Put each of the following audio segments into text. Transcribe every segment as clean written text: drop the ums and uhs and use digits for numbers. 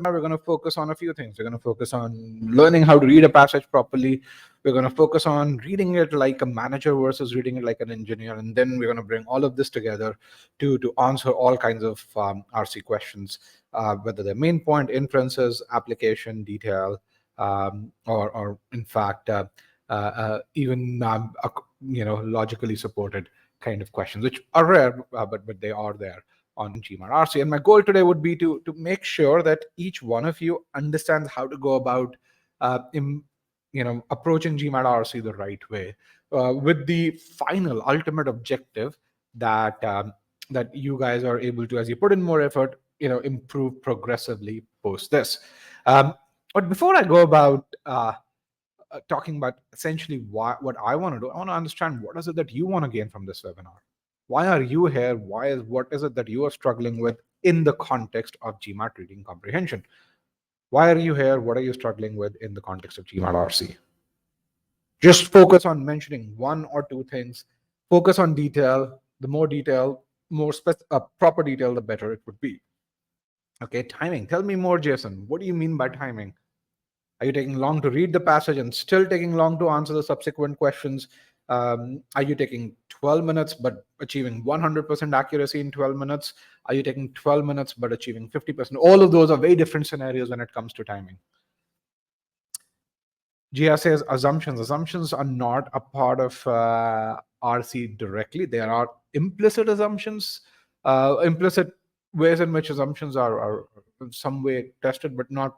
webinar, we're going to focus on a few things. We're going to focus on learning how to read a passage properly. We're going to focus on reading it like a manager versus reading it like an engineer. And then we're going to bring all of this together to answer all kinds of RC questions, whether they're main point, inferences, application, detail, or in fact, even logically supported kind of questions, which are rare, but they are there on GMAT RC. And my goal today would be to make sure that each one of you understands how to go about approaching GMAT RC the right way, with the final ultimate objective that that you guys are able to, as you put in more effort, improve progressively post this. But before I go about talking about essentially what I want to do, I want to understand what is it that you want to gain from this webinar. Why are you here? What is it that you are struggling with in the context of GMAT reading comprehension? Why are you here? What are you struggling with in the context of GMAT RC? Just focus on mentioning one or two things. Focus on detail. The more detail, proper detail, the better it would be. Okay, timing. Tell me more, Jason. What do you mean by timing? Are you taking long to read the passage and still taking long to answer the subsequent questions? Are you taking 12 minutes but achieving 100% accuracy in 12 minutes? Are you taking 12 minutes but achieving 50%? All of those are very different scenarios when it comes to timing. GR says assumptions. Assumptions are not a part of RC directly. There are implicit assumptions, implicit ways in which assumptions are in some way tested, but not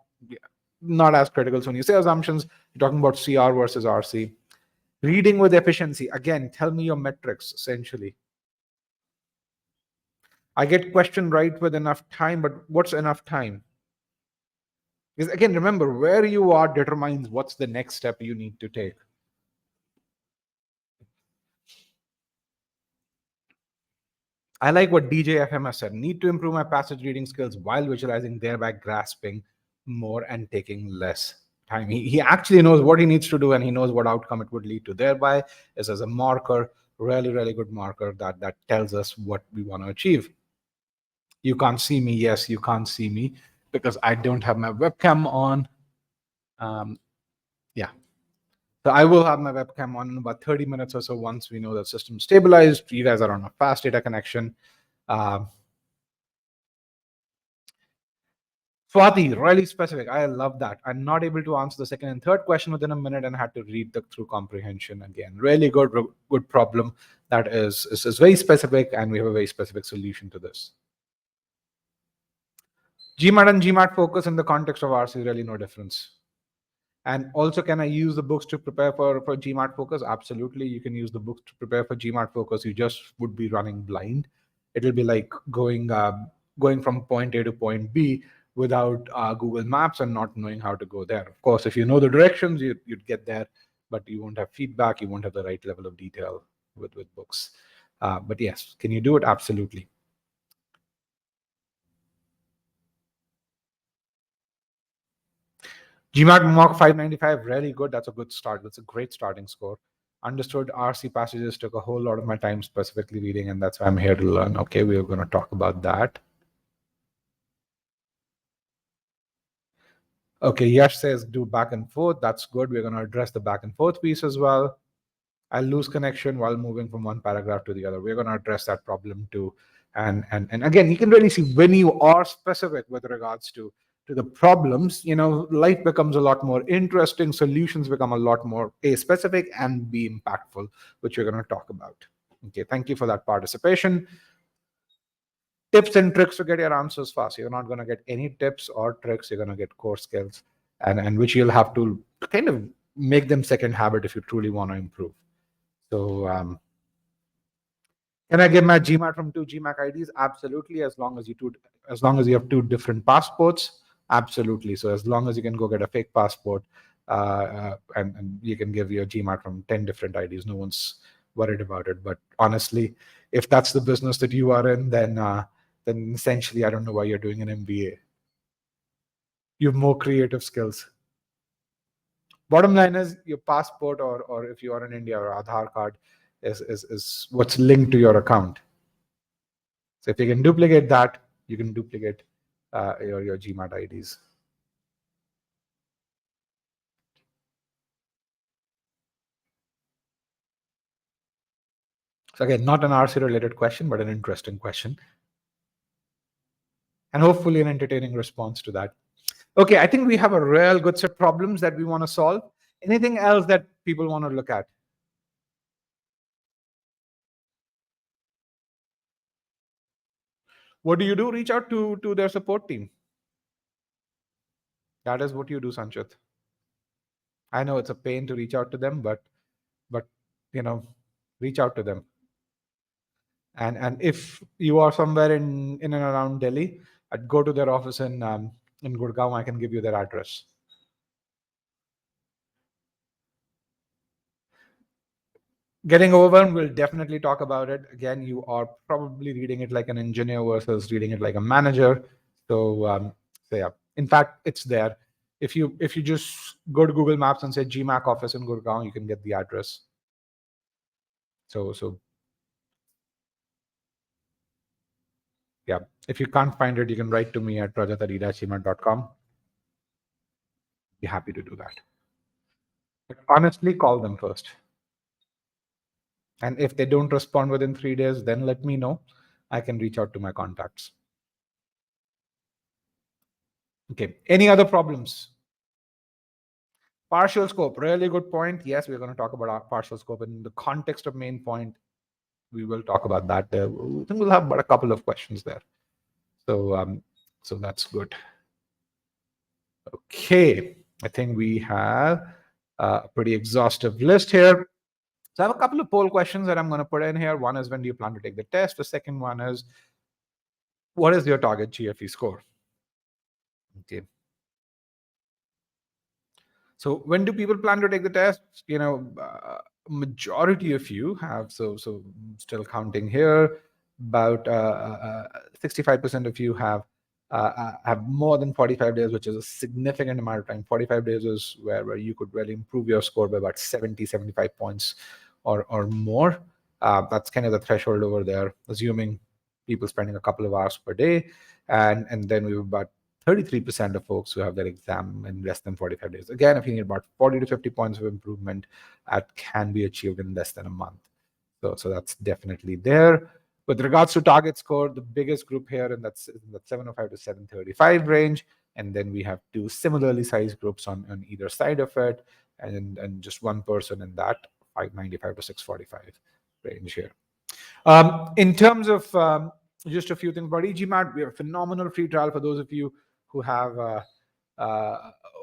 as critical. So when you say assumptions, you're talking about CR versus RC. Reading with efficiency. Again, tell me your metrics, essentially. I get question right with enough time, but what's enough time? Because again, remember, where you are determines what's the next step you need to take. I like what DJ FM has said. Need to improve my passage reading skills while visualizing, thereby grasping more and taking less time. He actually knows what he needs to do, and he knows what outcome it would lead to. Thereby is as a marker, really good marker that tells us what we want to achieve. You can't see me. Yes, you can't see me because I don't have my webcam on. Yeah. So I will have my webcam on in about 30 minutes or so once we know the system stabilized. You guys are on a fast data connection. Swati, really specific. I love that. I'm not able to answer the second and third question within a minute and had to read through comprehension again. Really good problem that is very specific, and we have a very specific solution to this. GMAT and GMAT focus in the context of RC, really no difference. And also, can I use the books to prepare for GMAT focus? Absolutely, you can use the books to prepare for GMAT focus. You just would be running blind. It'll be like going from point A to point B without Google Maps and not knowing how to go there. Of course, if you know the directions, you'd get there, but you won't have feedback. You won't have the right level of detail with books. But yes, can you do it? Absolutely. GMAT Mark 595, really good. That's a good start. That's a great starting score. Understood RC passages took a whole lot of my time specifically reading, and that's why I'm here to learn. Okay, we're going to talk about that. Okay, Yash says do back and forth. That's good. We're going to address the back and forth piece as well. I'll lose connection while moving from one paragraph to the other. We're going to address that problem too. And again, you can really see when you are specific with regards to the problems, life becomes a lot more interesting. Solutions become a lot more A, specific, and B, impactful, which we're going to talk about. Okay, thank you for that participation. Tips and tricks to get your answers fast. You're not going to get any tips or tricks. You're going to get core skills, and which you'll have to kind of make them second habit if you truly want to improve. So can I get my GMAT from 2 GMAT IDs? Absolutely, as long as you have 2 different passports. Absolutely. So as long as you can go get a fake passport, and you can give your GMAT from 10 different IDs, no one's worried about it. But honestly, if that's the business that you are in, then essentially I don't know why you're doing an MBA. You have more creative skills. Bottom line is your passport, or if you are in India, or Aadhaar card is what's linked to your account. So if you can duplicate that, you can duplicate your GMAT IDs. So again, not an RC related question, but an interesting question. And hopefully an entertaining response to that. Okay, I think we have a real good set of problems that we want to solve. Anything else that people want to look at? What do? Reach out to their support team. That is what you do, Sanchit. I know it's a pain to reach out to them, but you know, reach out to them. And if you are somewhere in and around Delhi, I'd go to their office in Gurgaon. I can give you their address. Getting overwhelmed, we'll definitely talk about it. Again, you are probably reading it like an engineer versus reading it like a manager. So yeah, in fact, it's there. If you just go to Google Maps and say GMAT office in Gurgaon, you can get the address. So yeah, if you can't find it, you can write to me at rajat@gmail.com. Be happy to do that. But honestly, call them first. And if they don't respond within 3 days, then let me know. I can reach out to my contacts. Okay. Any other problems? Partial scope, really good point. Yes, we're going to talk about our partial scope in the context of main point. We will talk about that. I think we'll have about a couple of questions there. So that's good. Okay, I think we have a pretty exhaustive list here. So I have a couple of poll questions that I'm going to put in here. One is, when do you plan to take the test? The second one is, what is your target GFE score? Okay. So when do people plan to take the test? Majority of you have, so still counting here, about 65% of you have more than 45 days, which is a significant amount of time. 45 days is where you could really improve your score by about 75 points or more. That's kind of the threshold over there, assuming people spending a couple of hours per day. And then we have about 33% of folks who have their exam in less than 45 days. Again, if you need about 40 to 50 points of improvement, that can be achieved in less than a month. So that's definitely there. With regards to target score, the biggest group here, and that's in the 705 to 735 range. And then we have two similarly sized groups on either side of it, and just one person in that 595 to 645 range here. In terms of just a few things about e-GMAT, we have a phenomenal free trial for those of you who have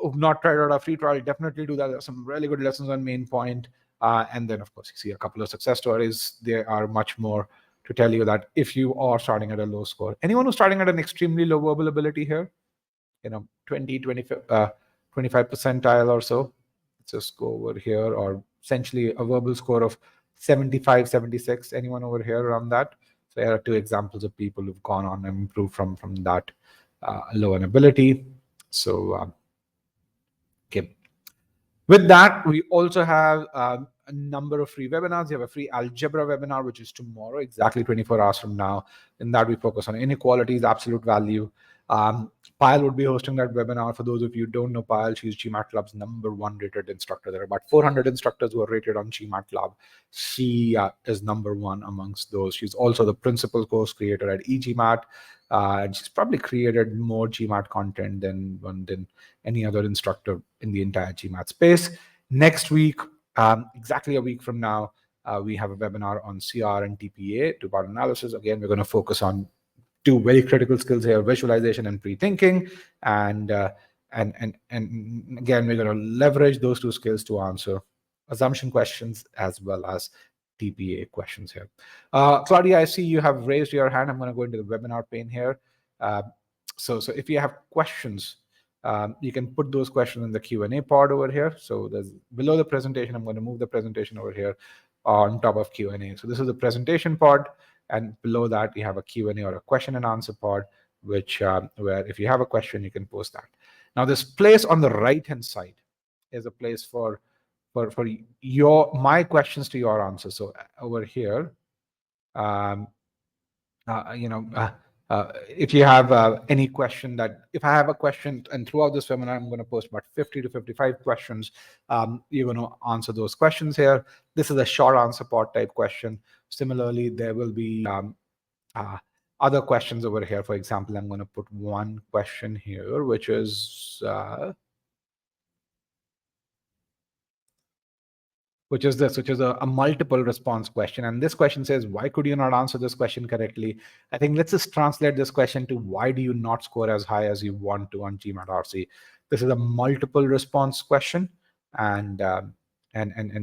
who've not tried out our free trial. Definitely do that. There's some really good lessons on main point. And then, of course, you see a couple of success stories. There are much more to tell you that if you are starting at a low score. Anyone who's starting at an extremely low verbal ability here, 25 percentile or so, let's just go over here, or essentially a verbal score of 75, 76. Anyone over here around that? So here are two examples of people who've gone on and improved from that low in ability. So, okay. With that, we also have a number of free webinars. We have a free algebra webinar, which is tomorrow, exactly 24 hours from now. In that, we focus on inequalities, absolute value. Payal would be hosting that webinar. For those of you who don't know Payal, she's GMAT Club's #1 rated instructor. There are about 400 instructors who are rated on GMAT Club. She is #1 amongst those. She's also the principal course creator at e-GMAT. And she's probably created more GMAT content than any other instructor in the entire GMAT space. Next week, exactly a week from now, we have a webinar on CR and TPA, two-part analysis. Again, we're going to focus on two very critical skills here: visualization and pre-thinking. And again, we're going to leverage those two skills to answer assumption questions as well as TPA questions here. Claudia, I see you have raised your hand. I'm going to go into the webinar pane here. So if you have questions, you can put those questions in the Q&A pod over here. So there's below the presentation. I'm going to move the presentation over here on top of Q&A. So this is the presentation pod, and below that you have a Q&A or a question and answer pod, which where if you have a question, you can post that. Now this place on the right hand side is a place for my questions to your answers. So over here, if you have any question, if I have a question, and throughout this webinar, I'm going to post about 50 to 55 questions. You're going to answer those questions here. This is a short answer pod type question. Similarly, there will be other questions over here. For example, I'm going to put one question here, which is this, which is a multiple response question. And this question says, why could you not answer this question correctly? I think let's just translate this question to, why do you not score as high as you want to on GMAT RC? This is a multiple response question. And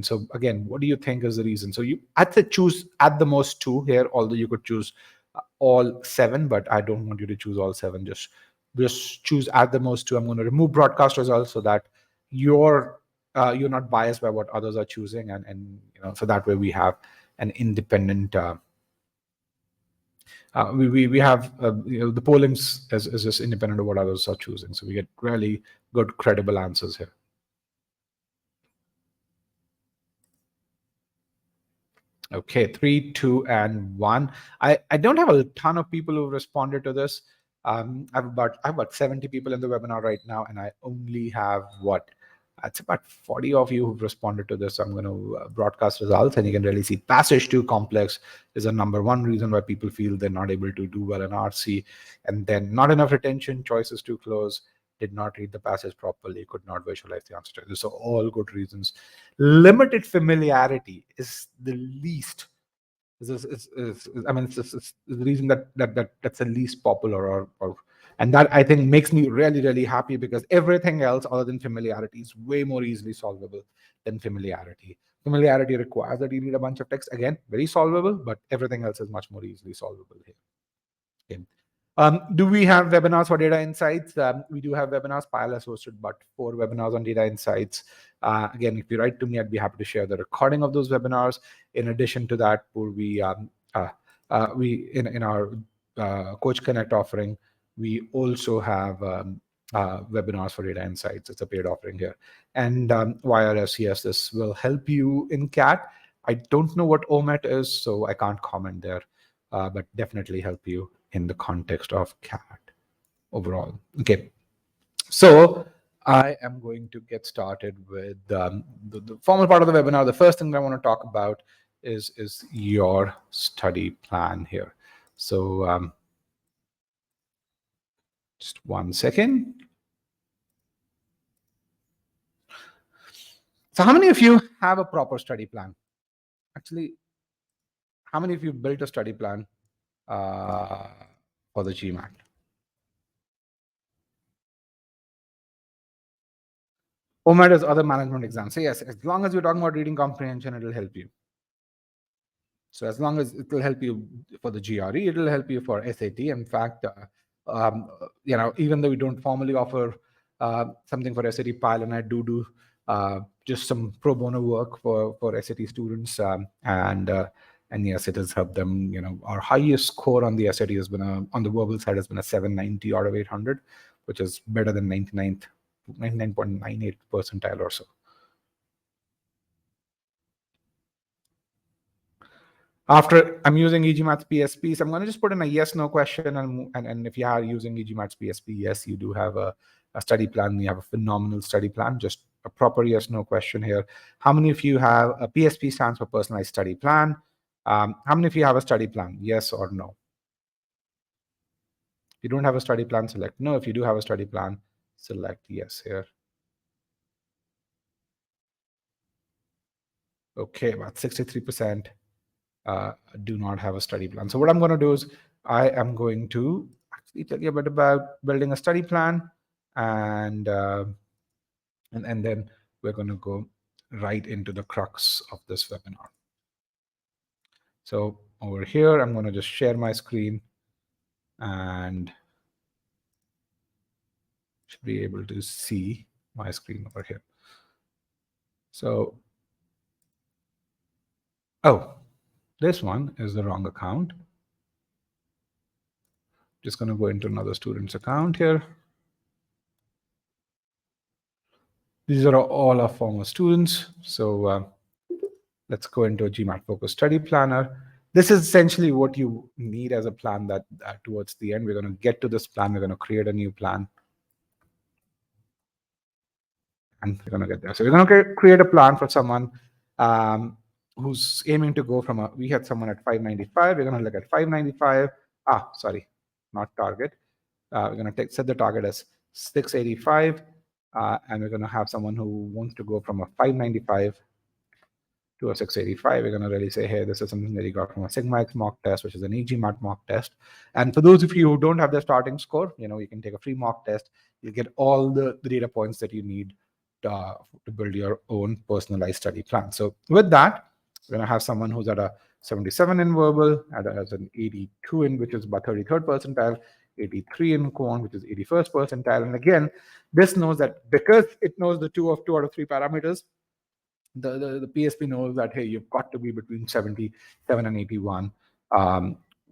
so again, what do you think is the reason? So you had to choose at the most 2 here, although you could choose all 7, but I don't want you to choose all 7. Just choose at the most 2. I'm going to remove broadcast results so that you're not biased by what others are choosing, and so that way we have an independent. We have the polling is just independent of what others are choosing, so we get really good, credible answers here. Okay, 3, 2, and 1. I don't have a ton of people who responded to this. I have about 70 people in the webinar right now, and I only have it's about 40 of you who've responded to this. So I'm going to broadcast results, and you can really see passage too complex is a number 1 reason why people feel they're not able to do well in RC. And then not enough retention, choices too close, did not read the passage properly, could not visualize the answer. These are all good reasons. Limited familiarity is the least. It's the reason that's the least popular, and that I think makes me really, really happy, because everything else other than familiarity is way more easily solvable than familiarity. Familiarity requires that you read a bunch of text. Again, very solvable, but everything else is much more easily solvable here. Okay. Do we have webinars for data insights? We do have webinars. Pile has hosted about 4 webinars on data insights. Again, if you write to me, I'd be happy to share the recording of those webinars. In addition to that, in our Coach Connect offering, we also have webinars for data insights. It's a paid offering here. And via RCS, this will help you in CAT. I don't know what OMET is, so I can't comment there, but definitely help you in the context of CAT overall. Okay, so I am going to get started with the formal part of the webinar. The first thing I want to talk about is your study plan here. So just one second. So how many of you have a proper study plan? Actually, how many of you built a study plan for the GMAT? OMAT is other management exams. So yes, as long as you're talking about reading comprehension, it'll help you. So as long as it will help you for the GRE, it will help you for SAT. In fact, even though we don't formally offer something for SAT Pile, and I do just some pro bono work for SAT students, and yes, it has helped them. Our highest score on the SAT has been on the verbal side has been a 790 out of 800, which is better than 99.98 percentile or so. After I'm using e-GMAT PSP, so I'm going to just put in a yes/no question, and if you are using e-GMAT PSP, yes, you do have a study plan. You have a phenomenal study plan. Just a proper yes/no question here. How many of you have a PSP stands for personalized study plan? How many of you have a study plan? Yes or no? If you don't have a study plan, select no. If you do have a study plan, select yes here. Okay, about 63%. Do not have a study plan. So what I'm going to do is I am going to actually tell you a bit about building a study plan, and then we're going to go right into the crux of this webinar. So over here, I'm going to just share my screen and should be able to see my screen over here. So, oh, this one is the wrong account. Just going to go into another student's account here. These are all our former students. So let's go into a GMAT focused study planner. This is essentially what you need as a plan that towards the end, we're going to get to this plan. We're going to create a new plan. And we're going to get there. So we're going to create a plan for someone who's aiming to go from we had someone at 595. We're going to look at 595. Sorry, not target. We're going to set the target as 685. And we're going to have someone who wants to go from a 595 to a 685. We're going to really say, hey, this is something that you got from a Sigma X mock test, which is an e-GMAT mock test. And for those of you who don't have the starting score, you can take a free mock test. You'll get all the data points that you need to build your own personalized study plan. So with that, we're going to have someone who's at a 77 in verbal, as an 82 in, which is about 33rd percentile, 83 in quant, which is 81st percentile. And again, this knows that because it knows the two out of three parameters, the PSP knows that, hey, you've got to be between 77 and 81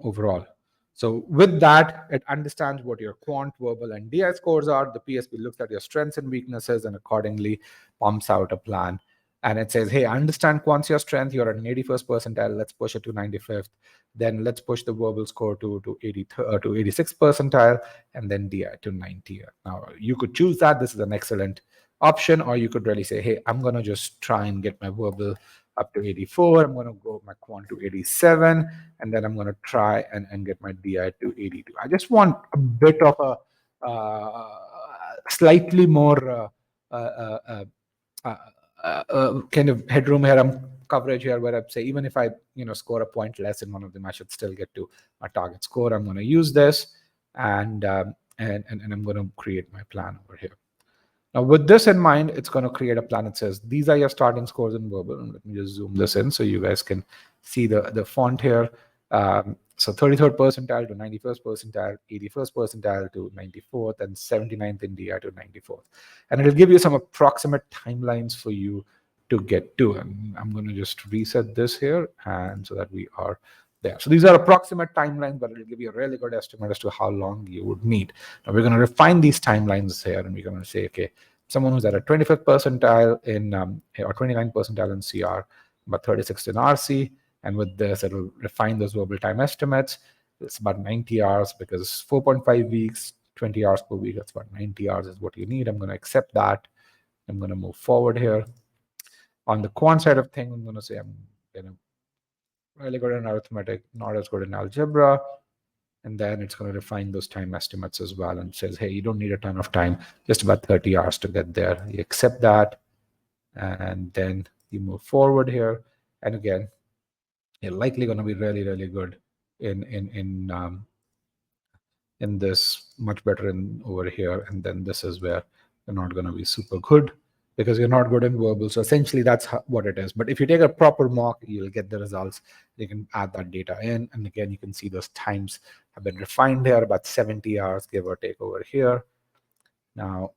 overall. So with that, it understands what your quant, verbal, and DI scores are. The PSP looks at your strengths and weaknesses and accordingly pumps out a plan. And it says, hey, I understand quant's your strength. You're at an 81st percentile. Let's push it to 95th. Then let's push the verbal score to 86th percentile, and then DI to 90. Now, you could choose that. This is an excellent option, or you could really say, hey, I'm going to just try and get my verbal up to 84. I'm going to go my quant to 87, and then I'm going to try and get my DI to 82. I just want a bit of a slightly more kind of headroom here, coverage here, where I'd say even if I score a point less in one of them, I should still get to my target score. I'm going to use this, and I'm going to create my plan over here. Now, with this in mind, it's going to create a plan that says, these are your starting scores in verbal. And let me just zoom this in so you guys can see the font here. So 33rd percentile to 91st percentile, 81st percentile to 94th, and 79th in DI to 94th. And it'll give you some approximate timelines for you to get to. And I'm going to just reset this here, and so that we are there. So these are approximate timelines, but it'll give you a really good estimate as to how long you would need. Now we're going to refine these timelines here, and we're going to say, okay, someone who's at a 25th percentile in or 29th percentile in CR, but 36th in RC, and with this, it'll refine those verbal time estimates. It's about 90 hours because 4.5 weeks, 20 hours per week, that's about 90 hours is what you need. I'm going to accept that. I'm going to move forward here. On the quant side of things, I'm going to say I'm really good in arithmetic, not as good in algebra. And then it's going to refine those time estimates as well and says, hey, you don't need a ton of time, just about 30 hours to get there. You accept that, and then you move forward here. And again, you're likely going to be really, really good in this, much better in over here. And then this is where you're not going to be super good, because you're not good in verbal. So essentially that's what it is. But if you take a proper mock, you'll get the results. You can add that data in. And again, you can see those times have been refined here, about 70 hours, give or take over here. Now,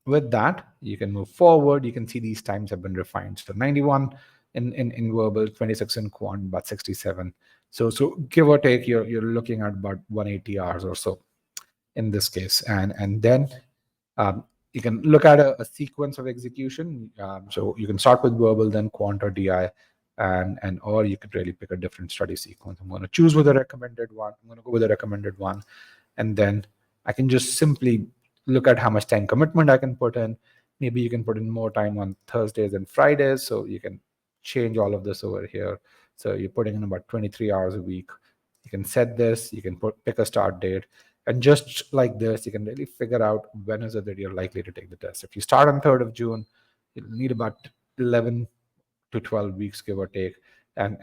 with that, you can move forward. You can see these times have been refined. So 91 in verbal, 26 in quant, about 67. So give or take, you're looking at about 180 hours or so in this case. And then you can look at a sequence of execution. So you can start with verbal, then quant or DI, and or you could really pick a different study sequence. I'm going to choose with the recommended one. I'm going to go with the recommended one, and then I can just simply look at how much time commitment I can put in. Maybe you can put in more time on Thursdays and Fridays, so you can change all of this over here. So you're putting in about 23 hours a week. You can set this. You can pick a start date. And just like this, you can really figure out when is it that you're likely to take the test. If you start on 3rd of June, you'll need about 11 to 12 weeks, give or take. And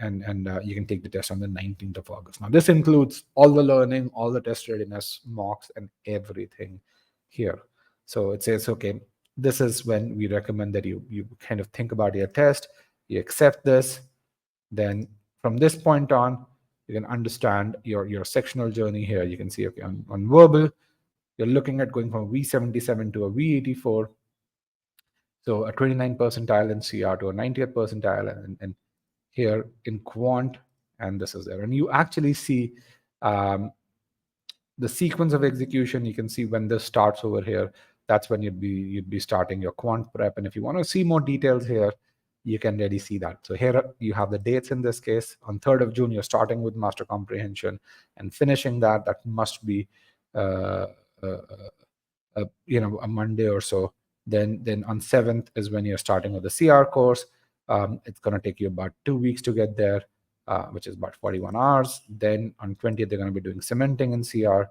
you can take the test on the 19th of August. Now, this includes all the learning, all the test readiness, mocks, and everything here. So it says, okay, this is when we recommend that you kind of think about your test, you accept this. Then from this point on, you can understand your sectional journey here. You can see, okay, on verbal, you're looking at going from a V77 to a V84. So a 29th percentile in CR to a 90th percentile, and here in quant, and this is there. And you actually see the sequence of execution. You can see when this starts over here. That's when you'd be starting your quant prep. And if you want to see more details here, you can really see that. So here you have the dates in this case. On 3rd of June, you're starting with master comprehension and finishing that. That must be a Monday or so. Then on 7th is when you're starting with the CR course. It's going to take you about 2 weeks to get there, which is about 41 hours. Then on 20th, they're going to be doing cementing in CR,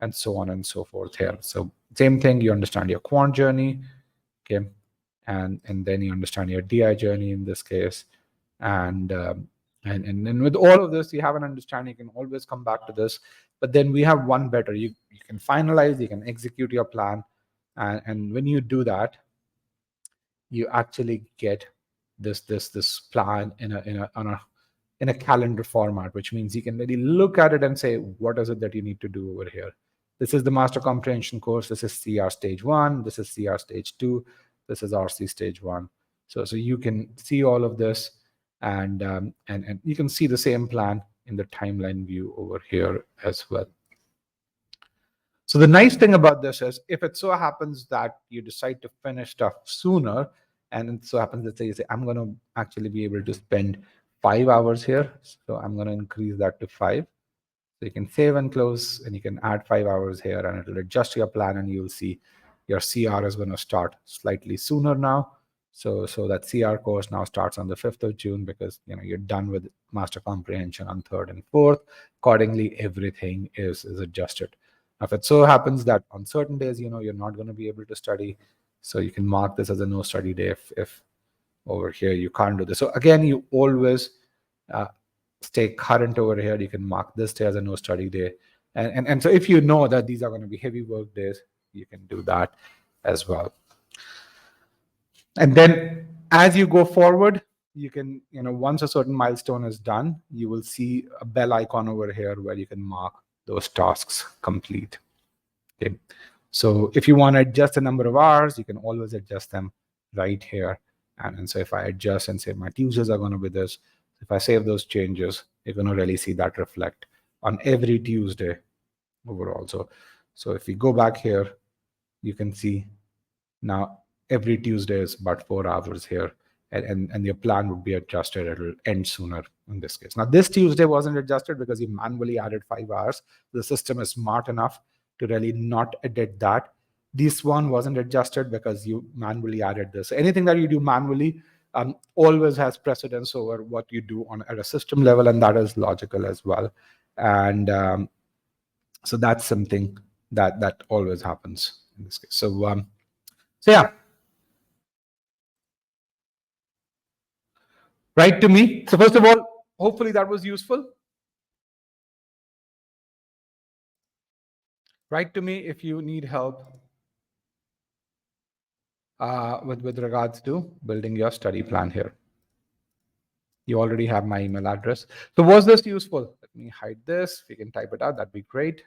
and so on and so forth here. So same thing, you understand your quant journey, okay, and then you understand your DI journey in this case, and then with all of this, you have an understanding. You can always come back to this, but then we have one better. You can finalize, you can execute your plan, and when you do that, you actually get this plan in a calendar format, which means you can really look at it and say, what is it that you need to do over here? This is the master comprehension course. This is CR stage 1. This is CR stage 2. This is RC stage 1. So you can see all of this, and you can see the same plan in the timeline view over here as well. So the nice thing about this is, if it so happens that you decide to finish stuff sooner, and it so happens that you say, I'm going to actually be able to spend 5 hours here, so I'm going to increase that to 5. So you can save and close, and you can add 5 hours here, and it'll adjust your plan, and you'll see your CR is going to start slightly sooner now. So that CR course now starts on the 5th of June, because you're done with master comprehension on 3rd and 4th. Accordingly, everything is adjusted. Now, if it so happens that on certain days, you're not going to be able to study, so you can mark this as a no study day if over here you can't do this. So again, you always stay current over here. You can mark this day as a no study day. And so if you know that these are going to be heavy work days, you can do that as well. And then as you go forward, you can, once a certain milestone is done, you will see a bell icon over here where you can mark those tasks complete. Okay. So if you want to adjust the number of hours, you can always adjust them right here. And so if I adjust and say my Tuesdays are going to be this, if I save those changes, you're going to really see that reflect on every Tuesday overall. So if we go back here, you can see now every Tuesday is about 4 hours here, and your plan would be adjusted. It'll end sooner in this case. Now, this Tuesday wasn't adjusted because you manually added 5 hours. The system is smart enough to really not edit that. This one wasn't adjusted because you manually added this. Anything that you do manually always has precedence over what you do at a system level, and that is logical as well. And so that's something that always happens in this case. So yeah. Write to me. So first of all, hopefully that was useful. Write to me if you need help with regards to building your study plan here. You already have my email address. So was this useful? Let me hide this. If you can type it out, that'd be great.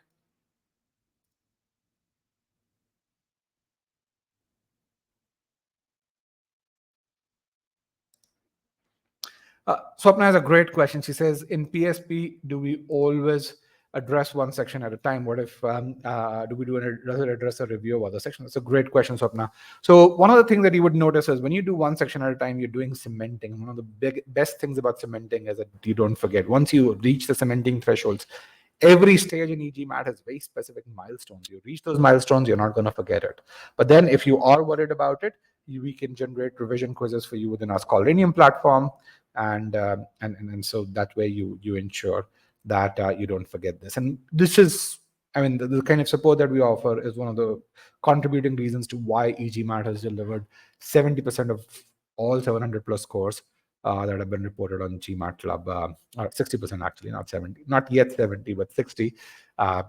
Swapna has a great question. She says, in PSP, do we always address one section at a time? What if do we does it address a review of other sections? That's a great question, Swapna. So one of the things that you would notice is when you do one section at a time, you're doing cementing. One of the best things about cementing is that you don't forget. Once you reach the cementing thresholds, every stage in e-GMAT has very specific milestones. You reach those milestones, you're not going to forget it. But then if you are worried about it, we can generate revision quizzes for you within our Scholarium platform. And so that way you ensure that you don't forget this. And this is, the kind of support that we offer is one of the contributing reasons to why e-GMAT has delivered 70% of all 700 plus scores that have been reported on GMAT Club, or 60% actually, not 70, not yet 70, but 60. Yeah.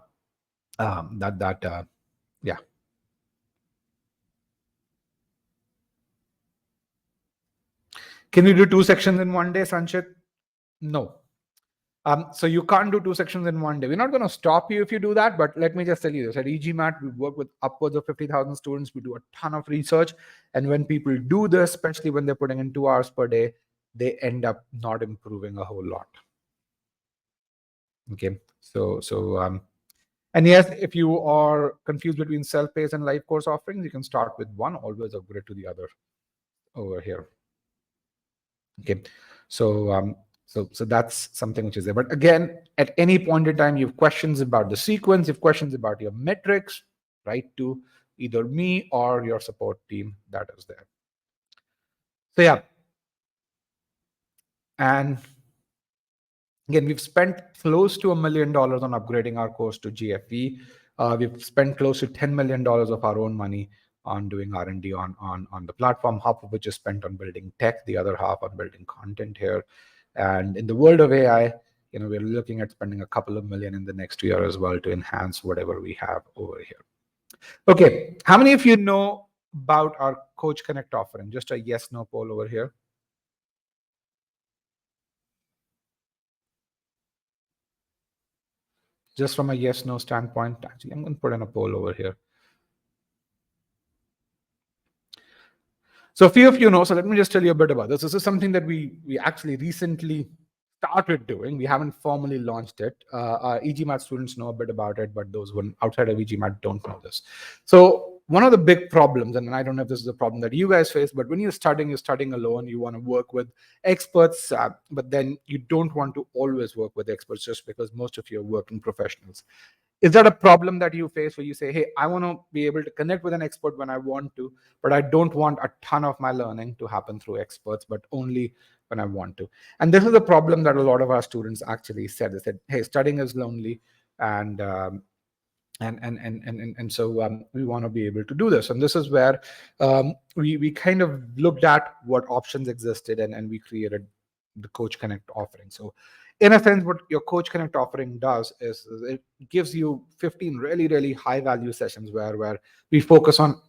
Can we do 2 sections in one day, Sanchit? No. So you can't do 2 sections in one day. We're not going to stop you if you do that, but let me just tell you this. At e-GMAT, we work with upwards of 50,000 students. We do a ton of research. And when people do this, especially when they're putting in 2 hours per day, they end up not improving a whole lot. Okay. And yes, if you are confused between self-paced and live course offerings, you can start with one, always upgrade to the other over here. Okay. So that's something which is there. But again, at any point in time, you have questions about the sequence, you have questions about your metrics, write to either me or your support team that is there. So yeah. And again, we've spent close to $1 million on upgrading our course to GFE. We've spent close to $10 million of our own money on doing R&D on the platform, half of which is spent on building tech, the other half on building content here. And in the world of AI, we're looking at spending a couple of million in the next year as well to enhance whatever we have over here. Okay, how many of you know about our Coach Connect offering? Just a yes/no poll over here. Just from a yes/no standpoint, actually, I'm going to put in a poll over here. So a few of you know, so let me just tell you a bit about this. This is something that we actually recently started doing. We haven't formally launched it. Our e-GMAT students know a bit about it, but those who outside of e-GMAT don't know this. So one of the big problems, and I don't know if this is a problem that you guys face, but when you're studying alone, you want to work with experts, but then you don't want to always work with experts just because most of you are working professionals. Is that a problem that you face where you say, hey, I want to be able to connect with an expert when I want to, but I don't want a ton of my learning to happen through experts, but only when I want to? And this is a problem that a lot of our students actually said. They said, hey, studying is lonely, and so we want to be able to do this. And this is where we kind of looked at what options existed, and we created the Coach Connect offering. So in a sense, what your Coach Connect offering does is it gives you 15 really, really high value sessions where we focus on,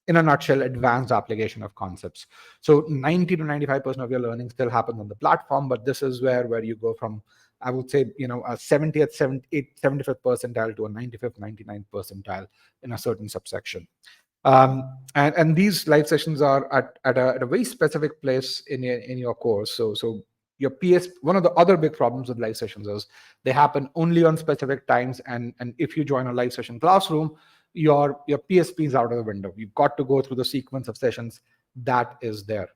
in a nutshell, advanced application of concepts. So 90 to 95% of your learning still happens on the platform, but this is where you go from, I would say, a 70th, 75th percentile to a 95th, 99th percentile in a certain subsection. And these live sessions are at a very specific place in your course. So your one of the other big problems with live sessions is they happen only on specific times. And if you join a live session classroom, your PSP is out of the window. You've got to go through the sequence of sessions that is there.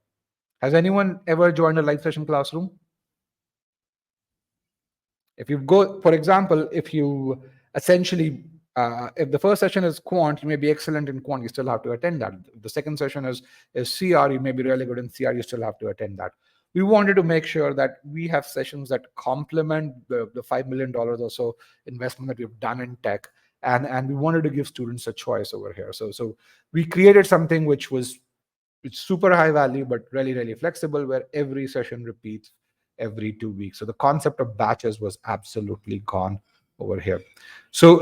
Has anyone ever joined a live session classroom? If you go, for example, if you essentially, if the first session is quant, you may be excellent in quant, you still have to attend that. If the second session is CR, you may be really good in CR, you still have to attend that. We wanted to make sure that we have sessions that complement the $5 million or so investment that we've done in tech. And we wanted to give students a choice over here. So we created something which was super high value, but really, really flexible, where every session repeats every 2 weeks. So the concept of batches was absolutely gone over here. So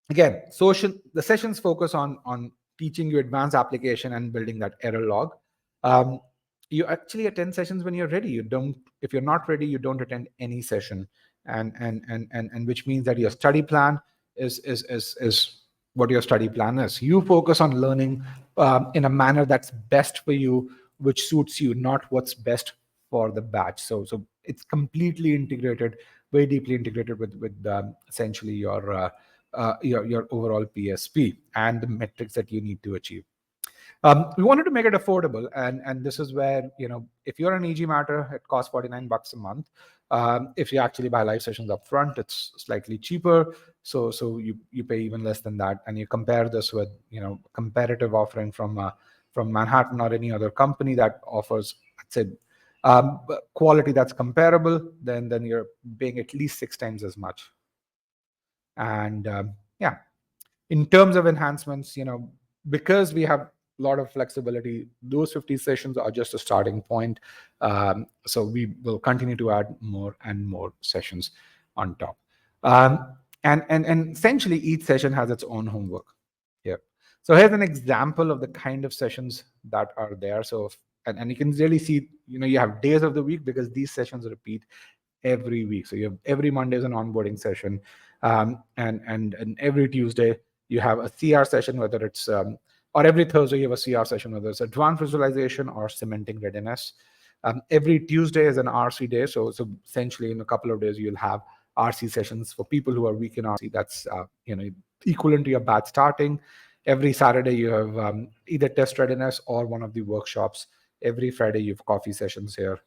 again, the sessions focus on teaching you advanced application and building that error log. You actually attend sessions when you're ready. If you're not ready, you don't attend any session, and which means that your study plan is what your study plan is. You focus on learning in a manner that's best for you, which suits you, not what's best for the batch. So it's completely integrated, very deeply integrated with essentially your overall PSP and the metrics that you need to achieve. We wanted to make it affordable, and this is where, if you're an e-GMATer, it costs $49 a month. If you actually buy live sessions up front, it's slightly cheaper. So you pay even less than that, and you compare this with competitive offering from Manhattan or any other company that offers, I'd say, quality that's comparable, then you're paying at least 6 times as much. And yeah, in terms of enhancements, because we have a lot of flexibility, those 50 sessions are just a starting point. So we will continue to add more and more sessions on top. And essentially each session has its own homework here. So here's an example of the kind of sessions that are there. So and you can really see, you have days of the week because these sessions repeat every week. So you have every Monday is an onboarding session, and every Tuesday you have a CR session, whether it's or every Thursday you have a CR session, whether it's advanced visualization or cementing readiness. Every Tuesday is an RC day. So essentially in a couple of days you'll have RC sessions for people who are weak in RC. That's equivalent to your batch starting. Every Saturday you have either test readiness or one of the workshops. Every Friday you have coffee sessions here.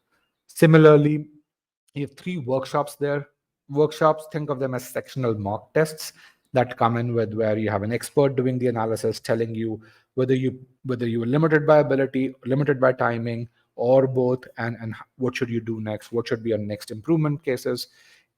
Similarly, you have 3 workshops there. Workshops, think of them as sectional mock tests that come in with where you have an expert doing the analysis, telling you whether you were limited by ability, limited by timing, or both, and what should you do next, what should be your next improvement cases.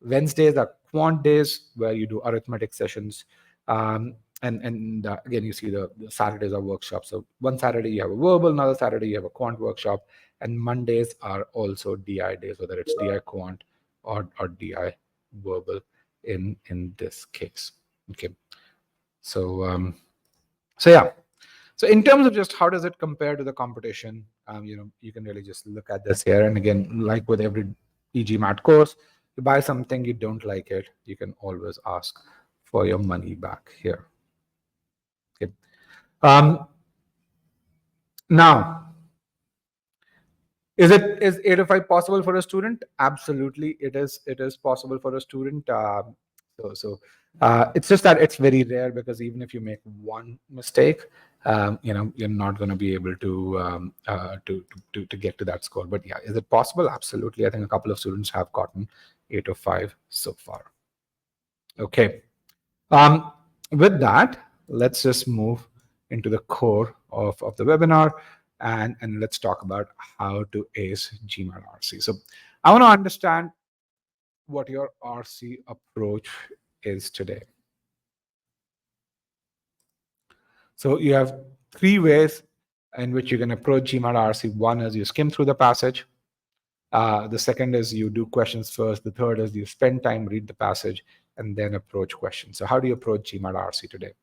Wednesdays are quant days where you do arithmetic sessions. And again, you see the Saturdays are workshops. So one Saturday you have a verbal, another Saturday you have a quant workshop, and Mondays are also DI days, whether it's DI quant or DI verbal in this case. Okay, so so yeah. So in terms of just how does it compare to the competition, you can really just look at this here. And again, like with every e-GMAT course, you buy something, you don't like it, you can always ask for your money back here. Okay. Now, is 8 to 5 possible for a student? Absolutely, it is. It is possible for a student. It's just that it's very rare, because even if you make one mistake, you're not going to be able to get to that score. But yeah, is it possible? Absolutely. I think a couple of students have gotten 8 or 5 so far. Okay. With that, let's just move into the core of the webinar, and let's talk about how to ace GMAT RC. So I want to understand what your RC approach is today. So you have 3 ways in which you can approach GMAT RC. One is you skim through the passage. The second is you do questions first. The third is you spend time, read the passage, and then approach questions. So how do you approach GMAT RC today?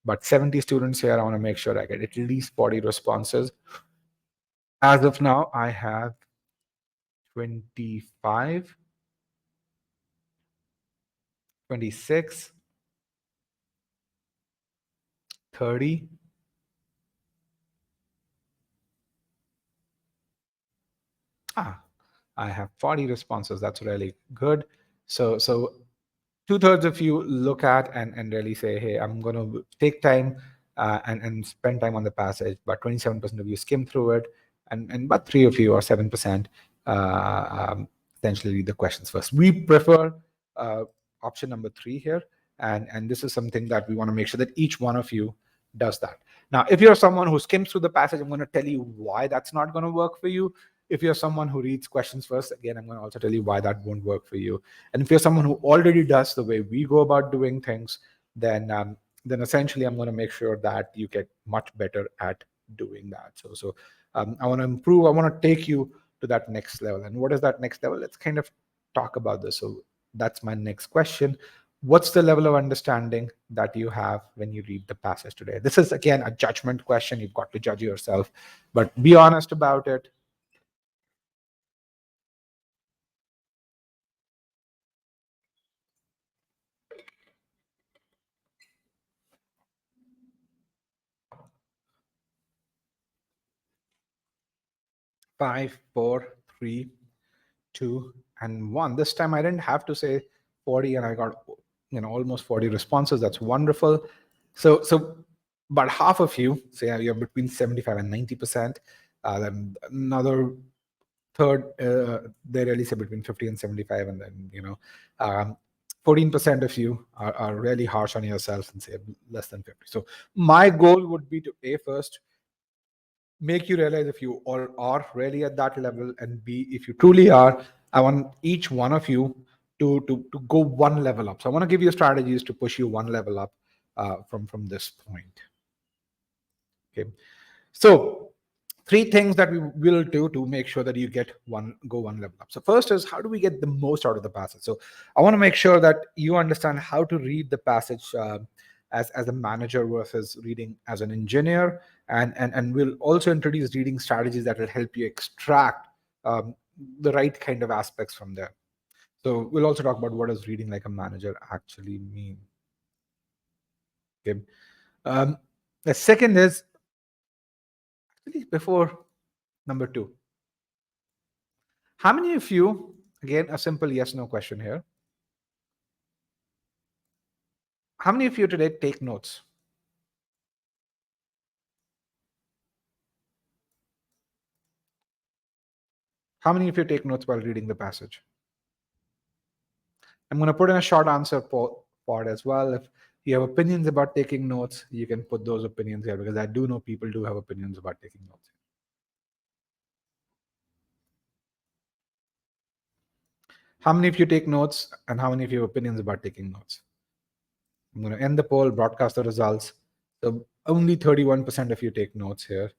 But 70 students here, I want to make sure I get at least 40 responses. As of now, I have 25, 26, 30. I have 40 responses. That's really good. So 2/3 of you look at and really say, hey, I'm going to take time and spend time on the passage. But 27% of you skim through it, and about 3 of you, or 7%, essentially read the questions first. We prefer option number 3 here, and this is something that we want to make sure that each one of you does that. Now, if you're someone who skims through the passage, I'm going to tell you why that's not going to work for you. If you're someone who reads questions first, again, I'm going to also tell you why that won't work for you. And if you're someone who already does the way we go about doing things, then essentially I'm going to make sure that you get much better at doing that. So I want to improve. I want to take you to that next level. And what is that next level? Let's kind of talk about this. So that's my next question. What's the level of understanding that you have when you read the passage today? This is, again, a judgment question. You've got to judge yourself, but be honest about it. 5, 4, 3, 2, and 1. This time I didn't have to say 40, and I got almost 40 responses. That's wonderful. So but half of you say you're between 75 and 90%. Then another third, they really say between 50 and 75, and then 14% of you are really harsh on yourself and say less than 50. So my goal would be to first make you realize if you all are really at that level, and B, if you truly are, I want each one of you to go one level up. So I want to give you strategies to push you one level up from this point. Okay, so 3 things that we will do to make sure that you go one level up. So first is, how do we get the most out of the passage? So I want to make sure that you understand how to read the passage as a manager versus reading as an engineer, and we'll also introduce reading strategies that will help you extract the right kind of aspects from there. So we'll also talk about what does reading like a manager actually mean. Okay. The second is, actually, before number 2, how many of you, again, a simple yes/no question here, how many of you today take notes? How many of you take notes while reading the passage? I'm going to put in a short answer pod as well. If you have opinions about taking notes, you can put those opinions here, because I do know people do have opinions about taking notes. How many of you take notes, and how many of you have opinions about taking notes? I'm going to end the poll, broadcast the results. So only 31% of you take notes here.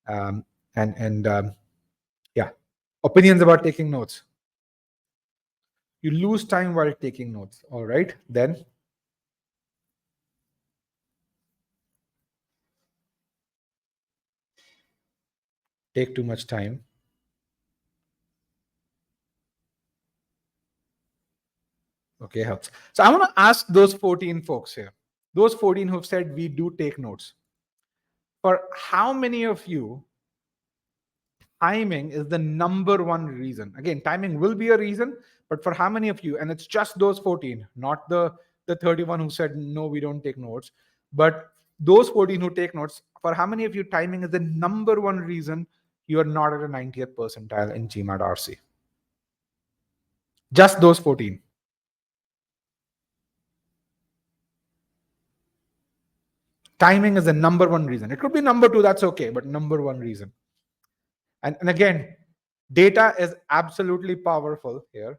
Um, and yeah, opinions about taking notes. You lose time while taking notes. All right, then take too much time. Okay, helps. So I want to ask those 14 folks here, those 14 who've said we do take notes. For how many of you, timing is the number one reason? Again, timing will be a reason, but for how many of you, and it's just those 14, not the 31 who said, no, we don't take notes, but those 14 who take notes, for how many of you, timing is the number one reason you are not at a 90th percentile in GMAT RC? Just those 14. Timing is the number one reason. It could be number two, that's okay, but number one reason. And again, data is absolutely powerful here,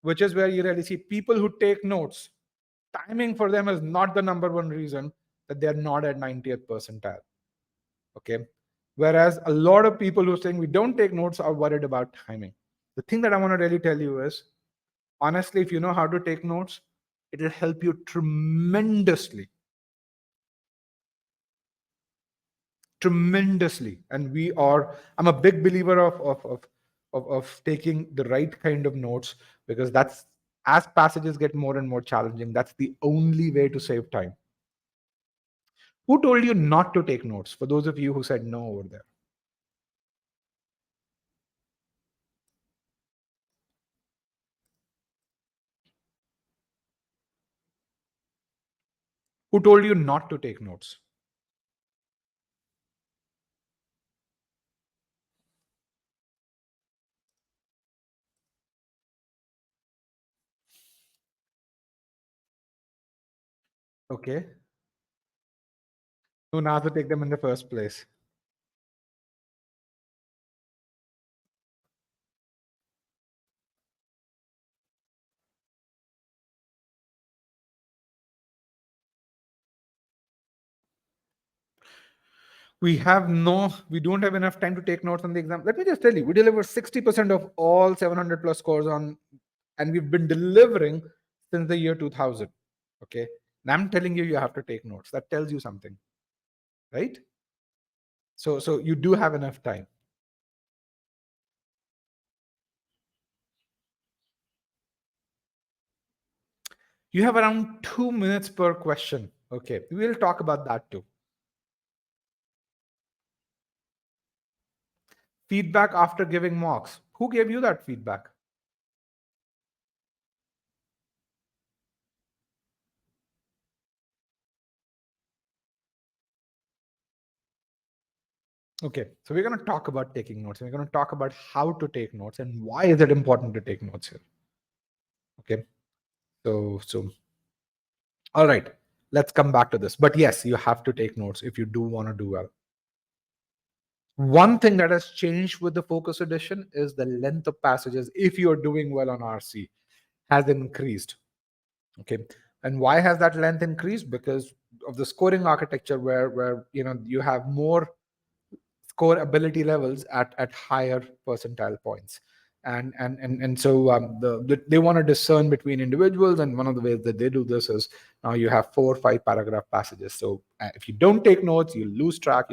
which is where you really see people who take notes. Timing for them is not the number one reason that they're not at 90th percentile. Okay. Whereas a lot of people who are saying we don't take notes are worried about timing. The thing that I want to really tell you is, honestly, if you know how to take notes, it'll help you tremendously. And I'm a big believer of taking the right kind of notes, because that's, as passages get more and more challenging, that's the only way to save time. Who told you not to take notes, for those of you who said no over there? Who told you not to take notes? Okay, who now to take them in the first place? We don't have enough time to take notes on the exam. Let me just tell you, we deliver 60% of all 700 plus scores on, and we've been delivering since the year 2000. Okay. And I'm telling you, you have to take notes. That tells you something, right? So you do have enough time. You have around 2 minutes per question. Okay. We'll talk about that too. Feedback after giving mocks. Who gave you that feedback? Okay, so we're going to talk about taking notes, and we're going to talk about how to take notes and why is it important to take notes here. Okay, so all right, let's come back to this. But yes, you have to take notes if you do want to do well. One thing that has changed with the focus edition is the length of passages, if you're doing well on RC, has increased. Okay, and why has that length increased? Because of the scoring architecture, where you have more score ability levels at higher percentile points, and so they want to discern between individuals, and one of the ways that they do this is, now you have 4 or 5 paragraph passages. So if you don't take notes, you lose track,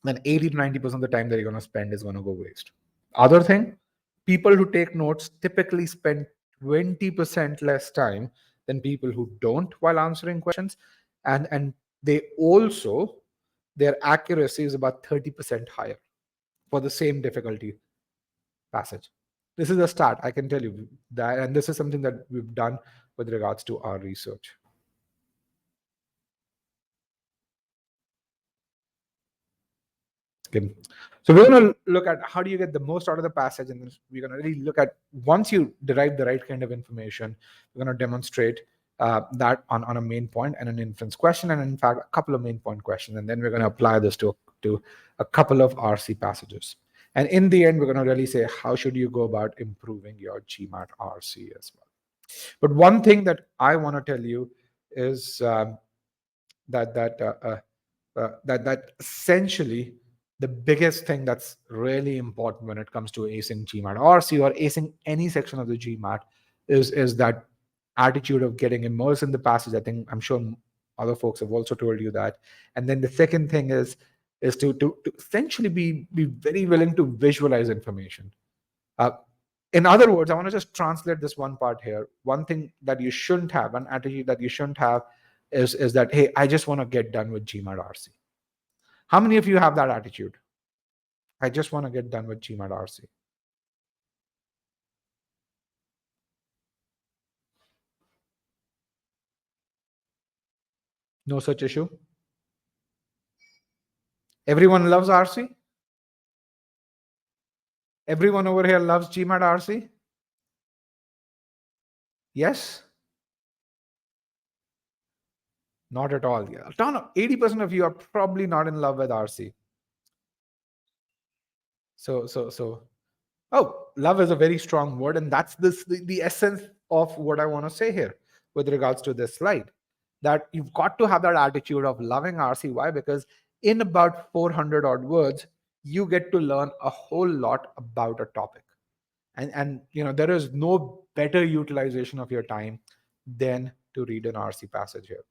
then 80 to 90% of the time that you're going to spend is going to go waste. Other thing, people who take notes typically spend 20% less time than people who don't while answering questions, and they also, their accuracy is about 30% higher for the same difficulty passage. This is a start, I can tell you that, and this is something that we've done with regards to our research. Okay. So we're going to look at how do you get the most out of the passage, and we're going to really look at, once you derive the right kind of information, we're going to demonstrate that on a main point and an inference question, and in fact a couple of main point questions, and then we're going to apply this to a couple of RC passages. And in the end, we're going to really say, how should you go about improving your GMAT RC as well? But one thing that I want to tell you is that essentially the biggest thing that's really important when it comes to acing GMAT RC or acing any section of the GMAT is that attitude of getting immersed in the passage. I think I'm sure other folks have also told you that. And then the second thing is to essentially be very willing to visualize information. Uh, in other words, I want to just translate this one part here. One thing that you shouldn't have, an attitude that you shouldn't have, is that, hey, I just want to get done with GMAT RC. How many of you have that attitude? I just want to get done with GMAT RC. No such issue. Everyone loves RC? Everyone over here loves GMAT RC? Yes? Not at all. Yeah. 80% of you are probably not in love with RC. So oh, love is a very strong word, and that's the essence of what I want to say here with regards to this slide. That you've got to have that attitude of loving RC. Why? Because in about 400 odd words, you get to learn a whole lot about a topic. And there is no better utilization of your time than to read an RC passage here.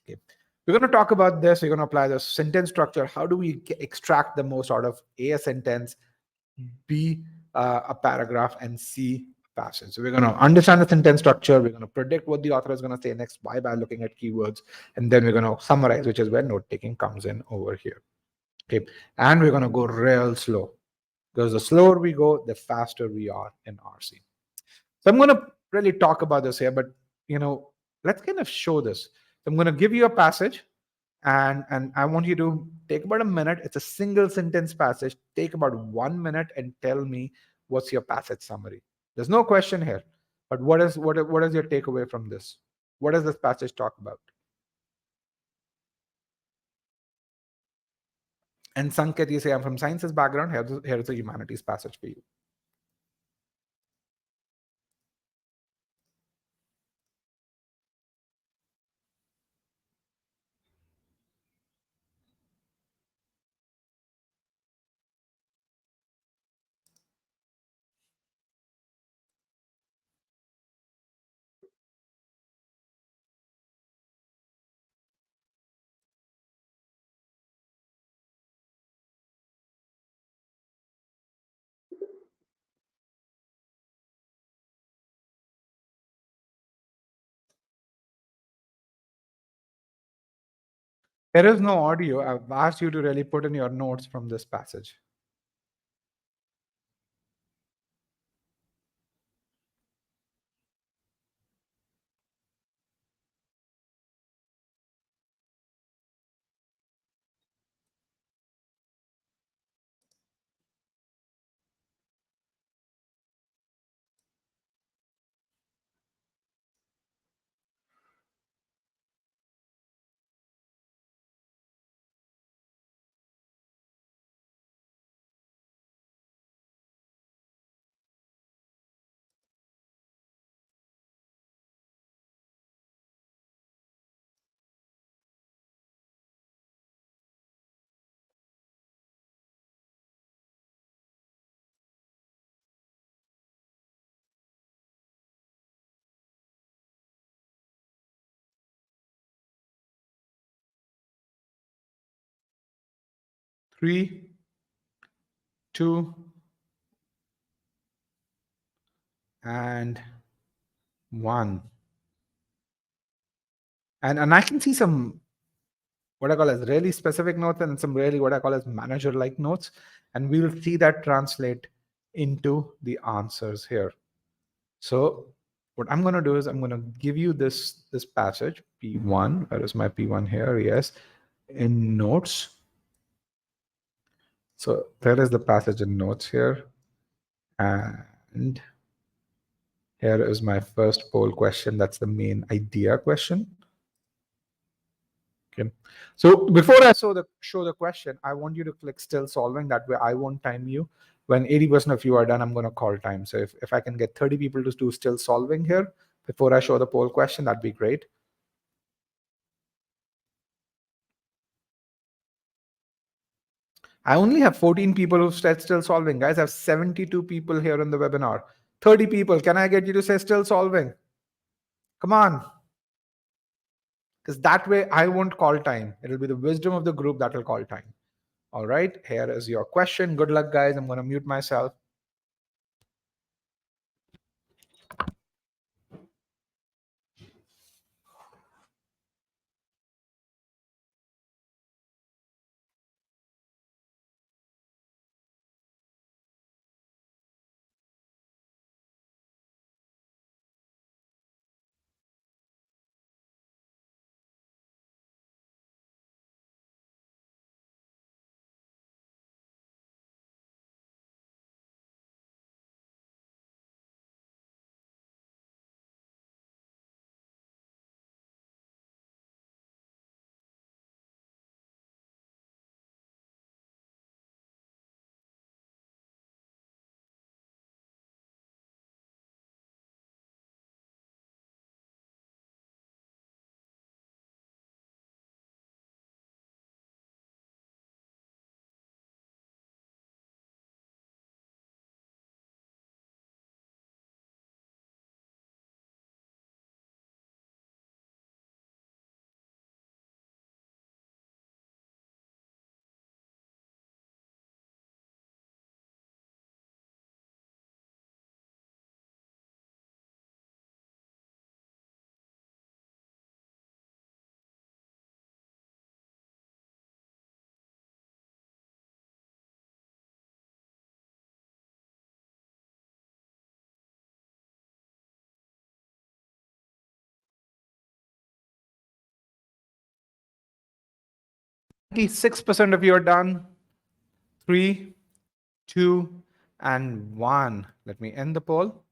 Okay. We're going to talk about this. We're going to apply the sentence structure. How do we extract the most out of a sentence, B, a paragraph, and C, a passage? So we're going to understand the sentence structure. We're going to predict what the author is going to say next by looking at keywords. And then we're going to summarize, which is where note taking comes in over here. Okay. And we're going to go real slow, because the slower we go, the faster we are in RC. So I'm going to really talk about this here, but let's kind of show this. So I'm going to give you a passage, and I want you to take about a minute. It's a single sentence passage. Take about 1 minute and tell me what's your passage summary. There's no question here, but what is your takeaway from this? What does this passage talk about? And Sanket, you say, I'm from sciences background. Here's a humanities passage for you. There is no audio. I've asked you to really put in your notes from this passage. Three, two, and one. And I can see some what I call as really specific notes and some really what I call as manager-like notes. And we'll see that translate into the answers here. So what I'm going to do is I'm going to give you this passage, P1. Where is my P1 here? Yes, in notes. So there is the passage in notes here. And here is my first poll question. That's the main idea question. Okay. So before I show the question, I want you to click still solving. That way I won't time you. When 80% of you are done, I'm going to call time. So if I can get 30 people to do still solving here before I show the poll question, that'd be great. I only have 14 people who've said still solving. Guys, I have 72 people here in the webinar. 30 people. Can I get you to say still solving? Come on. Because that way I won't call time. It'll be the wisdom of the group that will call time. All right. Here is your question. Good luck, guys. I'm going to mute myself. Six percent of you are done. 3, 2, and 1. Let me end the poll.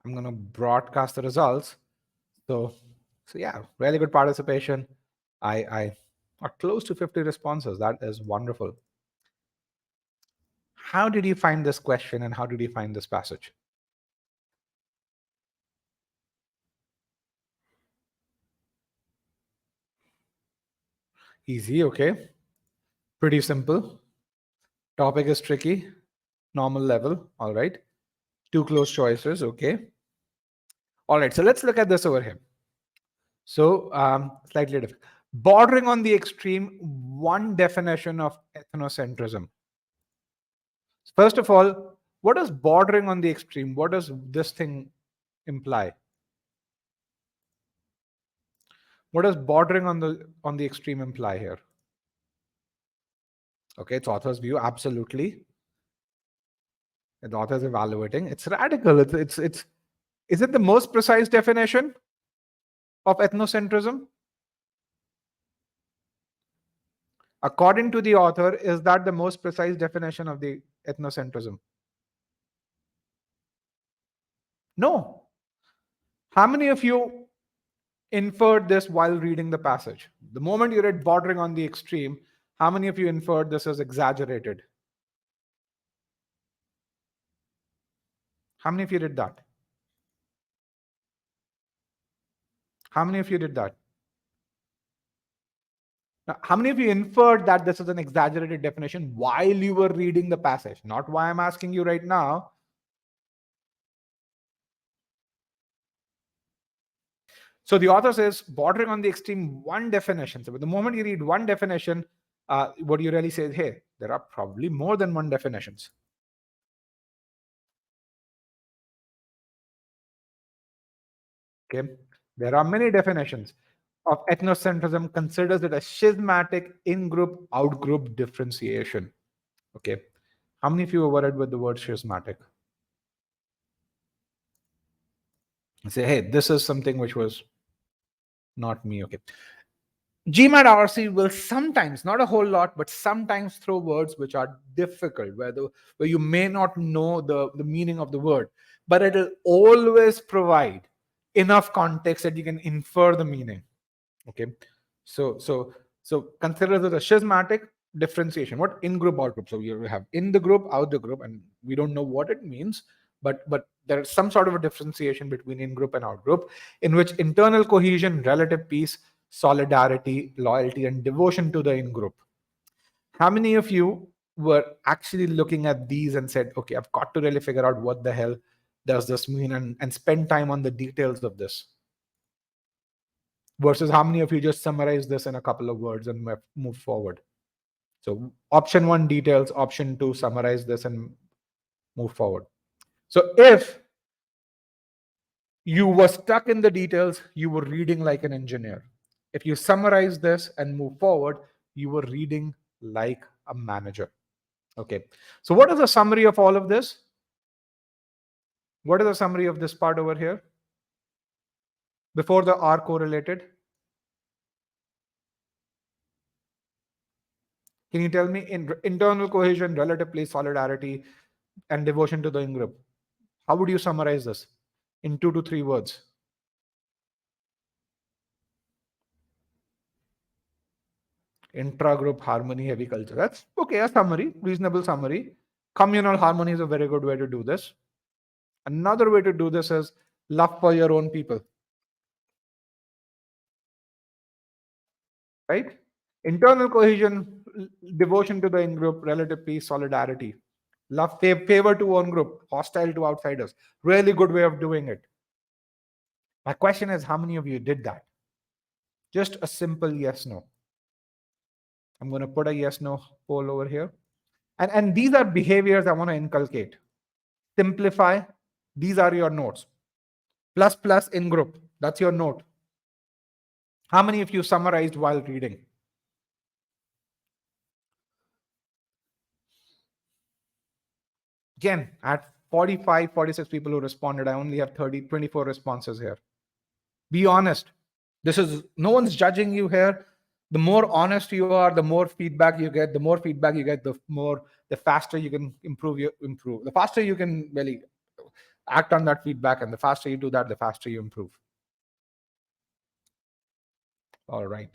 I'm going to broadcast the results. So yeah, really good participation. I got close to 50 responses. That is wonderful. How did you find this question and how did you find this passage? Easy, okay. Pretty simple. Topic is tricky. Normal level, all right. 2 close choices, okay. All right, so let's look at this over here. So slightly different. Bordering on the extreme, one definition of ethnocentrism. First of all, what is bordering on the extreme? What does this thing imply? What does bordering on the extreme imply here? Okay, it's author's view, absolutely. The author is evaluating. It's radical. It's is it the most precise definition of ethnocentrism? According to the author, is that the most precise definition of the ethnocentrism? No. How many of you inferred this while reading the passage? The moment you read bordering on the extreme, how many of you inferred this as exaggerated? How many of you did that? How many of you did that? Now, how many of you inferred that this is an exaggerated definition while you were reading the passage? Not why I'm asking you right now. So the author says bordering on the extreme, one definition. So the moment you read one definition, what you really say is, hey, there are probably more than one definitions. Okay, there are many definitions of ethnocentrism. Considers it a schismatic in-group, out-group differentiation. Okay, how many of you are worried with the word schismatic? Say, hey, this is something which was not me. Okay, GMAT RC will sometimes, not a whole lot, but sometimes throw words which are difficult, where you may not know the meaning of the word, but it will always provide enough context that you can infer the meaning. Okay, so consider this a schismatic differentiation. What in group, out group? So you have in the group, out the group, and we don't know what it means, but there is some sort of a differentiation between in group and out group, in which internal cohesion, relative peace, solidarity, loyalty, and devotion to the in group. How many of you were actually looking at these and said, okay, I've got to really figure out what the hell does this mean, and spend time on the details of this? Versus how many of you just summarize this in a couple of words and move forward? So option one, details; option two, summarize this and move forward. So if you were stuck in the details, you were reading like an engineer. If you summarize this and move forward, you were reading like a manager. Okay, so what is the summary of all of this? What is the summary of this part over here before the R correlated? Can you tell me? In internal cohesion, relative place, solidarity, and devotion to the in group. How would you summarize this in 2 to 3 words? Intra-group harmony, heavy culture. That's okay, a summary, reasonable summary. Communal harmony is a very good way to do this. Another way to do this is love for your own people, right? Internal cohesion, devotion to the in-group, relative peace, solidarity. Love, favor to one group, hostile to outsiders. Really good way of doing it. My question is, how many of you did that? Just a simple yes, no. I'm going to put a yes, no poll over here. And these are behaviors I want to inculcate. Simplify. These are your notes. Plus, plus in group. That's your note. How many of you summarized while reading? Again, at 45, 46 people who responded, I only have 24 responses here. Be honest. This is, no one's judging you here. The more honest you are, the more feedback you get. The more feedback you get, the faster you can improve. The faster you can really act on that feedback, and the faster you do that, the faster you improve. All right.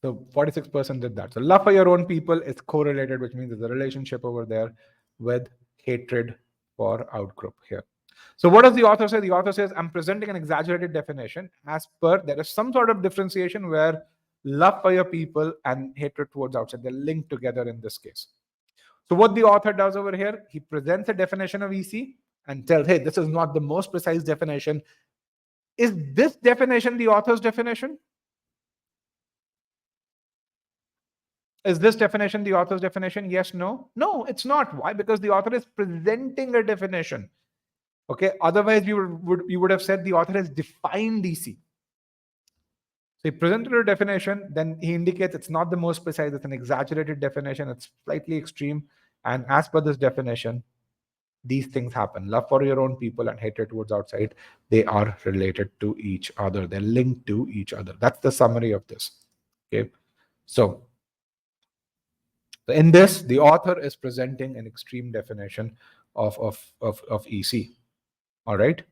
So 46% did that. So love for your own people is correlated, which means there's a relationship over there with hatred for outgroup here. So what does the author say? The author says, I'm presenting an exaggerated definition as per there is some sort of differentiation where love for your people and hatred towards outside, they're linked together in this case. So what the author does over here, he presents a definition of EC and tells, hey, this is not the most precise definition. Is this definition the author's definition? Is this definition the author's definition? Yes, no? No, it's not. Why? Because the author is presenting a definition. Okay, otherwise you would have said the author has defined EC. So he presented a definition, then he indicates it's not the most precise, it's an exaggerated definition, it's slightly extreme. And as per this definition, these things happen. Love for your own people and hatred towards outside, they are related to each other. They're linked to each other. That's the summary of this. Okay, so in this, the author is presenting an extreme definition of EC. All right.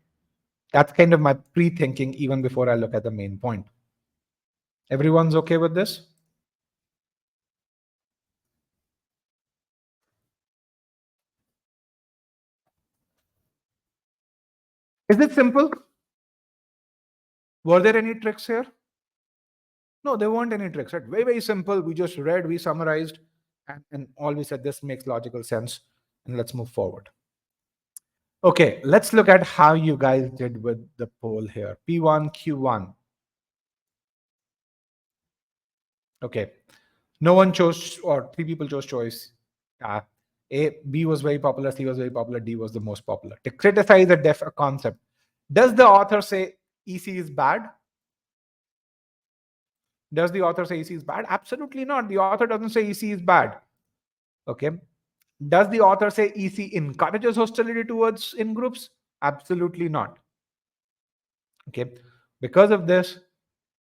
That's kind of my pre-thinking even before I look at the main point. Everyone's okay with this? Is it simple? Were there any tricks here? No, there weren't any tricks, right? Very, very simple. We just read, we summarized, and all we said, this makes logical sense, and let's move forward. Okay, let's look at how you guys did with the poll here. P1, Q1. Okay, no one chose, or 3 people chose choice. B was very popular, C was very popular, D was the most popular. To criticize a concept. Does the author say EC is bad? Does the author say EC is bad? Absolutely not. The author doesn't say EC is bad. Okay. Does the author say EC encourages hostility towards in groups? Absolutely not. Okay. Because of this,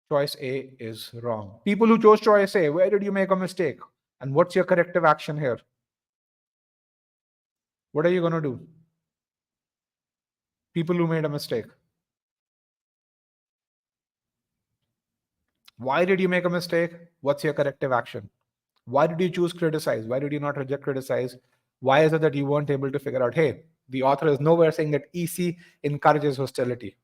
choice A is wrong. People who chose choice A, where did you make a mistake? And what's your corrective action here? What are you going to do? People who made a mistake. Why did you make a mistake? What's your corrective action? Why did you choose criticize? Why did you not reject criticize? Why is it that you weren't able to figure out, hey, the author is nowhere saying that EC encourages hostility.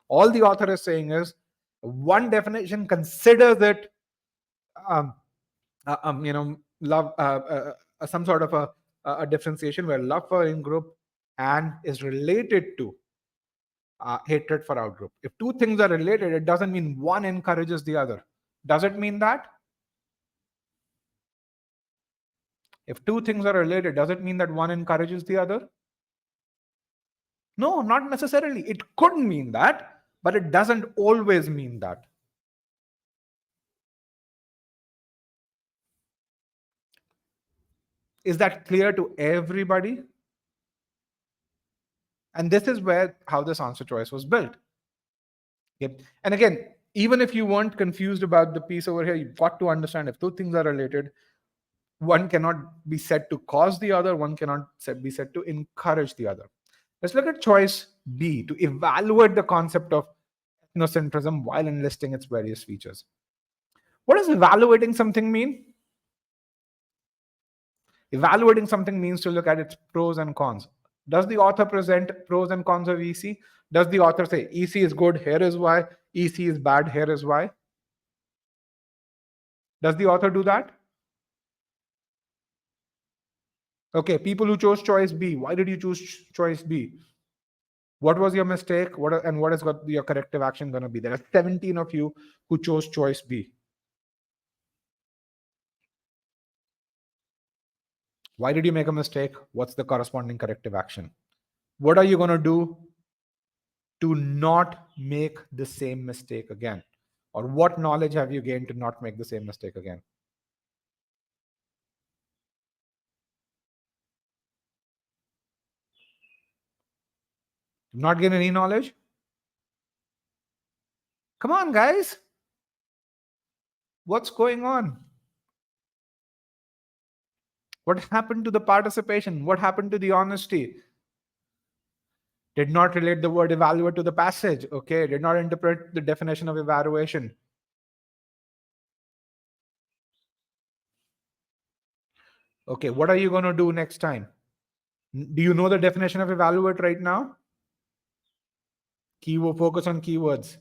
All the author is saying is one definition considers it, um, love, some sort of a differentiation where love for in-group and is related to hatred for out-group. If two things are related, it doesn't mean one encourages the other. Does it mean that? If two things are related, does it mean that one encourages the other? No, not necessarily. It could mean that, but it doesn't always mean that. Is that clear to everybody? And this is where how this answer choice was built. Yep. And again, even if you weren't confused about the piece over here, you've got to understand if two things are related, one cannot be said to cause the other, one cannot be said to encourage the other. Let's look at choice B to evaluate the concept of ethnocentrism while enlisting its various features. What does evaluating something mean? Evaluating something means to look at its pros and cons. Does the author present pros and cons of EC? Does the author say EC is good, here is why, EC is bad, here is why? Does the author do that? Okay, people who chose choice B, why did you choose choice B? What was your mistake? What is your corrective action going to be? There are 17 of you who chose choice B. Why did you make a mistake? What's the corresponding corrective action? What are you going to do to not make the same mistake again? Or what knowledge have you gained to not make the same mistake again? Not gain any knowledge? Come on, guys. What's going on? What happened to the participation? What happened to the honesty? Did not relate the word evaluate to the passage. Okay. Did not interpret the definition of evaluation. Okay. What are you going to do next time? Do you know the definition of evaluate right now? Keyword, focus on keywords.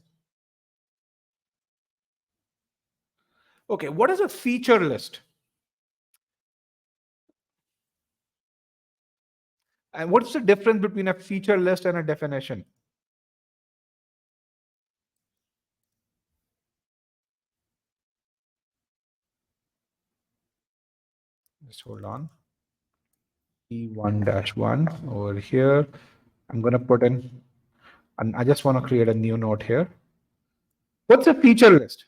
Okay. What is a feature list? And what's the difference between a feature list and a definition? Just hold on. E1-1 over here. I'm going to put in, and I just want to create a new note here. What's a feature list?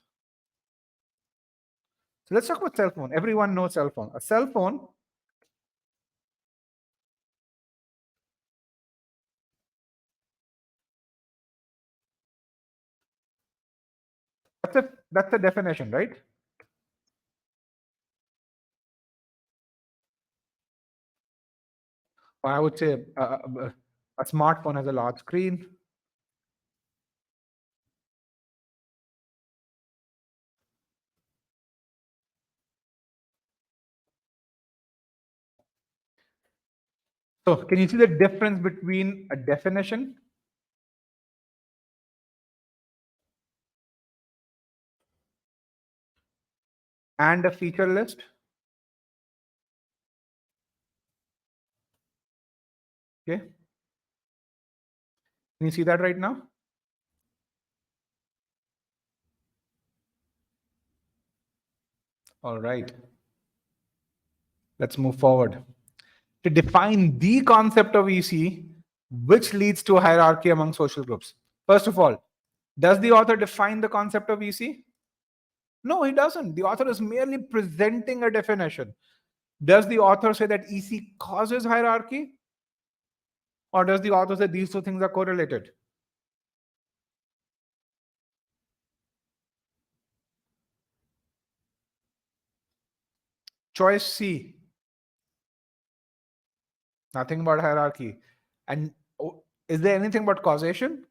So let's talk about cell phone. Everyone knows cell phone. A cell phone that's the definition, right? Or I would say a smartphone has a large screen. So can you see the difference between a definition and a feature list? Okay. Can you see that right now? All right. Let's move forward. To define the concept of EC, which leads to a hierarchy among social groups. First of all, does the author define the concept of EC? No, he doesn't. The author is merely presenting a definition. Does the author say that EC causes hierarchy? Or does the author say these two things are correlated? Choice C. Nothing about hierarchy. And is there anything about causation?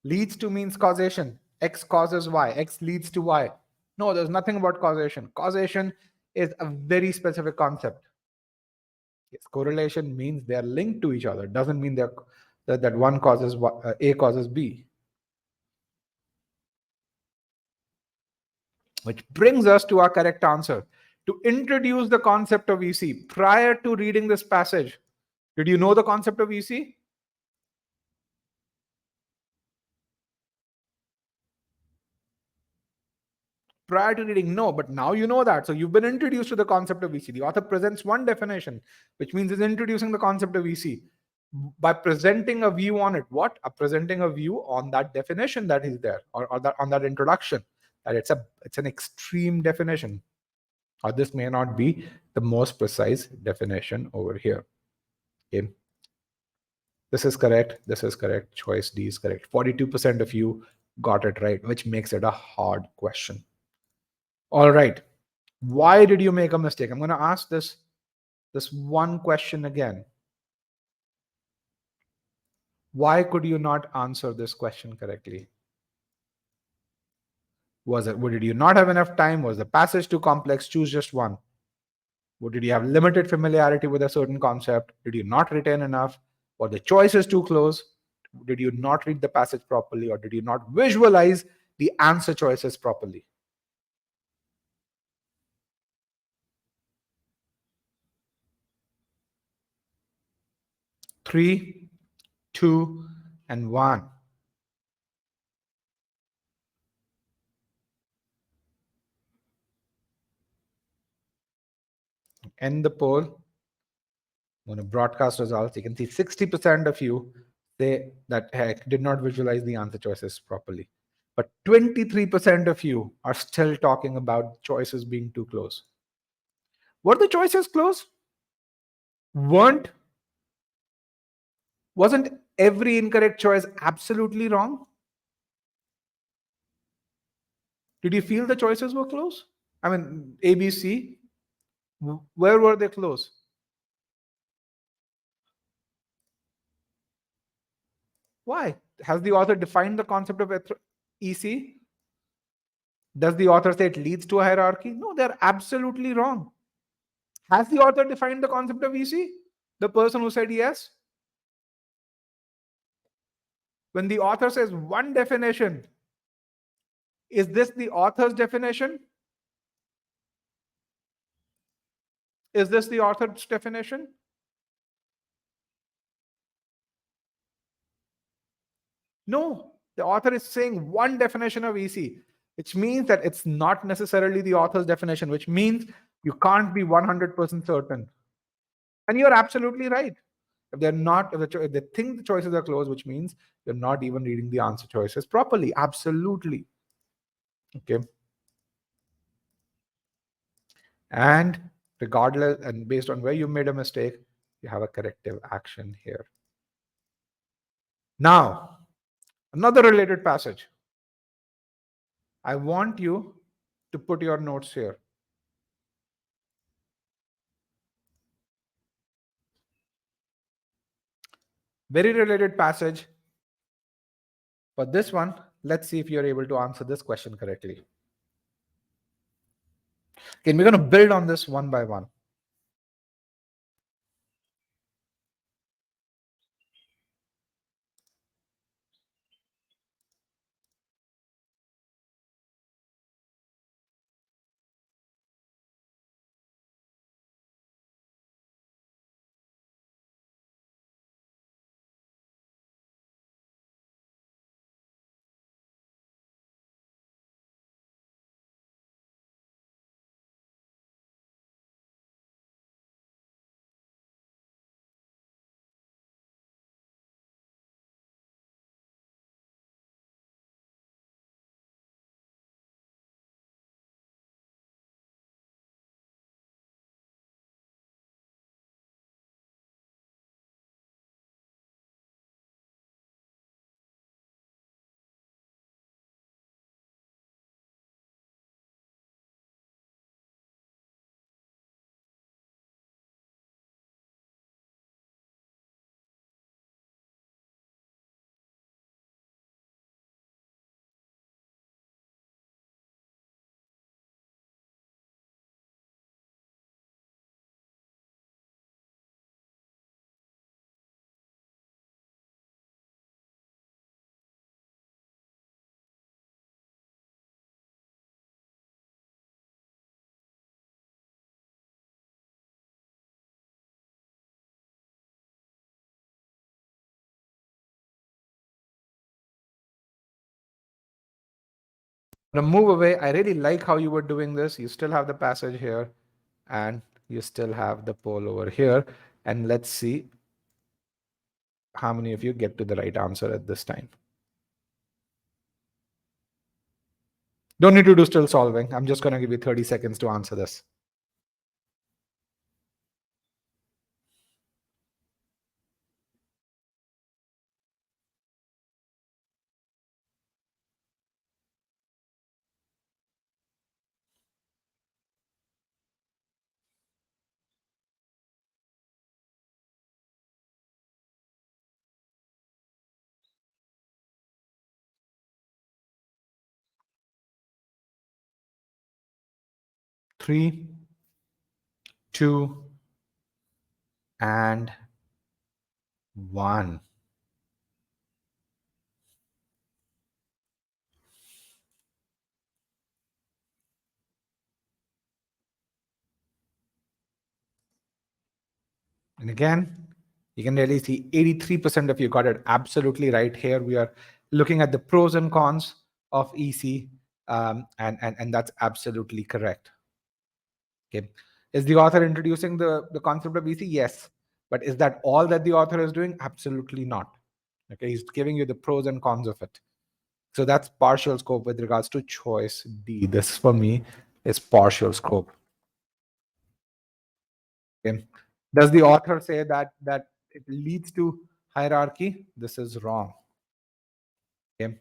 Leads to means causation. X causes Y, X leads to Y. No, there's nothing about causation. Causation is a very specific concept. Yes, correlation means they are linked to each other. It doesn't mean that one causes A causes B. Which brings us to our correct answer. To introduce the concept of EC, prior to reading this passage, did you know the concept of EC? Prior to reading, no, but now you know that. So you've been introduced to the concept of EC. The author presents one definition, which means he's introducing the concept of EC by presenting a view on it. What? Presenting a view on that definition that is there, or that on that introduction, that it's an extreme definition, or this may not be the most precise definition over here. Okay. This is correct. This is correct. Choice D is correct. 42% of you got it right, which makes it a hard question. All right. Why did you make a mistake? I'm going to ask this one question again. Why could you not answer this question correctly? Did you not have enough time? Was the passage too complex? Choose just one. Did you have limited familiarity with a certain concept? Did you not retain enough? Were the choices too close? Did you not read the passage properly? Or did you not visualize the answer choices properly? Three, two, and one. End the poll. I'm going to broadcast results. You can see 60% of you say that heck did not visualize the answer choices properly. But 23% of you are still talking about choices being too close. Were the choices close? Wasn't every incorrect choice absolutely wrong? Did you feel the choices were close? I mean, A, B, C, where were they close? Why? Has the author defined the concept of EC? Does the author say it leads to a hierarchy? No, they're absolutely wrong. Has the author defined the concept of EC? The person who said yes? When the author says one definition, is this the author's definition? Is this the author's definition? No, the author is saying one definition of EC, which means that it's not necessarily the author's definition, which means you can't be 100% certain. And you're absolutely right. If they're not, if they think the choices are close, which means you're not even reading the answer choices properly. Absolutely. Okay. And regardless, and based on where you made a mistake, you have a corrective action here. Now, another related passage. I want you to put your notes here. Very related passage. But this one, let's see if you're able to answer this question correctly. Okay, we're going to build on this one by one. To move away. I really like how you were doing this. You still have the passage here, and you still have the poll over here. And let's see how many of you get to the right answer at this time. Don't need to do still solving. I'm just going to give you 30 seconds to answer this. Three, two, and one. And again, you can really see 83% of you got it absolutely right. Here we are looking at the pros and cons of EC, and that's absolutely correct. Okay. Is the author introducing the concept of EC? Yes. But is that all that the author is doing? Absolutely not. Okay. He's giving you the pros and cons of it. So that's partial scope with regards to choice D. This for me is partial scope. Okay. Does the author say that it leads to hierarchy? This is wrong. Okay.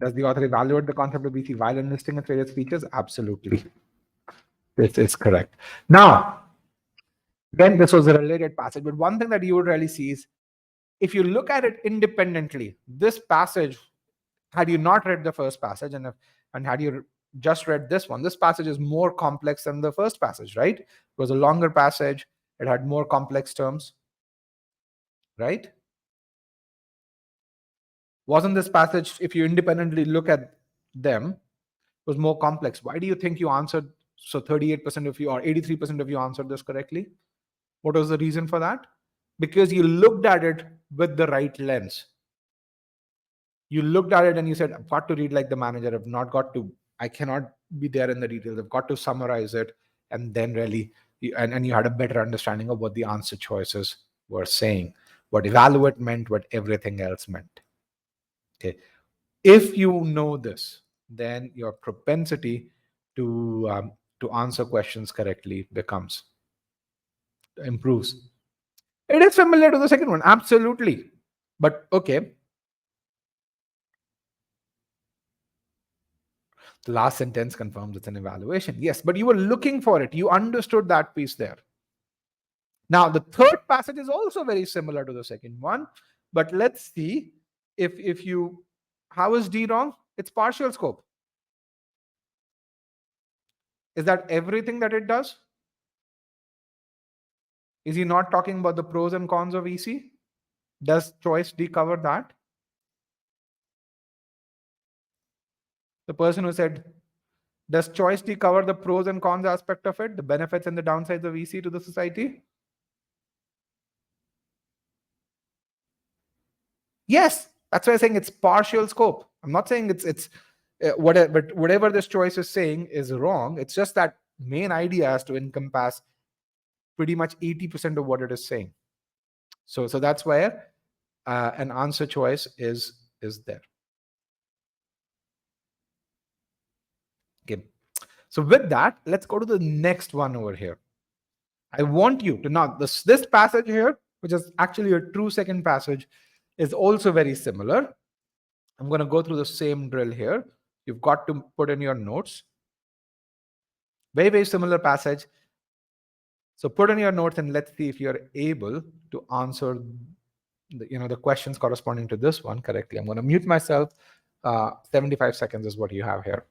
Does the author evaluate the concept of BC while enlisting its various features? Absolutely. This is correct. Now, then this was a related passage, but one thing that you would really see is if you look at it independently, this passage, had you not read the first passage and had you just read this one, this passage is more complex than the first passage, right? It was a longer passage. It had more complex terms, right? Wasn't this passage, if you independently look at them, was more complex? Why do you think you answered? So 38% of you or 83% of you answered this correctly. What was the reason for that? Because you looked at it with the right lens. You looked at it and you said, I've got to read like the manager. I've not got to, I cannot be there in the details. I've got to summarize it. And then really, and you had a better understanding of what the answer choices were saying, what evaluate meant, what everything else meant. Okay. If you know this, then your propensity to answer questions correctly improves. It is similar to the second one, absolutely. But okay, the last sentence confirms it's an evaluation. Yes, but you were looking for it. You understood that piece there. Now, the third passage is also very similar to the second one, but let's see if you, how is D wrong? It's partial scope. Is that everything that it does? Is he not talking about the pros and cons of EC? Does choice D cover that? The person who said, does choice D cover the pros and cons aspect of it, the benefits and the downsides of EC to the society? Yes, that's why I'm saying it's partial scope. I'm not saying it's whatever, but whatever this choice is saying is wrong. It's just that main idea has to encompass pretty much 80% of what it is saying. So that's where an answer choice is there. Okay. So with that, let's go to the next one over here. I want you to now this passage here, which is actually a true second passage, is also very similar. I'm going to go through the same drill here. You've got to put in your notes. Very, very similar passage. So put in your notes and let's see if you're able to answer the questions corresponding to this one correctly. I'm going to mute myself. 75 seconds is what you have here.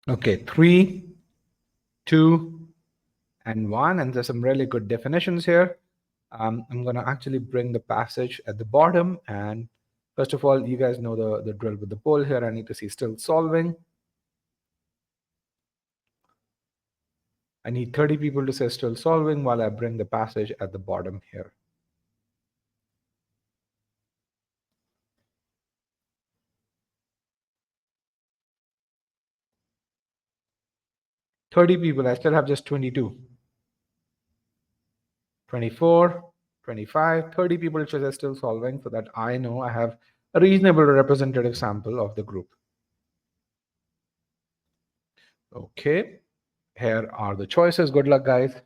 Okay, 3, 2, and 1. And there's some really good definitions here. I'm going to actually bring the passage at the bottom. And first of all, you guys know the drill with the poll here. I need to see still solving. I need 30 people to say still solving while I bring the passage at the bottom here. "30 people, I still have just 22. 24, 25, 30 people should say still solving so that I know I have a reasonable representative sample of the group. Okay, here are the choices. Good luck, guys.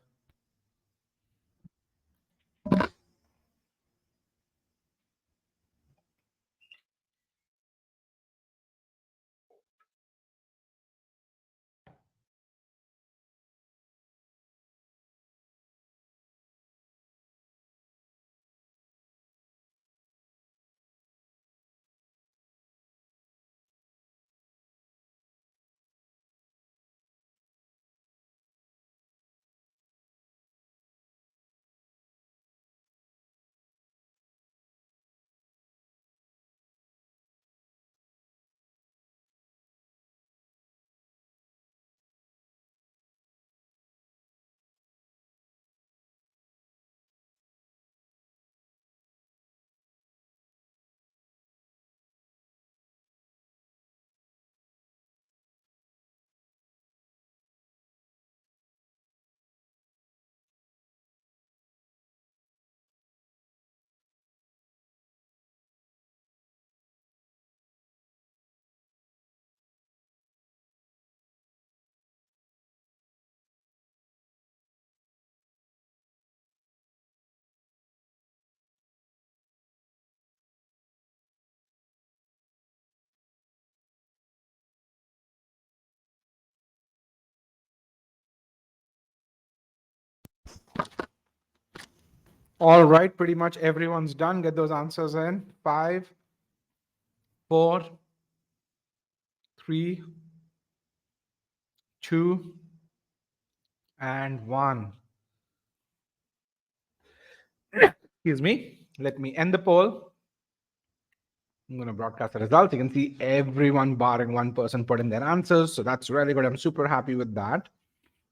All right, pretty much everyone's done. Get those answers in. 5, 4, 3, 2, and 1. Excuse me. Let me end the poll. I'm going to broadcast the results. You can see everyone barring one person put in their answers. So that's really good. I'm super happy with that.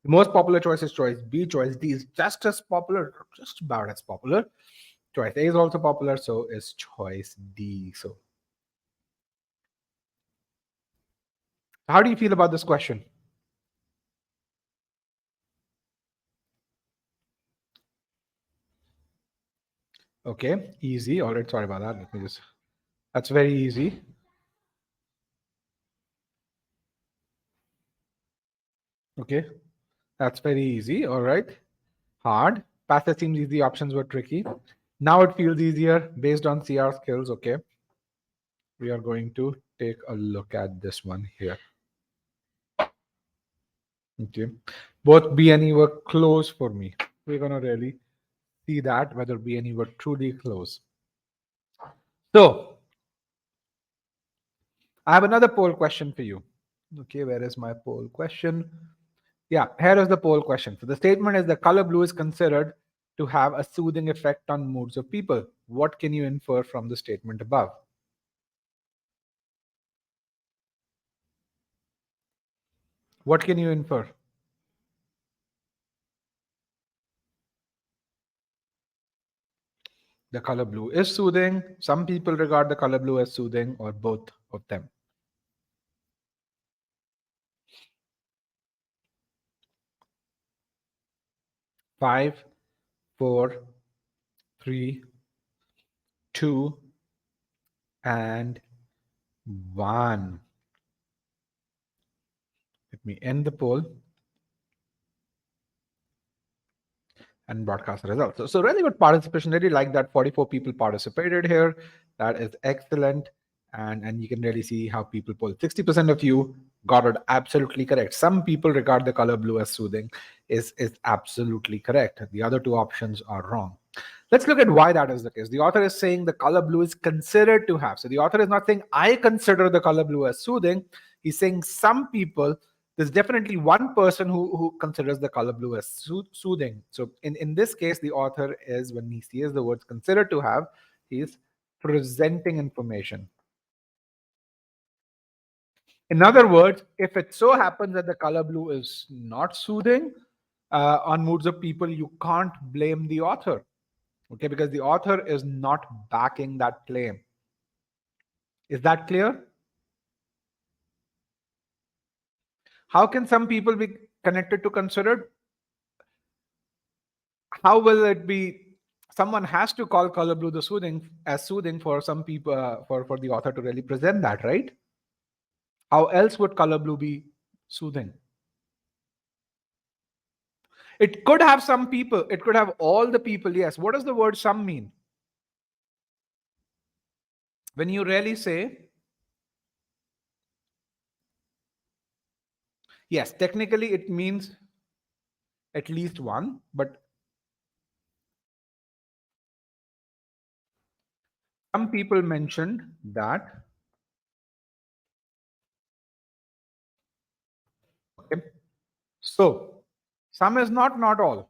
The most popular choice is choice B. Choice D is just as popular, just about as popular. Choice A is also popular, so is choice D. So how do you feel about this question? Okay, easy. All right, sorry about that. Let me just, that's very easy. Okay, that's very easy. All right, hard. Passage seems easy. Options were tricky. Now it feels easier based on CR skills. Okay, we are going to take a look at this one here. Okay, both B and E were close for me. We're gonna really see that whether B and E were truly close. So I have another poll question for you. Okay, where is my poll question? Yeah, here is the poll question. So the statement is the color blue is considered to have a soothing effect on moods of people. What can you infer from the statement above? What can you infer? The color blue is soothing. Some people regard the color blue as soothing, or both of them. 5, 4, 3, 2, and 1. Let me end the poll and broadcast the results. So really good participation. Really like that 44 people participated here. That is excellent. And you can really see how people poll. 60% of you got it absolutely correct. Some people regard the color blue as soothing is absolutely correct. The other two options are wrong. Let's look at why that is the case. The author is saying the color blue is considered to have. So the author is not saying I consider the color blue as soothing. He's saying some people there's definitely one person who considers the color blue as soothing. So in this case, the author is, when he sees the words considered to have, he's presenting information. In other words, if it so happens that the color blue is not soothing on moods of people, you can't blame the author, okay, because the author is not backing that claim. Is that clear? How can some people be connected to considered? How will it be? Someone has to call color blue the soothing for some people, for the author to really present that, right? How else would color blue be soothing? It could have some people, it could have all the people. Yes. What does the word some mean? When you really say, yes, technically it means at least one, but some people mentioned that. Okay. So some is not all.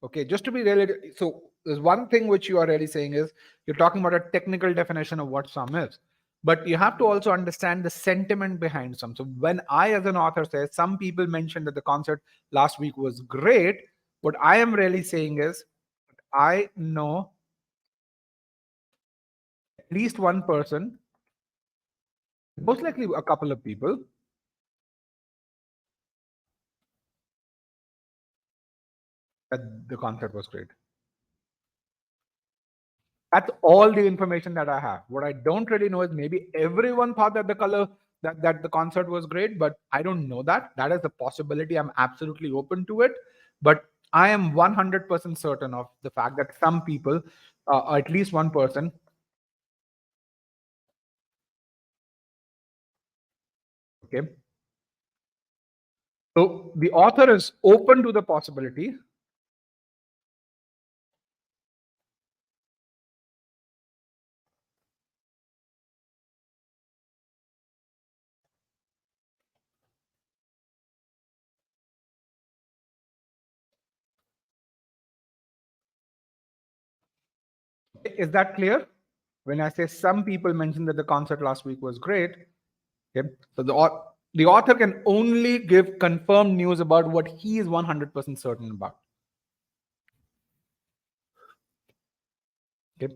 Okay, just to be really, so there's one thing which you are really saying is you're talking about a technical definition of what sum is, but you have to also understand the sentiment behind some. So when I, as an author, say some people mentioned that the concert last week was great, what I am really saying is I know at least one person, most likely a couple of people, that the concert was great. That's all the information that I have. What I don't really know is maybe everyone thought that that the concert was great, but I don't know that. That is a possibility. I'm absolutely open to it. But I am 100% certain of the fact that some people, at least one person, okay. So the author is open to the possibility. Is that clear? When I say some people mentioned that the concert last week was great, okay, so the author can only give confirmed news about what he is 100% certain about. Okay.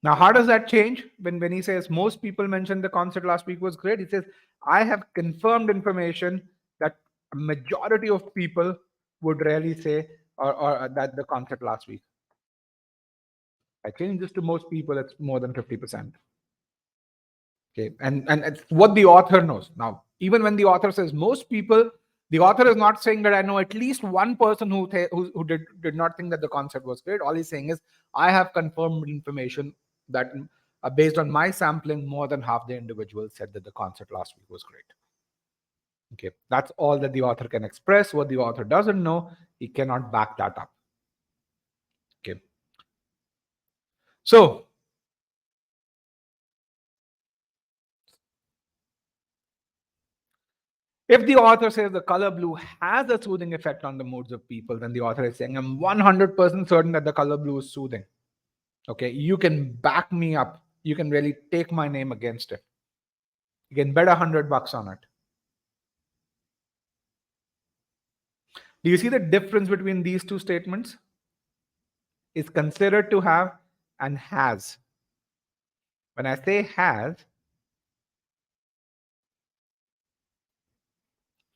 Now, how does that change when he says most people mentioned the concert last week was great? He says, I have confirmed information that a majority of people would really say or that the concert last week. I change this to most people, it's more than 50%. Okay, and it's what the author knows. Now, even when the author says most people, the author is not saying that I know at least one person who did not think that the concert was great. All he's saying is I have confirmed information that based on my sampling, more than half the individuals said that the concert last week was great. Okay, that's all that the author can express. What the author doesn't know, he cannot back that up. Okay, so if the author says the color blue has a soothing effect on the moods of people, then the author is saying, I'm 100% certain that the color blue is soothing. Okay, you can back me up. You can really take my name against it. You can bet $100 on it. Do you see the difference between these two statements? Is considered to have and has. When I say has,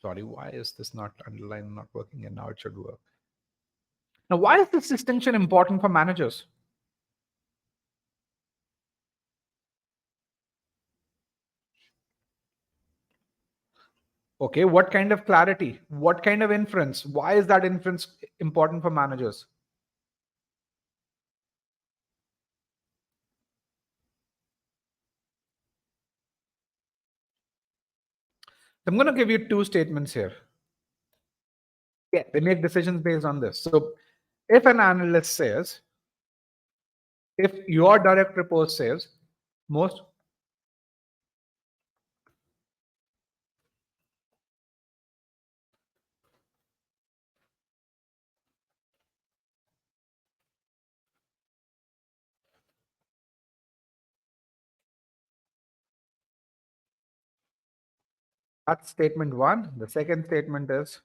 sorry, why is this not underlined, not working, and now it should work? Now, why is this distinction important for managers? Okay, what kind of clarity? What kind of inference? Why is that inference important for managers? I'm going to give you two statements here. Yeah, they make decisions based on this. So if an analyst says, if your direct report says, most That's statement one. The second statement is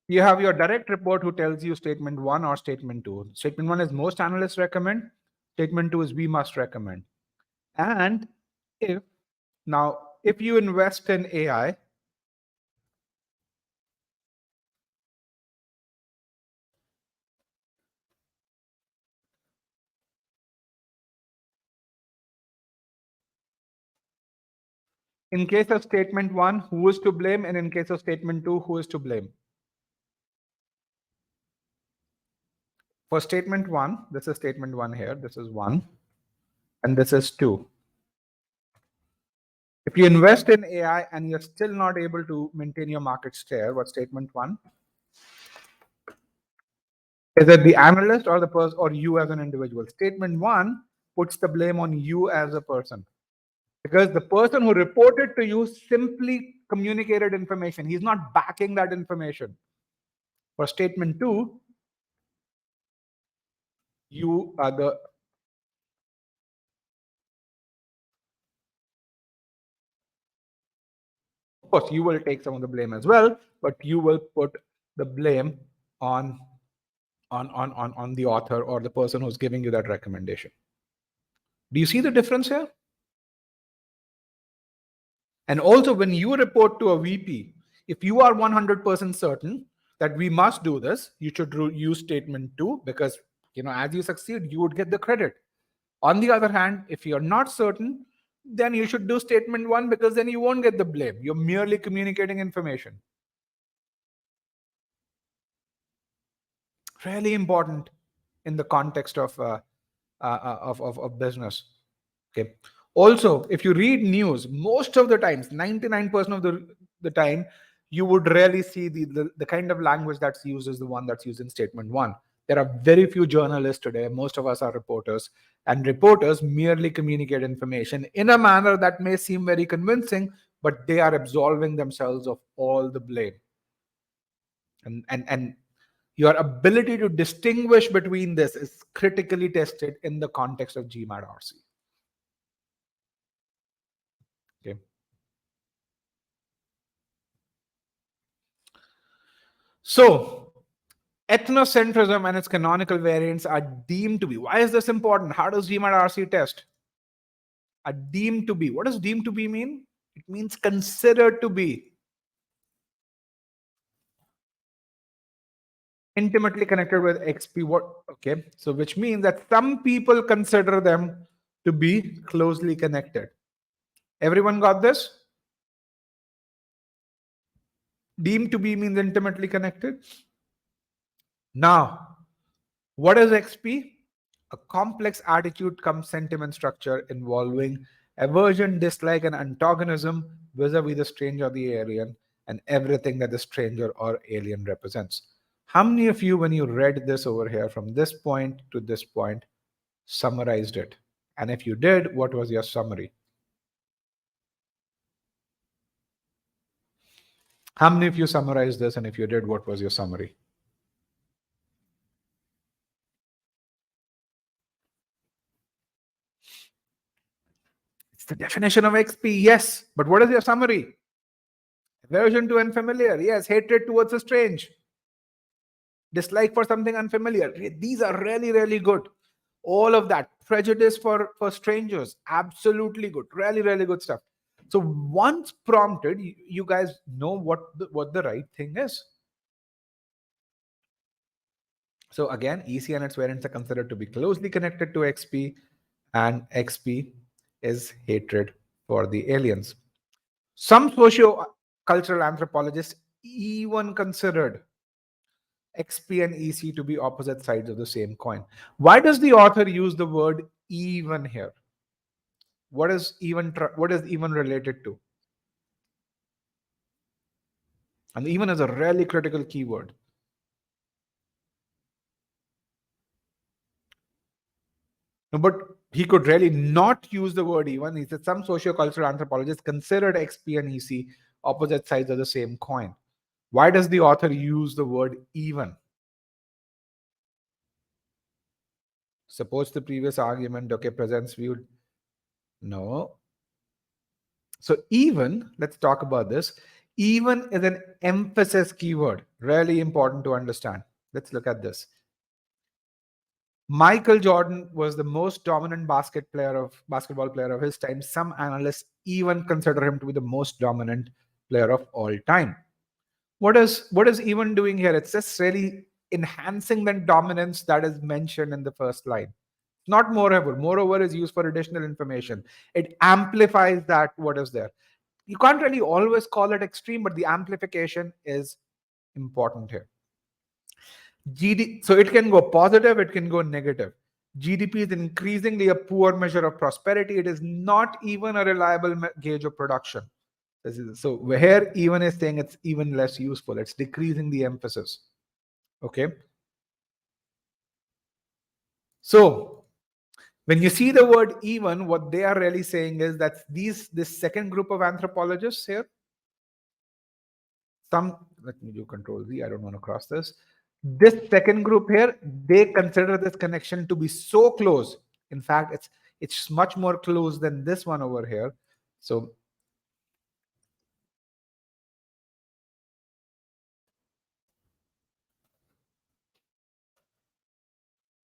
you have your direct report who tells you statement one or statement two. Statement one is most analysts recommend. Statement two is we must recommend. And if now, if you invest in AI, in case of statement one, who is to blame? And in case of statement two, who is to blame? For statement one, this is statement one here. This is one. And this is two. If you invest in AI and you're still not able to maintain your market share, what's statement one? Is it the analyst or the person or you as an individual? Statement one puts the blame on you as a person. Because the person who reported to you simply communicated information. He's not backing that information. For statement two, you are the, of course, you will take some of the blame as well, but you will put the blame on the author or the person who's giving you that recommendation. Do you see the difference here? And also, when you report to a VP, if you are 100% certain that we must do this, you should use statement two, because as you succeed, you would get the credit. On the other hand, if you're not certain, then you should do statement one, because then you won't get the blame. You're merely communicating information. Really important in the context of business. Okay. Also, if you read news, most of the times, 99% of the time, you would rarely see the kind of language that's used is the one that's used in statement one. There are very few journalists today. Most of us are reporters, and reporters merely communicate information in a manner that may seem very convincing, but they are absolving themselves of all the blame. And your ability to distinguish between this is critically tested in the context of GMAT RC. Okay. So, ethnocentrism and its canonical variants are deemed to be. Why is this important? How does GMAT RC test? Are deemed to be. What does deemed to be mean? It means considered to be. Intimately connected with XP. What? Okay. So, which means that some people consider them to be closely connected. Everyone got this? Deemed to be means intimately connected. Now, what is XP? A complex attitude cum sentiment structure involving aversion, dislike, and antagonism vis-a-vis the stranger or the alien, and everything that the stranger or alien represents. How many of you, when you read this over here from this point to this point, summarized it? And if you did, what was your summary? How many of you summarized this? And if you did, what was your summary? It's the definition of XP, yes. But what is your summary? Aversion to unfamiliar, yes. Hatred towards the strange. Dislike for something unfamiliar. These are really, really good. All of that. Prejudice for strangers. Absolutely good. Really, really good stuff. So once prompted, you guys know what the right thing is. So again, EC and its variants are considered to be closely connected to XP, and XP is hatred for the aliens. Some socio-cultural anthropologists even considered XP and EC to be opposite sides of the same coin. Why does the author use the word even here? What is even related to? And even is a really critical keyword. No, but he could really not use the word even. He said some socio-cultural anthropologists considered XP and EC opposite sides of the same coin. Why does the author use the word even? Suppose the previous argument, okay, presents viewed. No. So even, let's talk about this. Even is an emphasis keyword, really important to understand. Let's look at this. Michael Jordan was the most dominant basketball player of his time. Some analysts even consider him to be the most dominant player of all time. What is even doing here? It's just really enhancing the dominance that is mentioned in the first line. Not moreover. Moreover is used for additional information. It amplifies that what is there. You can't really always call it extreme, but the amplification is important here. So it can go positive, it can go negative. GDP is increasingly a poor measure of prosperity. It is not even a reliable gauge of production. So here even is saying it's even less useful. It's decreasing the emphasis. Okay. So when you see the word even, what they are really saying is that this second group of anthropologists here, let me do Control Z, I don't want to cross this. This second group here, they consider this connection to be so close. In fact, it's much more close than this one over here. So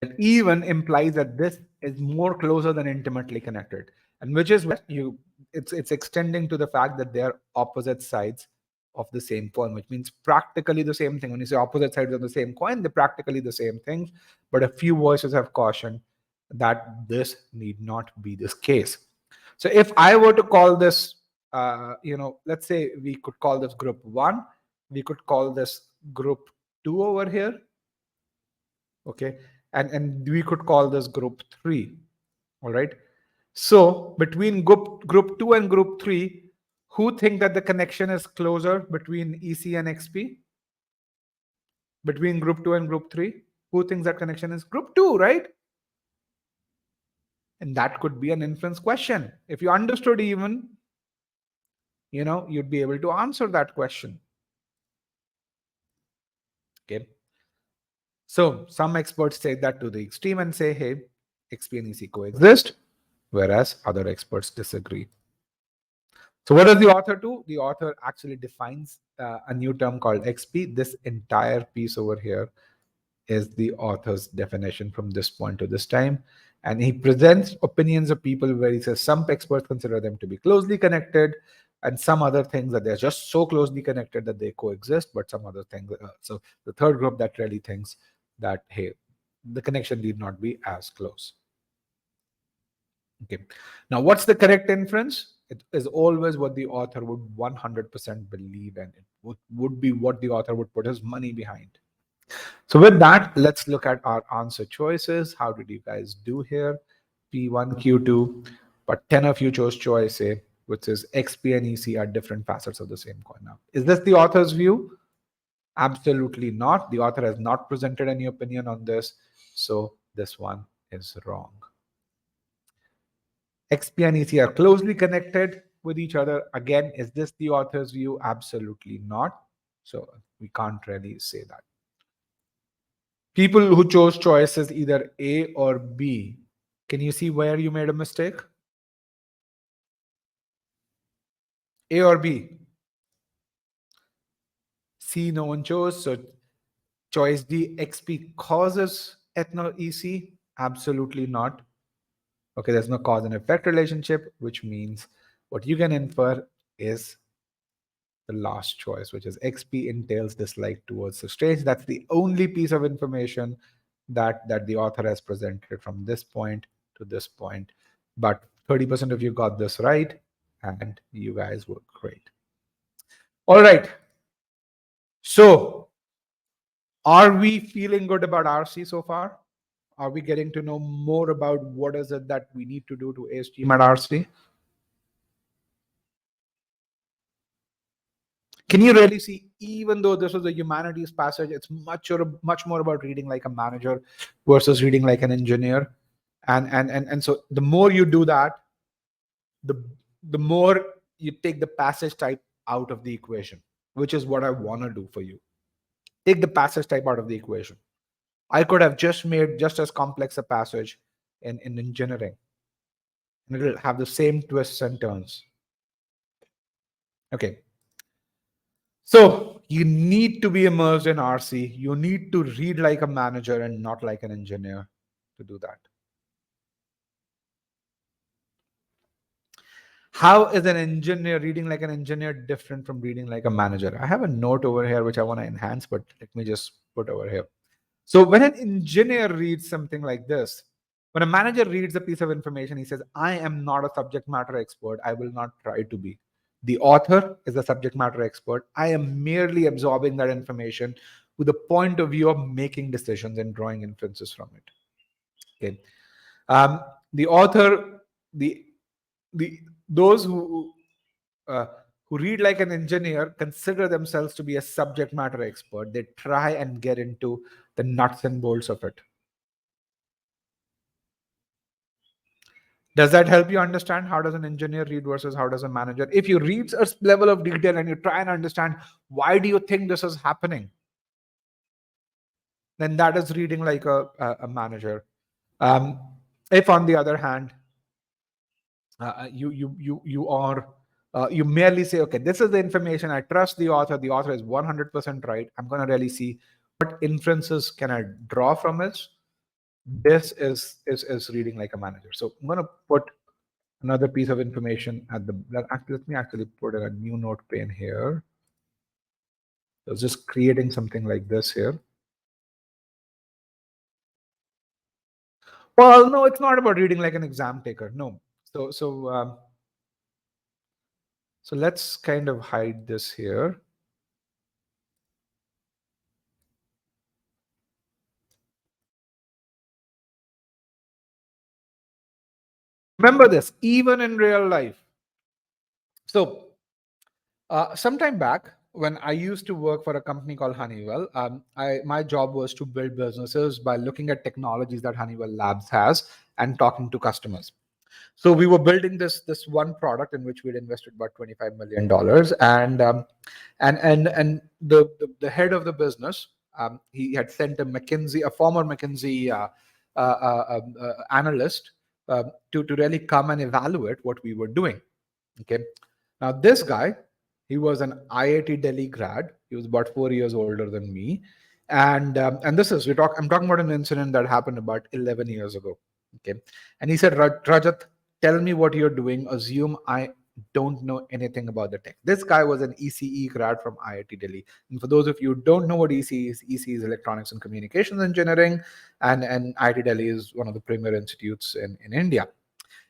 it even implies that this is more closer than intimately connected, and which is what it's extending to the fact that they are opposite sides of the same coin, which means practically the same thing. When you say opposite sides of the same coin, they're practically the same things, but a few voices have cautioned that this need not be this case. So if I were to call this, let's say we could call this group 1, we could call this group 2 over here, okay, and we could call this group 3. All right. So between group 2 and group 3, who think that the connection is closer between EC and XP? Between group 2 and group 3, who thinks that connection is group 2, right? And that could be an inference question. If you understood even, you'd be able to answer that question. Okay. So some experts take that to the extreme and say, hey, XP and EC coexist, whereas other experts disagree. So what does the author do? The author actually defines a new term called XP. This entire piece over here is the author's definition from this point to this time. And he presents opinions of people where he says some experts consider them to be closely connected, and some other things that they're just so closely connected that they coexist, but some other things. So the third group that really thinks that, hey, the connection need not be as close. Okay. Now, what's the correct inference? It is always what the author would 100% believe, and it would be what the author would put his money behind. So with that, let's look at our answer choices. How did you guys do here? P1, Q2, but 10 of you chose choice A, which is XP and EC are different facets of the same coin. Now, is this the author's view? Absolutely not. The author has not presented any opinion on this, so this one is wrong. XP and EC are closely connected with each other. Again, is this the author's view? Absolutely not. So we can't really say that. People who chose choices either A or B, can you see where you made a mistake? A or B? C, no one chose. So choice D, XP causes ethno-EC? Absolutely not. Okay, there's no cause and effect relationship, which means what you can infer is the last choice, which is XP entails dislike towards the strange. That's the only piece of information that the author has presented from this point to this point. But 30% of you got this right, and you guys were great. All right. So are we feeling good about RC so far? Are we getting to know more about what is it that we need to do to ace GMAT RC? Can you really see, even though this was a humanities passage, it's much more about reading like a manager versus reading like an engineer? And so the more you do that, the the more you take the passage type out of the equation, which is what I want to do for you. Take the passage type out of the equation. I could have just made just as complex a passage in engineering, and it'll have the same twists and turns. Okay. So you need to be immersed in RC. You need to read like a manager and not like an engineer to do that. How is an engineer reading like an engineer different from reading like a manager? I have a note over here which I want to enhance, but let me just put over here. So when an engineer reads something like this, when a manager reads a piece of information, he says, I am not a subject matter expert. I will not try to be. The author is a subject matter expert. I am merely absorbing that information with the point of view of making decisions and drawing inferences from it. Okay. The author, the the those uh, who read like an engineer consider themselves to be a subject matter expert. They try and get into the nuts and bolts of it. Does that help you understand how does an engineer read versus how does a manager? If you reach a level of detail and you try and understand why do you think this is happening, then that is reading like a manager. Um, if on the other hand, you are you merely say, okay, this is the information. I trust the author. The author is 100% right. I'm going to really see what inferences can I draw from it. This is reading like a manager. So I'm going to put another piece of information at the. Let me actually put a new note pane here. So just creating something like this here. Well, no, it's not about reading like an exam taker. No. So let's kind of hide this here. Remember this, even in real life. So, sometime back, when I used to work for a company called Honeywell, my job was to build businesses by looking at technologies that Honeywell Labs has and talking to customers. So we were building this one product in which we'd invested about $25 million, and the head of the business, he had sent a former McKinsey analyst to really come and evaluate what we were doing. Okay, now this guy, he was an IIT Delhi grad. He was about 4 years older than me, and this is I'm talking about an incident that happened about 11 years ago. Okay, and he said, Rajat, tell me what you're doing. Assume I don't know anything about the tech. This guy was an ECE grad from IIT Delhi. And for those of you who don't know what ECE is Electronics and Communications Engineering, and IIT Delhi is one of the premier institutes in India.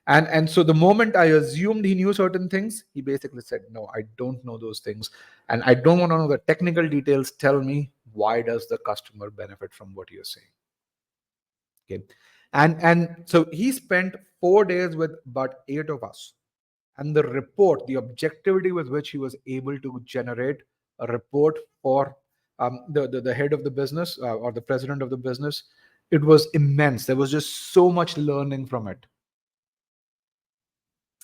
And so the moment I assumed he knew certain things, he basically said, no, I don't know those things. And I don't want to know the technical details. Tell me, why does the customer benefit from what you're saying? Okay. And so he spent 4 days with about 8 of us. And the report, the objectivity with which he was able to generate a report for the head of the business or the president of the business, it was immense. There was just so much learning from it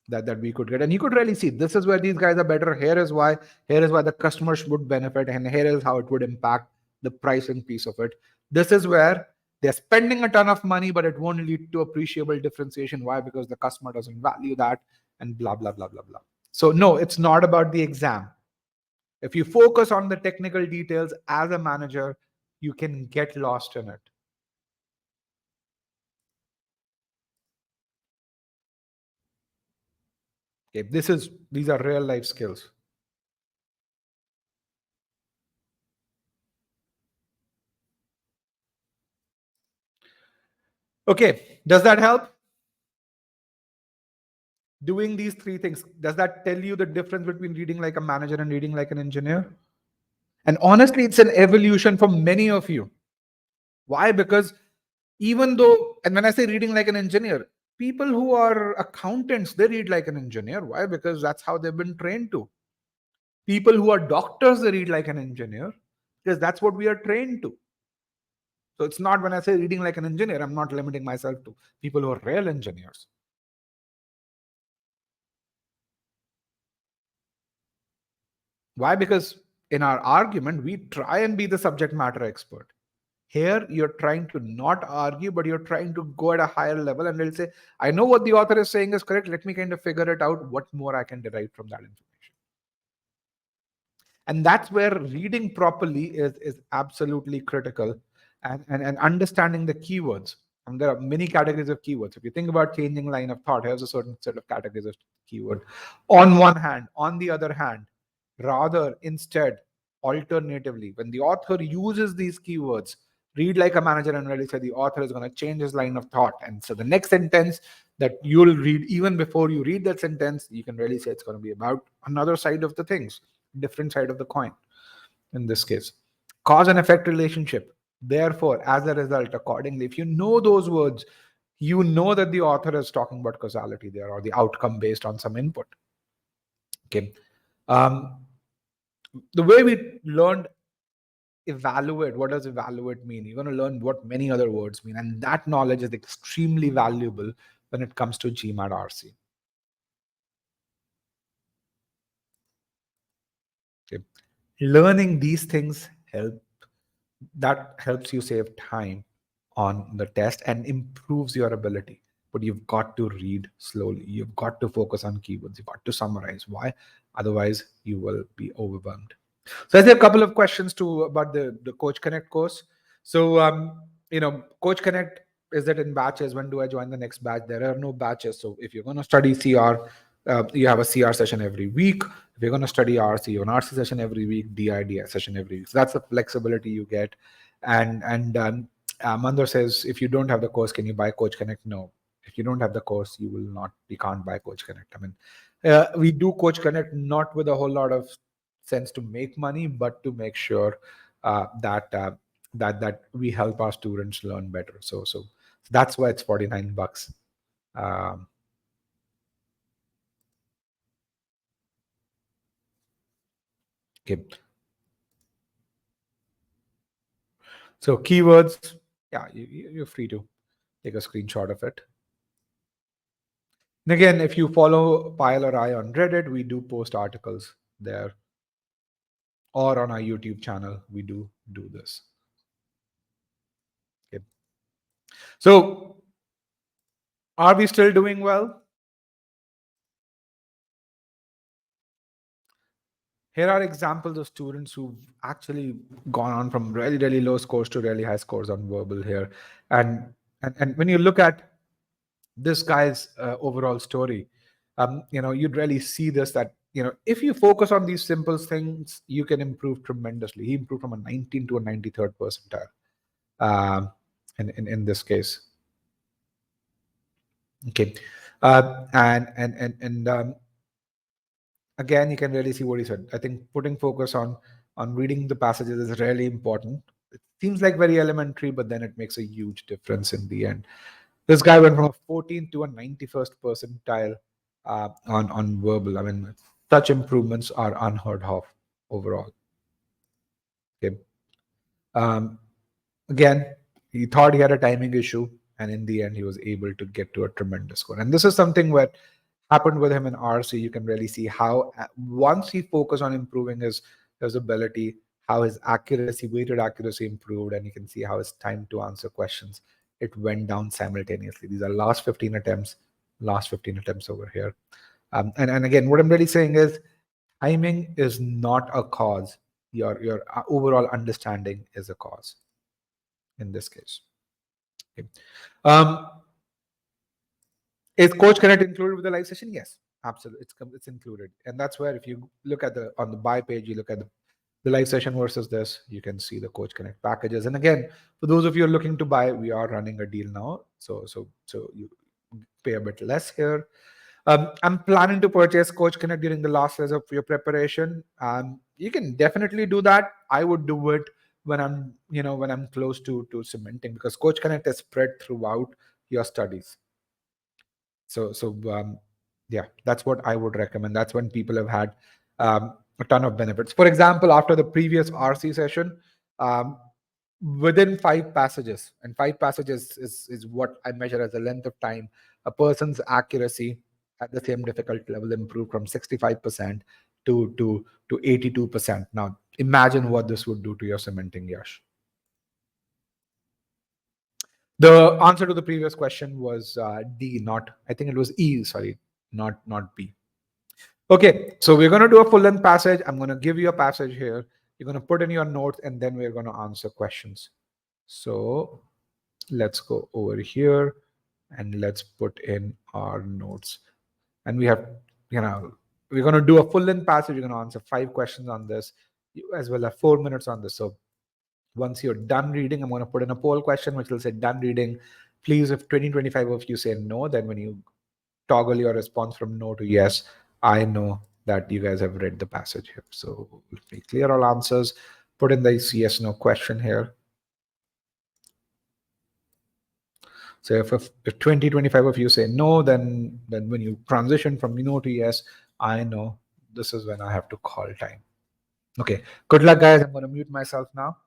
that we could get, and you could really see this is where these guys are better. Here is why the customers would benefit, and here is how it would impact the pricing piece of it. This is where they're spending a ton of money, but it won't lead to appreciable differentiation. Why? Because the customer doesn't value that, and blah blah blah blah blah. So no, it's not about the exam. If you focus on the technical details as a manager, you can get lost in it. Okay, these are real life skills. Okay, does that help? Doing these three things, does that tell you the difference between reading like a manager and reading like an engineer? And honestly, it's an evolution for many of you. Why? Because even though, and when I say reading like an engineer, people who are accountants, they read like an engineer. Why? Because that's how they've been trained to. People who are doctors, they read like an engineer because that's what we are trained to. So it's not, when I say reading like an engineer, I'm not limiting myself to people who are real engineers. Why? Because in our argument, we try and be the subject matter expert. Here, you're trying to not argue, but you're trying to go at a higher level, and they'll say, I know what the author is saying is correct. Let me kind of figure it out, what more I can derive from that information. And that's where reading properly is absolutely critical, and understanding the keywords. And there are many categories of keywords. If you think about changing line of thought, here's a certain set of categories of keyword. On one hand, on the other hand, rather, instead, alternatively, when the author uses these keywords, read like a manager and really say the author is going to change his line of thought. And so the next sentence that you'll read, even before you read that sentence, you can really say it's going to be about another side of the things, different side of the coin in this case. Cause and effect relationship. Therefore, as a result, accordingly, if you know those words, you know that the author is talking about causality there, or the outcome based on some input. Okay. Um, the way we learned evaluate, what does evaluate mean? You're going to learn what many other words mean, and that knowledge is extremely valuable when it comes to GMAT RC. Okay. Learning these things helps you save time on the test and improves your ability. But you've got to read slowly. You've got to focus on keywords. You've got to summarize. Why? Otherwise, you will be overwhelmed. So I have a couple of questions to about the Coach Connect course. So Coach Connect, is that in batches? When do I join the next batch? There are no batches. So if you're going to study CR, you have a CR session every week. If you're going to study RC, you have an RC session every week, DIDS session every week. So that's the flexibility you get. And Mandar says, if you don't have the course, can you buy Coach Connect? No. If you don't have the course, you can't buy Coach Connect. I mean, we do Coach Connect not with a whole lot of sense to make money, but to make sure that we help our students learn better. So that's why it's $49. Um, okay. So keywords, yeah, you're free to take a screenshot of it. And again, if you follow Pyle or I on Reddit, we do post articles there, or on our YouTube channel, we do this. Okay. So are we still doing well? Here are examples of students who've actually gone on from really, really low scores to really high scores on verbal here. And when you look at this guy's overall story, you'd really see this, that, if you focus on these simple things, you can improve tremendously. He improved from a 19 to a 93rd percentile um, in this case. Okay. Again, you can really see what he said. I think putting focus on reading the passages is really important. It seems like very elementary, but then it makes a huge difference in the end. This guy went from a 14 to a 91st percentile on verbal. I mean, such improvements are unheard of overall. Okay. Um, Again, he thought he had a timing issue, and in the end, he was able to get to a tremendous score. And this is something what happened with him in RC. You can really see how once he focused on improving his ability, how his accuracy, weighted accuracy improved, and you can see how his time to answer questions, it went down simultaneously. These are last 15 attempts over here. And again, what I'm really saying is timing is not a cause. Your overall understanding is a cause in this case. Okay. Um, is Coach Connect included with the live session? Yes, absolutely. It's included, and that's where if you look at on the buy page, you look at the live session versus this, you can see the Coach Connect packages. And again, for those of you looking to buy, we are running a deal now, so you pay a bit less here. I'm planning to purchase Coach Connect during the last phase of your preparation. You can definitely do that. I would do it when I'm close to cementing, because Coach Connect is spread throughout your studies. So yeah, that's what I would recommend. That's when people have had a ton of benefits. For example, after the previous RC session, within 5 passages, and 5 passages is what I measure as the length of time a person's accuracy at the same difficulty level improved from 65% to 82%. Now imagine what this would do to your cementing, Yash. The answer to the previous question was D, not, I think it was E, sorry, not B. Okay, so we're going to do a full length passage. I'm going to give you a passage here. You're going to put in your notes, and then we're going to answer questions. So let's go over here and let's put in our notes. And we have, we're going to do a full length passage. You're going to answer 5 questions on this. You as well as 4 minutes on this. So once you're done reading, I'm going to put in a poll question which will say done reading. Please, if 25 of you say no, then when you toggle your response from no to yes, I know that you guys have read the passage here. So let me clear all answers, put in the yes no question here. So if 25 of you say no, then when you transition from no to yes, I know this is when I have to call time. Okay, good luck, guys. I'm going to mute myself now.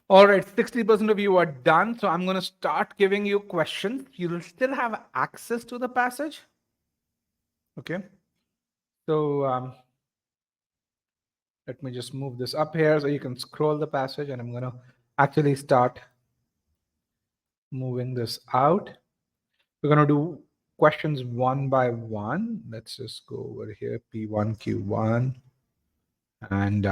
All right, 60% of you are done. So I'm going to start giving you questions. You will still have access to the passage. Okay. So let me just move this up here so you can scroll the passage, and I'm going to actually start moving this out. We're going to do questions one by one. Let's just go over here, P1, Q1. And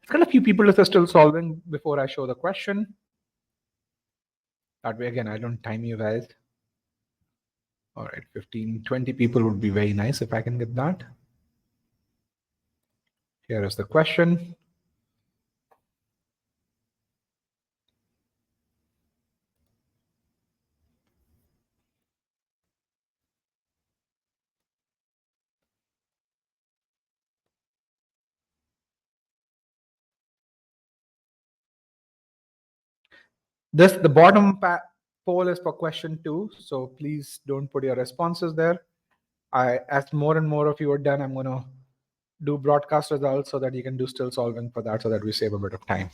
it's got a few people that are still solving before I show the question. That way, again, I don't time you guys. All right, 15, 20 people would be very nice if I can get that. Here is the question. The bottom poll is for question 2, so please don't put your responses there. As more and more of you are done, I'm going to do broadcast results so that you can do still solving for that, so that we save a bit of time.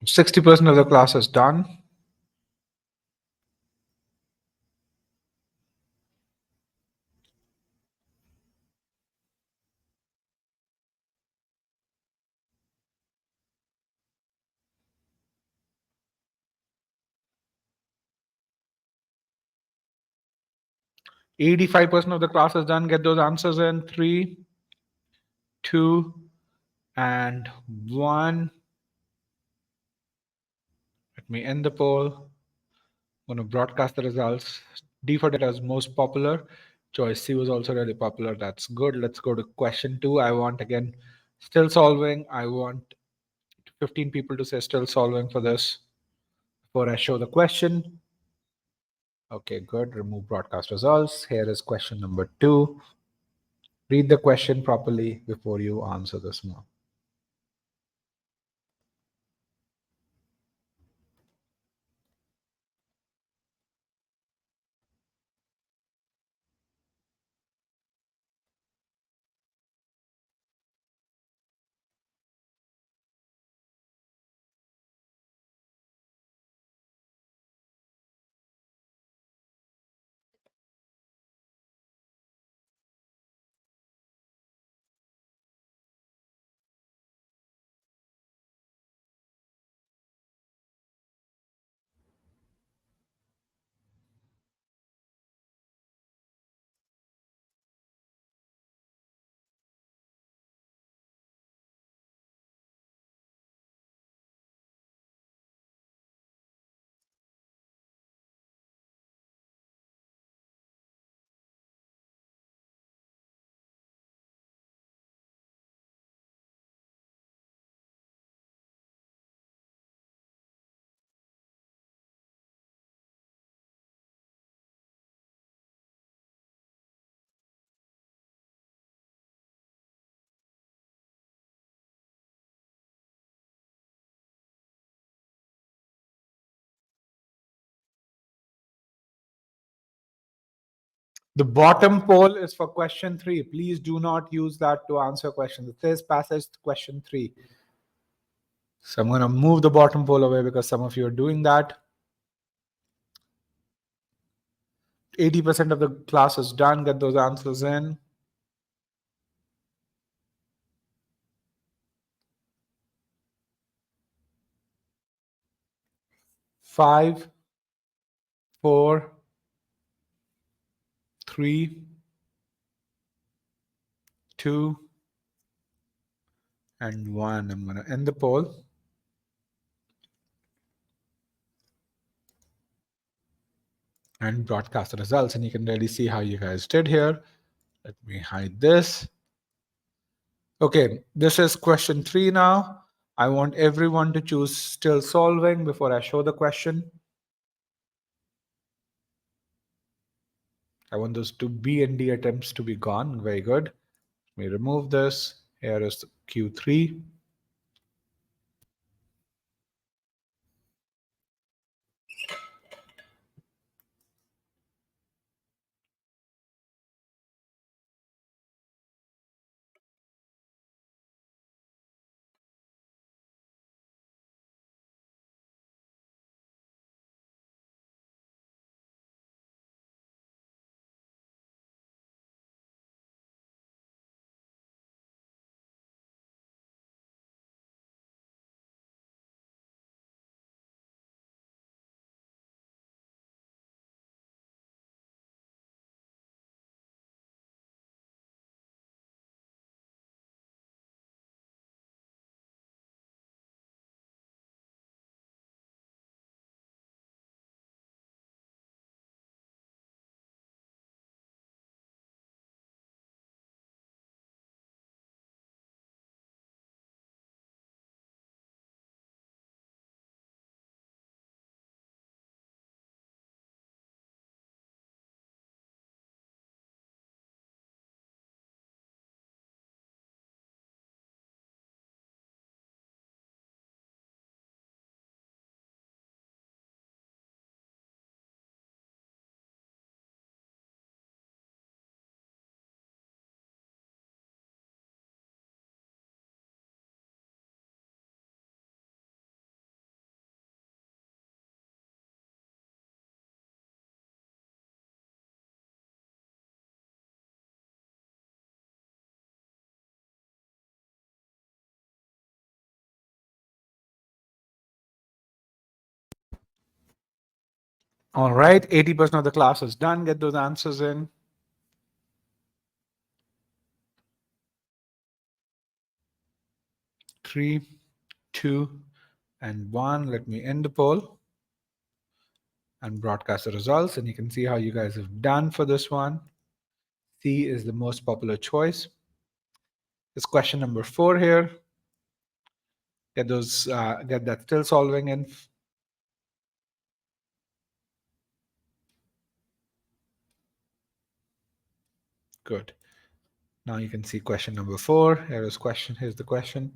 %60 of the class is done. %85 of the class is done. Get those answers in 3, 2, and 1. Let me end the poll. I'm going to broadcast the results. D for data is most popular. Choice C was also really popular. That's good. Let's go to question 2. I want, again, still solving. I want 15 people to say still solving for this before I show the question. Okay, good. Remove broadcast results. Here is question number 2. Read the question properly before you answer this one. The bottom poll is for question 3. Please do not use that to answer questions. It says passage question 3. So I'm going to move the bottom poll away because some of you are doing that. 80% of the class is done. Get those answers in. 5, 4, 3, 2, and 1. I'm going to end the poll. And broadcast the results. And you can really see how you guys did here. Let me hide this. Okay, this is question 3 now. I want everyone to choose still solving before I show the question. I want those two B and D attempts to be gone. Very good. Let me remove this. Here is Q3. All right, 80% of the class is done. Get those answers in. Three, two, and one. Let me end the poll and broadcast the results, and you can see how you guys have done for this one. C is the most popular choice. It's question number 4 here. Get that still solving in. Good. Now you can see question number 4. Here's the question.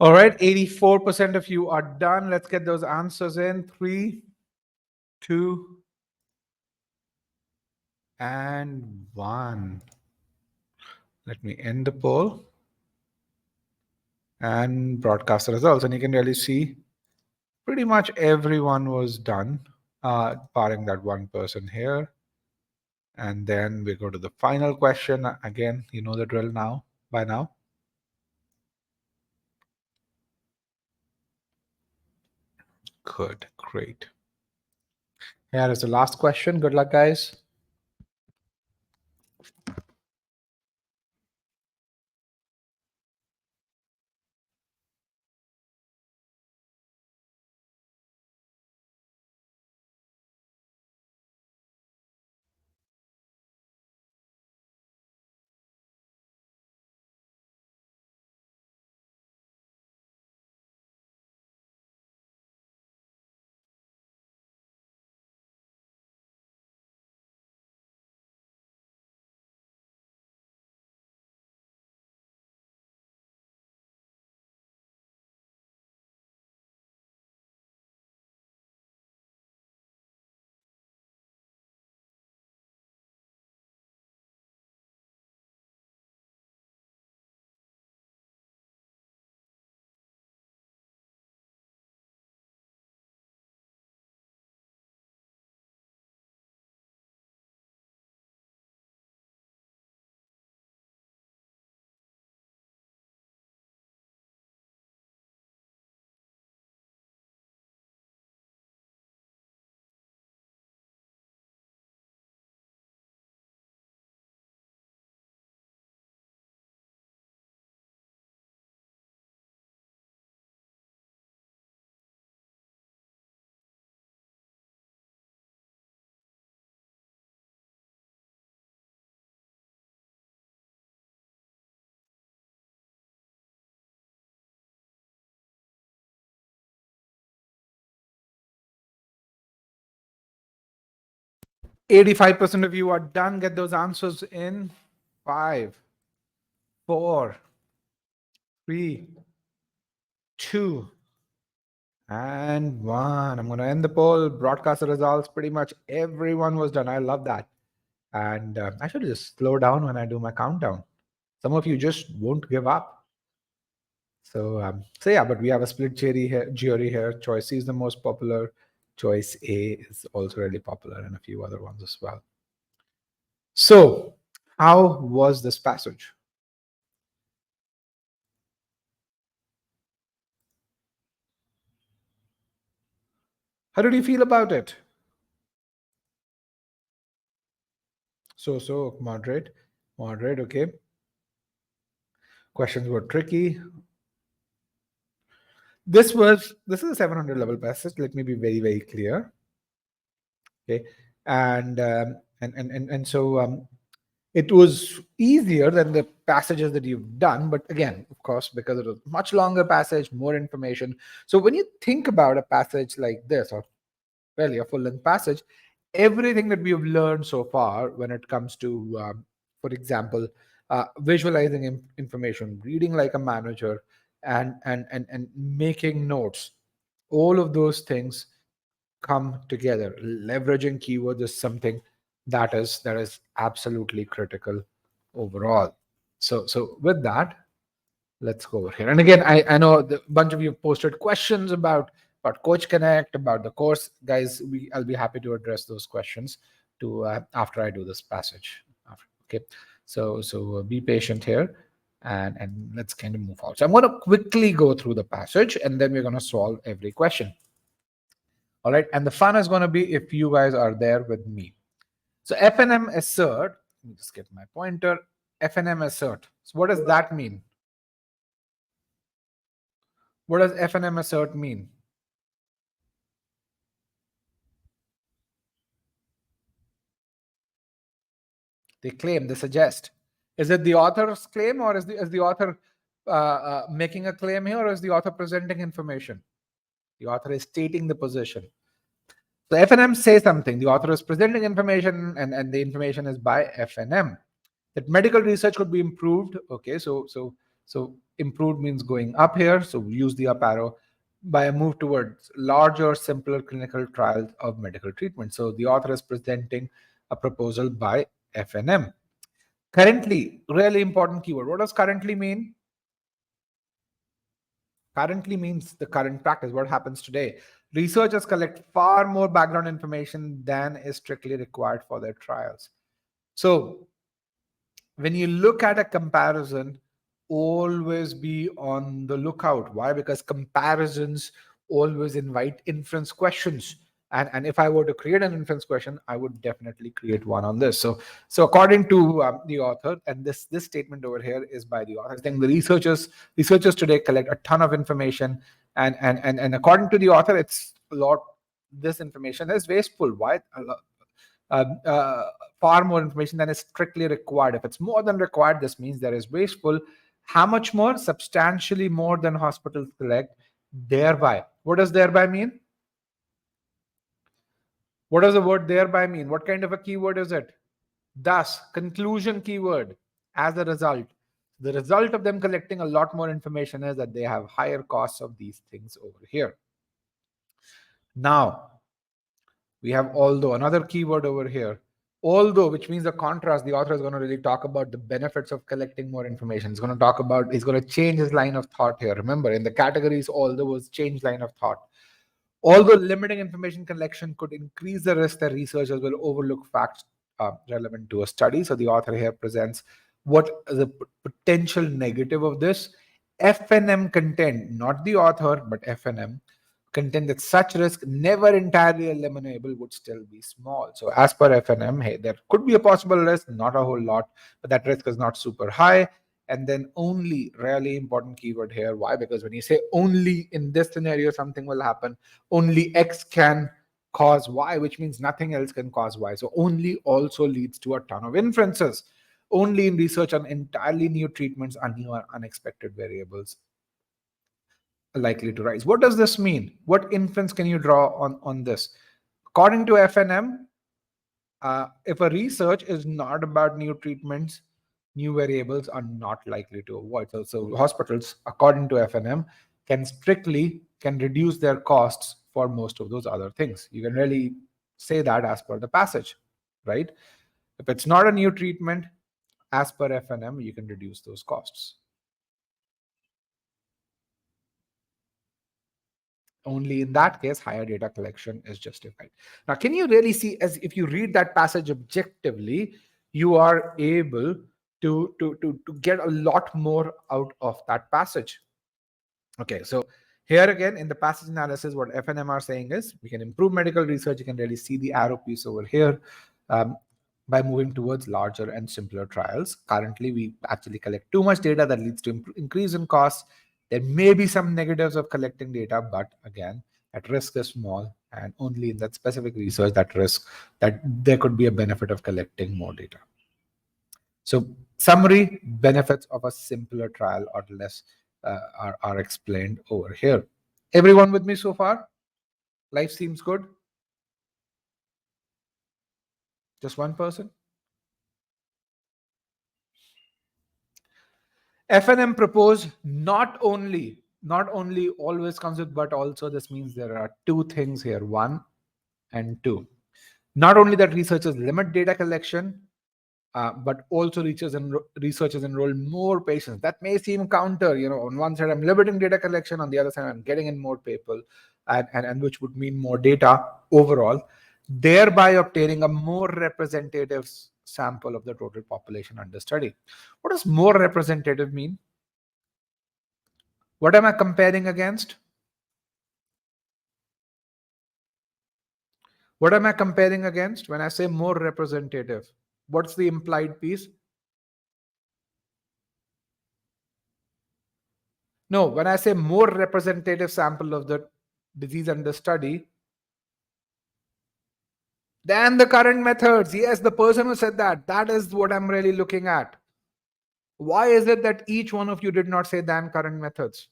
All right, 84% of you are done. Let's get those answers in. 3, 2, and 1. Let me end the poll and broadcast the results. And you can really see pretty much everyone was done, barring that one person here. And then we go to the final question. Again, you know the drill now, by now. Good, great. Here is the last question. Good luck, guys. %85 of you are done. Get those answers in. 5, 4, 3, 2, and 1. I'm going to end the poll, broadcast the results. Pretty much everyone was done. I love that. And I should just slow down when I do my countdown. Some of you just won't give up. So yeah, but we have a split jury here. Choice C is the most popular. Choice A is also really popular, and a few other ones as well. So, how was this passage? How did you feel about it? So moderate, okay. Questions were tricky. This is a 700 level passage. Let me be very, very clear. Okay. And it was easier than the passages that you've done, but again, of course, because it was much longer passage, more information. So when you think about a passage like this, or really a full-length passage, everything that we have learned so far when it comes to, for example, visualizing information, reading like a manager, and making notes, all of those things come together. Leveraging keywords is something that is absolutely critical overall. So with that, let's go over here. And again, I know a bunch of you posted questions about Coach Connect, about the course. Guys, I'll be happy to address those questions to after I do this passage. Okay, so be patient here, and let's kind of move on. So I'm going to quickly go through the passage, and then we're going to solve every question. All right, and the fun is going to be if you guys are there with me. So FNM assert, let me just get my pointer. FNM assert. So what does that mean? What does FNM assert mean? They claim, they suggest. Is it the author's claim, or is the author making a claim here, or is the author presenting information? The author is stating the position. So FNM says something. The author is presenting information, and the information is by FNM. That medical research could be improved. Okay, so improved means going up here. So we use the up arrow by a move towards larger, simpler clinical trials of medical treatment. So the author is presenting a proposal by FNM. Currently, really important keyword. What does currently mean? Currently means the current practice, what happens today. Researchers collect far more background information than is strictly required for their trials. So when you look at a comparison, always be on the lookout. Why? Because comparisons always invite inference questions. And if I were to create an inference question, I would definitely create one on this. So according to the author, and this statement over here is by the author, I think the researchers today collect a ton of information, and according to the author, it's a lot. This information is wasteful. Why? uh, uh, Far more information than is strictly required. If it's more than required, this means there is wasteful. How much more? Substantially more than hospitals collect. Thereby, what does thereby mean? What does the word thereby mean? What kind of a keyword is it? Thus, conclusion keyword. As a result, the result of them collecting a lot more information is that they have higher costs of these things over here. Now, we have although, another keyword over here. Although, which means the contrast. The author is going to really talk about the benefits of collecting more information. He's going to talk about, he's going to change his line of thought here. Remember, in the categories, although was change line of thought. Although limiting information collection could increase the risk that researchers will overlook facts relevant to a study. So the author here presents what is the potential negative of this. FNM content, not the author, but FNM contend that such risk, never entirely eliminable, would still be small. So as per FNM, hey, there could be a possible risk, not a whole lot, but that risk is not super high. And then only, really important keyword here. Why? Because when you say only in this scenario, something will happen. Only X can cause Y, which means nothing else can cause Y. So only also leads to a ton of inferences. Only in research on entirely new treatments are new or unexpected variables likely to rise. What does this mean? What inference can you draw on this? According to FNM, if a research is not about new treatments, new variables are not likely to avoid. So hospitals, according to FNM, can reduce their costs for most of those other things. You can really say that as per the passage, right? If it's not a new treatment, as per FNM, you can reduce those costs. Only in that case, higher data collection is justified. Now, can you really see, as if you read that passage objectively, you are able to get a lot more out of that passage. Okay, so Here again, in the passage analysis, what FNM are saying is we can improve medical research. You can really see the arrow piece over here by moving towards larger and simpler trials. Currently, we actually collect too much data that leads to increase in costs. There may be some negatives of collecting data, but again, that risk is small, and only in that specific research that risk that there could be a benefit of collecting more data. So summary, benefits of a simpler trial or less are explained over here. Everyone with me so far? Life seems good? Just one person? FNM propose not only always comes with, but also this means there are two things here, 1 and 2. Not only that researchers limit data collection, but also researchers enroll more patients. That may seem counter, on one side I'm limiting data collection, on the other side I'm getting in more people, and which would mean more data overall, thereby obtaining a more representative sample of the total population under study. What does more representative mean? What am I comparing against? What am I comparing against when I say more representative? What's the implied piece? No, when I say more representative sample of the disease under study than the current methods. Yes, the person who said that is what I'm really looking at. Why is it that each one of you did not say than current methods?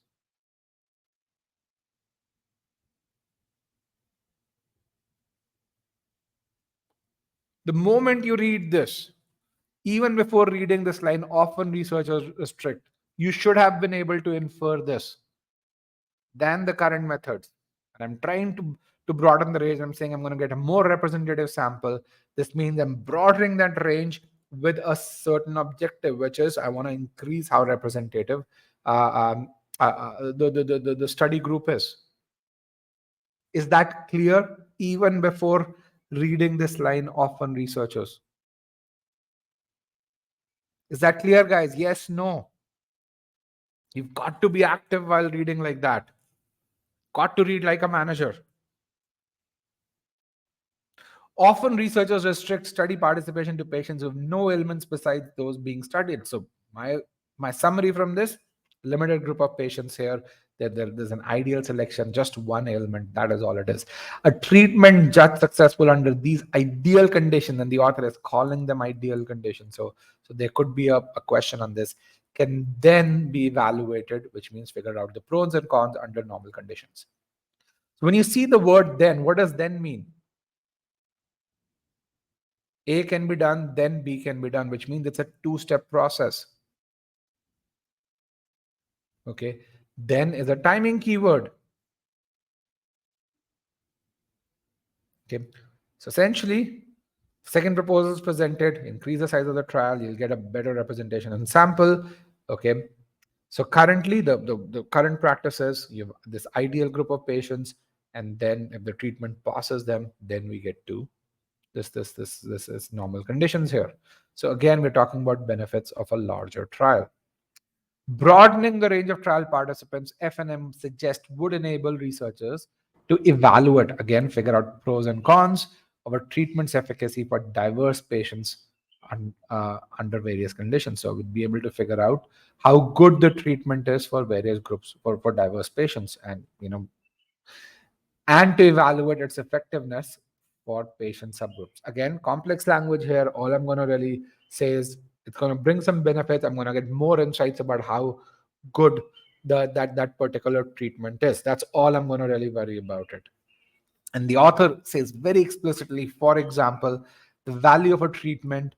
The moment you read this, even before reading this line, often researchers restrict. You should have been able to infer this than the current methods. And I'm trying to broaden the range. I'm saying I'm going to get a more representative sample. This means I'm broadening that range with a certain objective, which is I want to increase how representative the study group is. Is that clear even before reading this line often researchers? Is that clear, guys? Yes, no. You've got to be active while reading like that. Got to read like a manager. Often researchers restrict study participation to patients with no ailments besides those being studied. So my summary from this, limited group of patients here, there's an ideal selection, just one ailment, that is all it is. A treatment judged successful under these ideal conditions, and the author is calling them ideal conditions. So there could be a question on this, can then be evaluated, which means figure out the pros and cons under normal conditions. So when you see the word then, what does then mean? A can be done, then B can be done, which means it's a two-step process. Okay. Then is a timing keyword. Okay. So essentially, second proposal is presented, increase the size of the trial, you'll get a better representation and sample. Okay. So currently, the current practice is you have this ideal group of patients, and then if the treatment passes them, then we get to this is normal conditions here. So again, we're talking about benefits of a larger trial. Broadening the range of trial participants, FNM suggests would enable researchers to evaluate, again, figure out pros and cons of a treatment's efficacy for diverse patients under various conditions. So we'd be able to figure out how good the treatment is for various groups, for diverse patients, and to evaluate its effectiveness for patient subgroups. Again, complex language here. All I'm going to really say is it's going to bring some benefits. I'm going to get more insights about how good that particular treatment is. That's all I'm going to really worry about it. And the author says very explicitly, for example, the value of a treatment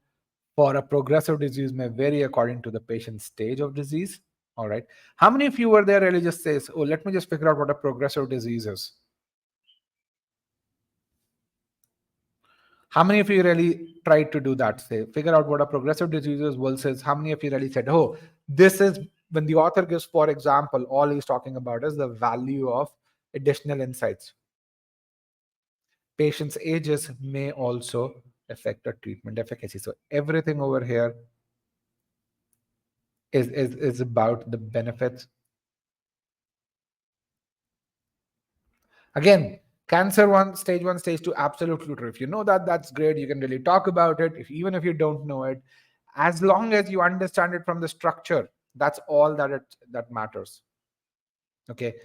for a progressive disease may vary according to the patient's stage of disease. All right. How many of you were there really just says, oh, let me just figure out what a progressive disease is? How many of you really tried to do that? Say, figure out what a progressive disease is versus how many of you really said, oh, this is when the author gives, for example, all he's talking about is the value of additional insights. Patients' ages may also affect a treatment efficacy. So everything over here is about the benefits Again, cancer 1, stage 1, stage 2, absolutely true. If you know that, that's great. You can really talk about it. Even if you don't know it, as long as you understand it from the structure, that's all that matters. Okay.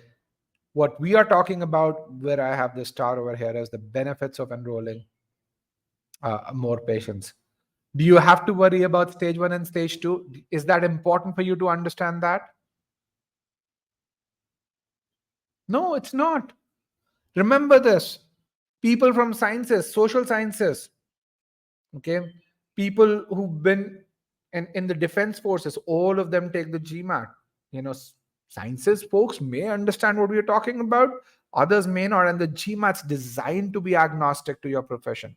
What we are talking about, where I have the star over here, is the benefits of enrolling more patients. Do you have to worry about stage 1 and stage 2? Is that important for you to understand that? No, it's not. Remember this. People from sciences, social sciences, okay, people who've been in the defense forces, all of them take the GMAT. Sciences folks may understand what we're talking about, others may not, and the GMAT's designed to be agnostic to your profession.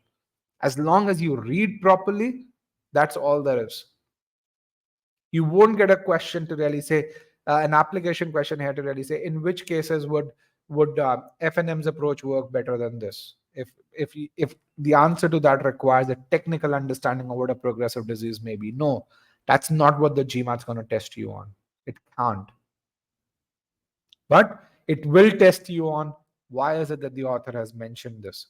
As long as you read properly, that's all there is. You won't get a question to really say, an application question here to really say, in which cases would FNM's approach work better than this? If the answer to that requires a technical understanding of what a progressive disease may be, no, that's not what the GMAT's going to test you on. It can't. But it will test you on why is it that the author has mentioned this?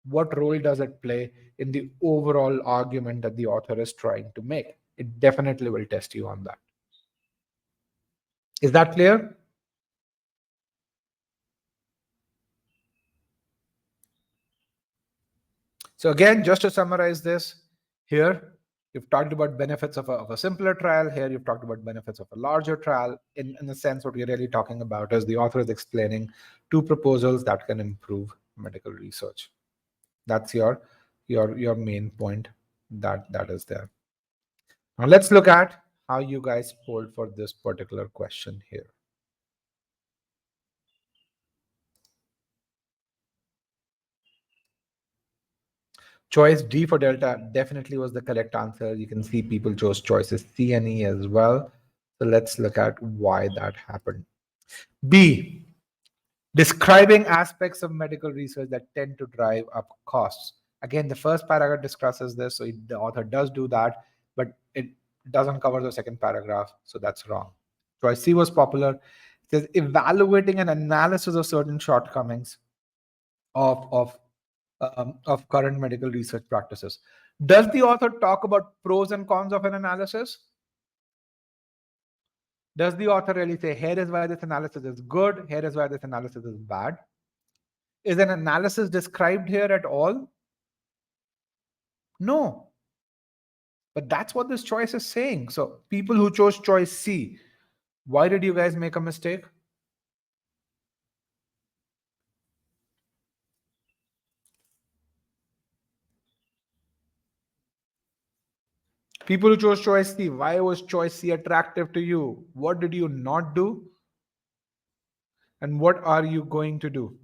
What role does it play in the overall argument that the author is trying to make? It definitely will test you on that. Is that clear? So again, just to summarize this, here you've talked about benefits of a simpler trial. Here you've talked about benefits of a larger trial. In the sense, what we're really talking about is the author is explaining two proposals that can improve medical research. That's your main point that is there. Now let's look at how you guys polled for this particular question here. Choice D for Delta definitely was the correct answer. You can see people chose choices C and E as well. So let's look at why that happened. B, describing aspects of medical research that tend to drive up costs. Again, the first paragraph discusses this, so the author does do that, but it doesn't cover the second paragraph, so that's wrong. Choice C was popular. It says evaluating an analysis of certain shortcomings of current medical research practices. Does the author talk about pros and cons of an analysis? Does the author really say, here is why this analysis is good, here is why this analysis is bad? Is an analysis described here at all? No. But that's what this choice is saying. So people who chose choice C, why did you guys make a mistake? People who chose choice C, why was choice C attractive to you? What did you not do? And what are you going to do?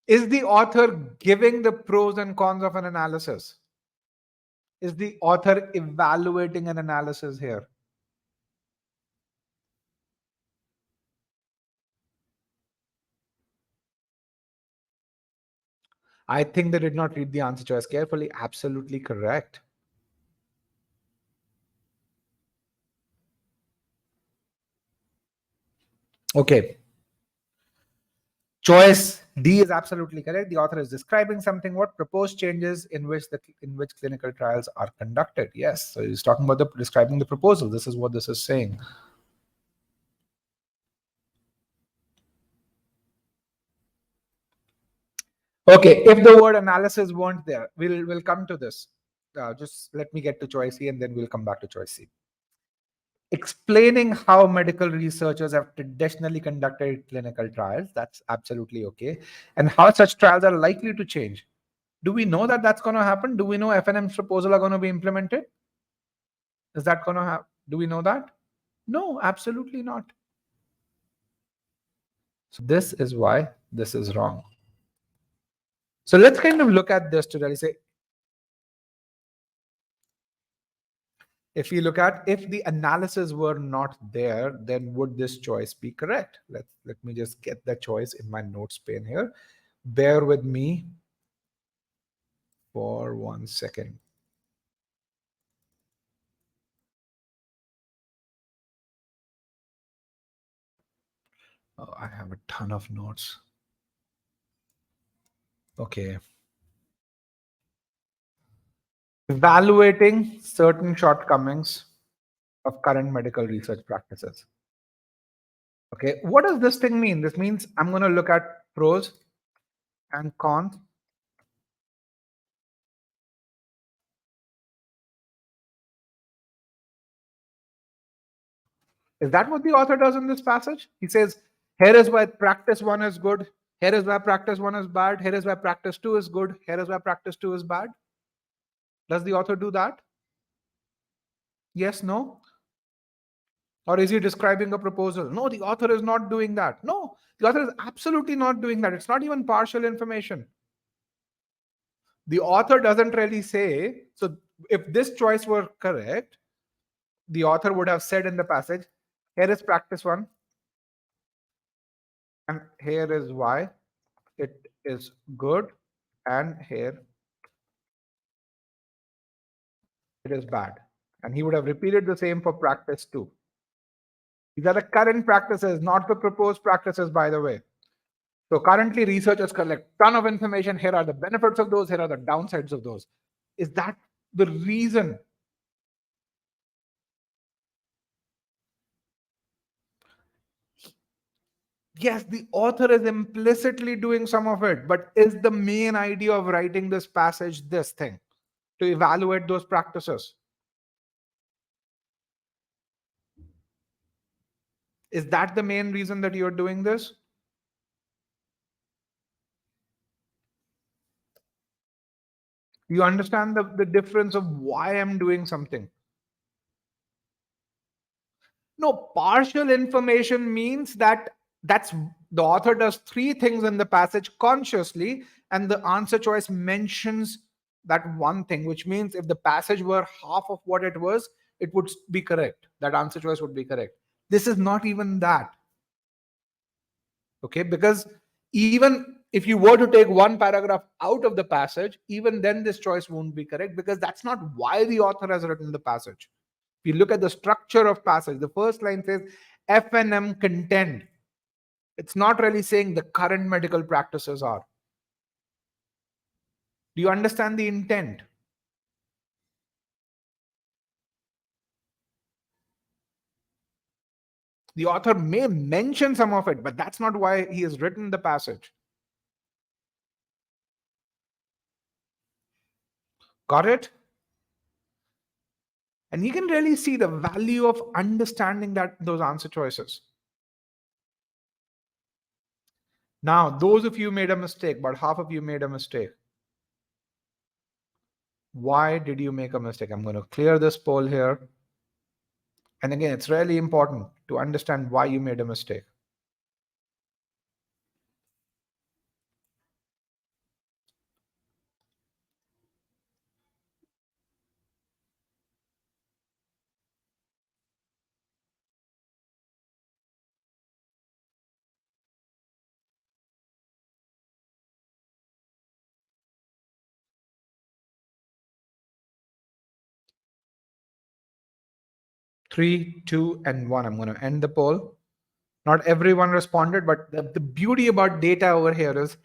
Is the author giving the pros and cons of an analysis? Is the author evaluating an analysis here? I think they did not read the answer choice carefully. Absolutely correct. Okay. Choice D is absolutely correct. The author is describing something. What proposed changes in which clinical trials are conducted? Yes. So he's talking about describing the proposal. This is what this is saying. Okay. If the word analysis weren't there, we'll come to this. Just let me get to choice C, and then we'll come back to choice C. Explaining how medical researchers have traditionally conducted clinical trials. That's absolutely okay. And how such trials are likely to change. Do we know that that's going to happen? Do we know FNM's proposal are going to be implemented? Is that going to happen? Do we know that? No, absolutely not. So this is why this is wrong. So let's kind of look at this to really say, if we look at, if the analysis were not there, then would this choice be correct? Let me just get the choice in my notes pane here. Bear with me. for 1 second. Oh, I have a ton of notes. Okay. Evaluating certain shortcomings of current medical research practices. Okay, what does this thing mean? This means I'm going to look at pros and cons. Is that what the author does in this passage? He says, here is why practice 1 is good. Here is why practice 1 is bad. Here is why practice 2 is good. Here is why practice 2 is bad. Does the author do that? Yes, no? Or is he describing a proposal? No, the author is not doing that. No, the author is absolutely not doing that. It's not even partial information. The author doesn't really say, so if this choice were correct, the author would have said in the passage, here is practice 1, and here is why it is good, and here it is bad. And he would have repeated the same for practice 2. These are the current practices, not the proposed practices, by the way. So currently researchers collect a ton of information. Here are the benefits of those. Here are the downsides of those. Is that the reason? Yes, the author is implicitly doing some of it, but is the main idea of writing this passage this thing? To evaluate those practices? Is that the main reason that you're doing this? Do you understand the difference of why I'm doing something? No, partial information means that that's the author does 3 things in the passage consciously, and the answer choice mentions that one thing, which means if the passage were half of what it was, it would be correct. That answer choice would be correct. This is not even that. Okay, because even if you were to take one paragraph out of the passage, even then this choice won't be correct, because that's not why the author has written the passage. If you look at the structure of passage, the first line says F&M contend. It's not really saying the current medical practices are. Do you understand the intent? The author may mention some of it, but that's not why he has written the passage. Got it? And you can really see the value of understanding that those answer choices. Now, those of you made a mistake, but half of you made a mistake. Why did you make a mistake? I'm going to clear this poll here. And again, it's really important to understand why you made a mistake. Three, two, and one. I'm going to end the poll. Not everyone responded, but the beauty about data over here is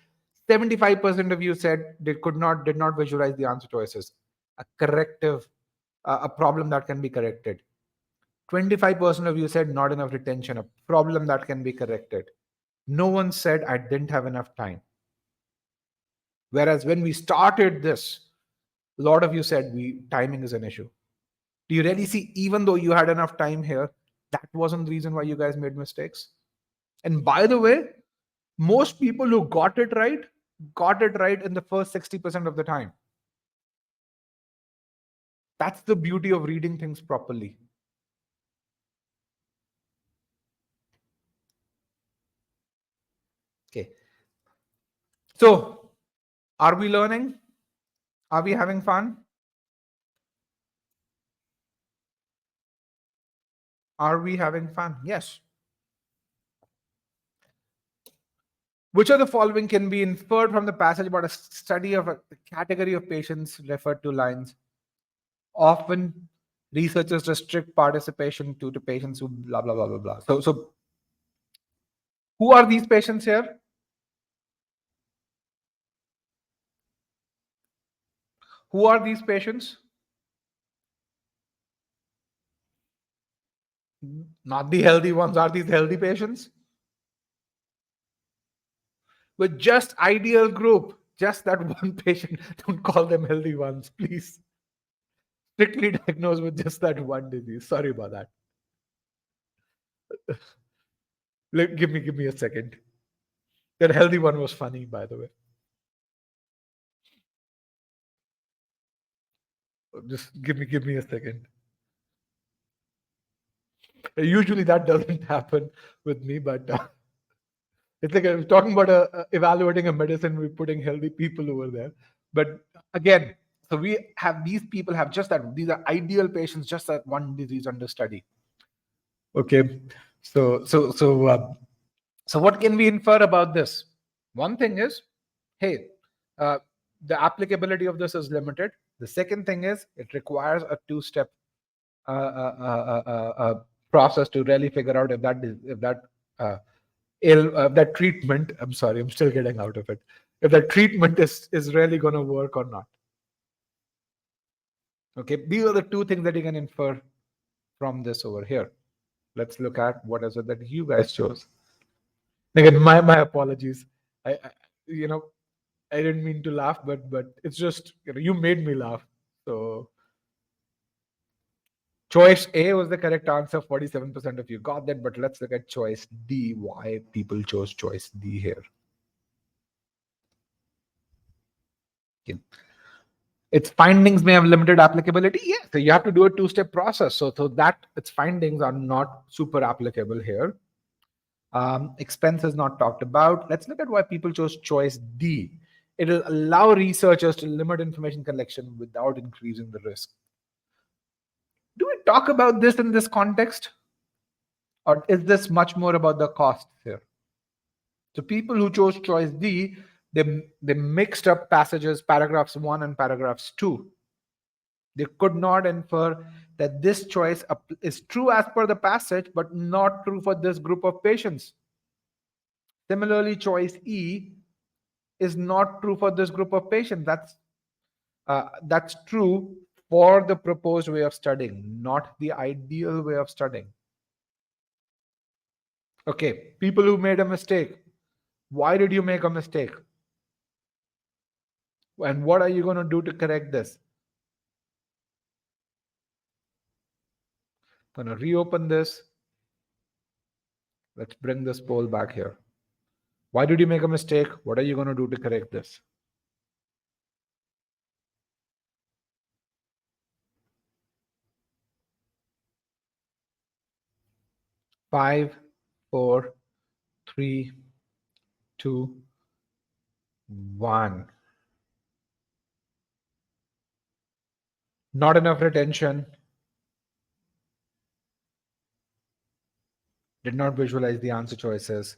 75% of you said they did not visualize the answer choices. A corrective, a problem that can be corrected. 25% of you said not enough retention, a problem that can be corrected. No one said I didn't have enough time. Whereas when we started this, a lot of you said timing is an issue. Do you really see, even though you had enough time here, that wasn't the reason why you guys made mistakes? And by the way, most people who got it right in the first 60% of the time. That's the beauty of reading things properly. Okay. So, are we learning? Are we having fun? Are we having fun? Yes. Which of the following can be inferred from the passage about a study of a category of patients referred to lines? Often researchers restrict participation to patients who blah, blah, blah, blah, blah. So who are these patients here? Who are these patients? Not the healthy ones. Are these healthy patients? With just ideal group, just that one patient. Don't call them healthy ones, please. Strictly diagnosed with just that one disease. Sorry about that. Give me a second. That healthy one was funny, by the way. Just give me a second. Usually that doesn't happen with me, but it's like I'm talking about evaluating a medicine. We're putting healthy people over there, but again, so we have these people have just that. These are ideal patients, just that one disease under study. Okay, so what can we infer about this? One thing is, hey, uh, the applicability of this is limited. The second thing is it requires a two-step process to really figure out if that treatment. I'm sorry, I'm still getting out of it. If that treatment is really going to work or not. Okay, these are the two things that you can infer from this over here. Let's look at what is it that you guys chose. Again, my apologies. I you know I didn't mean to laugh, but it's just you made me laugh. So choice A was the correct answer. 47% of you got that, but let's look at choice D. Why people chose choice D here? Okay. Its findings may have limited applicability. Yes, so you have to do a two-step process. So that its findings are not super applicable here. Expense is not talked about. Let's look at why people chose choice D. It will allow researchers to limit information collection without increasing the risk. Do we talk about this in this context? Or is this much more about the costs here? So people who chose choice D, they mixed up passages, paragraphs 1 and paragraphs 2. They could not infer that this choice is true as per the passage, but not true for this group of patients. Similarly, choice E is not true for this group of patients. That's true for the proposed way of studying, not the ideal way of studying. Okay, people who made a mistake. Why did you make a mistake? And what are you going to do to correct this? I'm going to reopen this. Let's bring this poll back here. Why did you make a mistake? What are you going to do to correct this? 5, 4, 3, 2, 1. Not enough retention. Did not visualize the answer choices.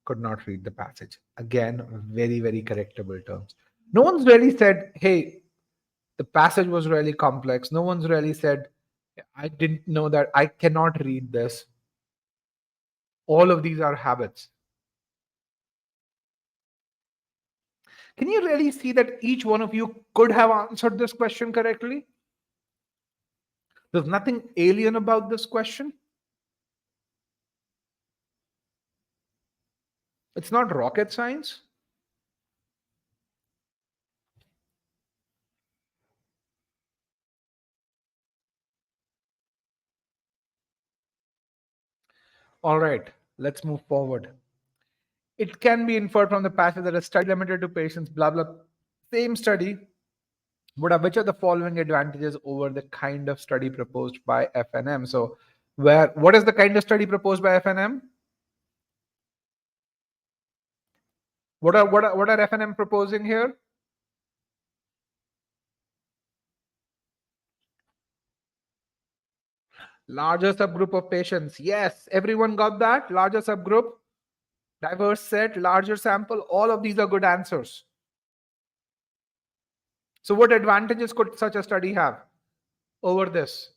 Could not read the passage. Again, very, very correctable terms. No one's really said, hey, the passage was really complex. No one's really said, I didn't know that. I cannot read this. All of these are habits. Can you really see that each one of you could have answered this question correctly? There's nothing alien about this question. It's not rocket science. All right, let's move forward. It can be inferred from the passage that a study limited to patients, blah, blah. Same study. Which are the following advantages over the kind of study proposed by FNM? So what is the kind of study proposed by FNM? What are FNM proposing here? Larger subgroup of patients. Yes, everyone got that. Larger subgroup. Diverse set, larger sample, all of these are good answers. So what advantages could such a study have over this?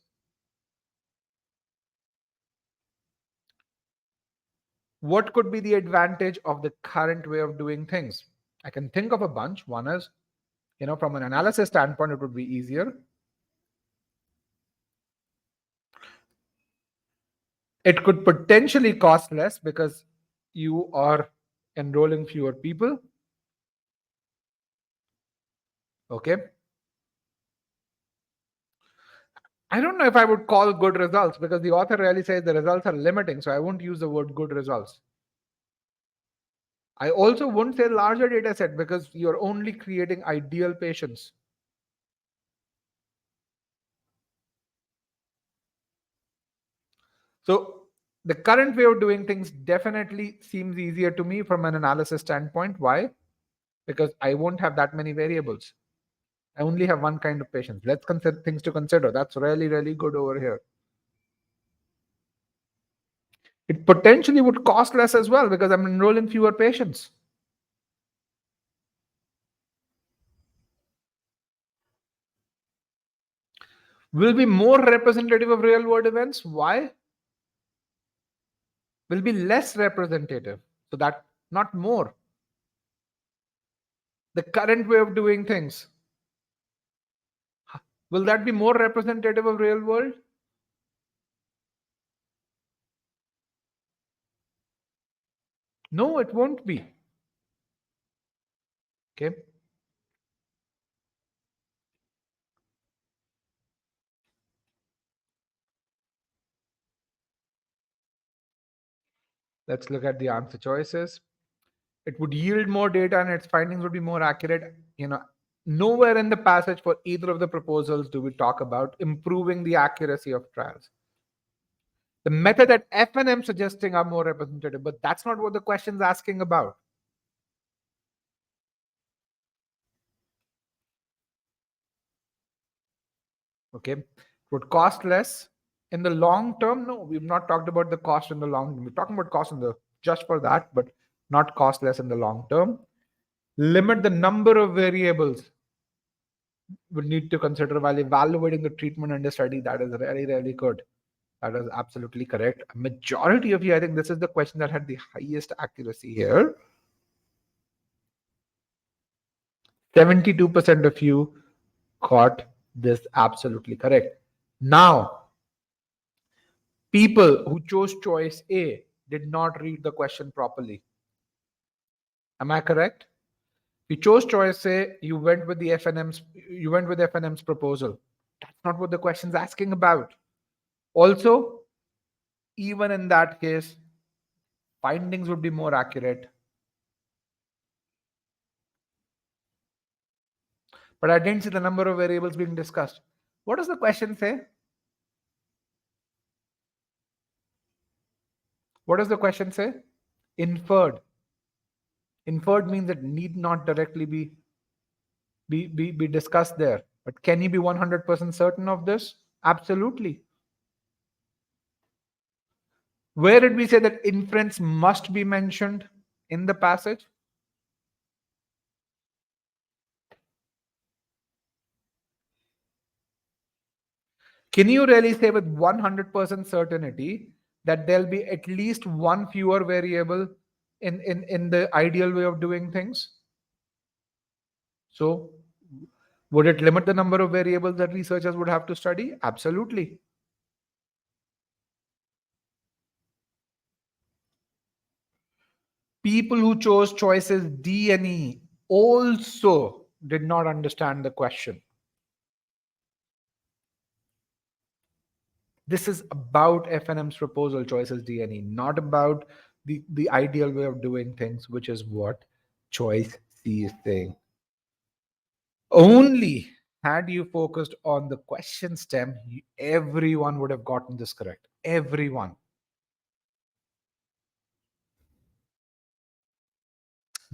What could be the advantage of the current way of doing things? I can think of a bunch. One is, from an analysis standpoint, it would be easier. It could potentially cost less because you are enrolling fewer people. Okay. I don't know if I would call good results because the author really says the results are limiting. So I won't use the word good results. I also wouldn't say larger data set because you're only creating ideal patients. So the current way of doing things definitely seems easier to me from an analysis standpoint. Why? Because I won't have that many variables. I only have one kind of patients. Let's consider things to consider. That's really, really good over here. It potentially would cost less as well because I'm enrolling fewer patients. Will be more representative of real world events. Why? Will be less representative. So that, not more. The current way of doing things, will that be more representative of real world? No, it won't be. Okay. Let's look at the answer choices. It would yield more data and its findings would be more accurate. Nowhere in the passage for either of the proposals do we talk about improving the accuracy of trials. The method that F&M suggesting are more representative, but that's not what the question's asking about. Okay. It would cost less in the long term. No, we've not talked about the cost in the long term. We're talking about cost in the just for that, but not cost less in the long term. Limit the number of variables would need to consider while evaluating the treatment under study. That is really, really good. That is absolutely correct. A majority of you, I think this is the question that had the highest accuracy here. 72% of you got this absolutely correct. Now, people who chose choice A did not read the question properly. Am I correct? You chose choice A, you went with the FNM's proposal. That's not what the question's asking about. Also, even in that case, findings would be more accurate. But I didn't see the number of variables being discussed. What does the question say? What does the question say? Inferred. Inferred means it need not directly be discussed there. But can you be 100% certain of this? Absolutely. Where did we say that inference must be mentioned in the passage? Can you really say with 100% certainty that there'll be at least one fewer variable in the ideal way of doing things? So would it limit the number of variables that researchers would have to study? Absolutely. People who chose choices D and E also did not understand the question. This is about FNM's proposal, choices D and E, not about the ideal way of doing things, which is what choice C is saying. Only had you focused on the question stem, everyone would have gotten this correct. Everyone.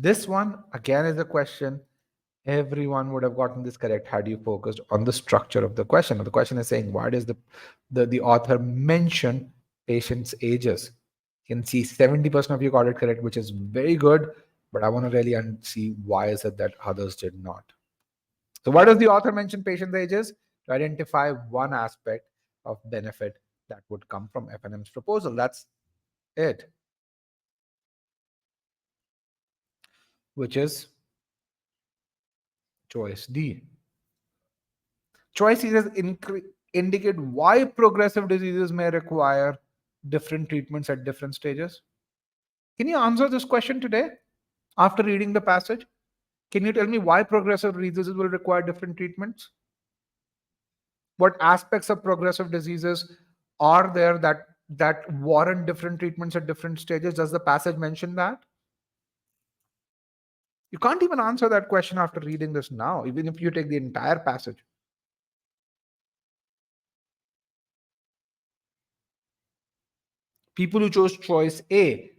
This one, again, is a question. Everyone would have gotten this correct had you focused on the structure of the question. The question is saying, why does the author mention patients' ages? You can see 70% of you got it correct, which is very good, but I want to really see why is it that others did not. So why does the author mention patient ages? To identify one aspect of benefit that would come from FNM's proposal. That's it. Which is choice D. Choice C says indicate why progressive diseases may require different treatments at different stages. Can you answer this question today after reading the passage? Can you tell me why progressive diseases will require different treatments? What aspects of progressive diseases are there that warrant different treatments at different stages? Does the passage mention that? You can't even answer that question after reading this now, even if you take the entire passage. People who chose choice A,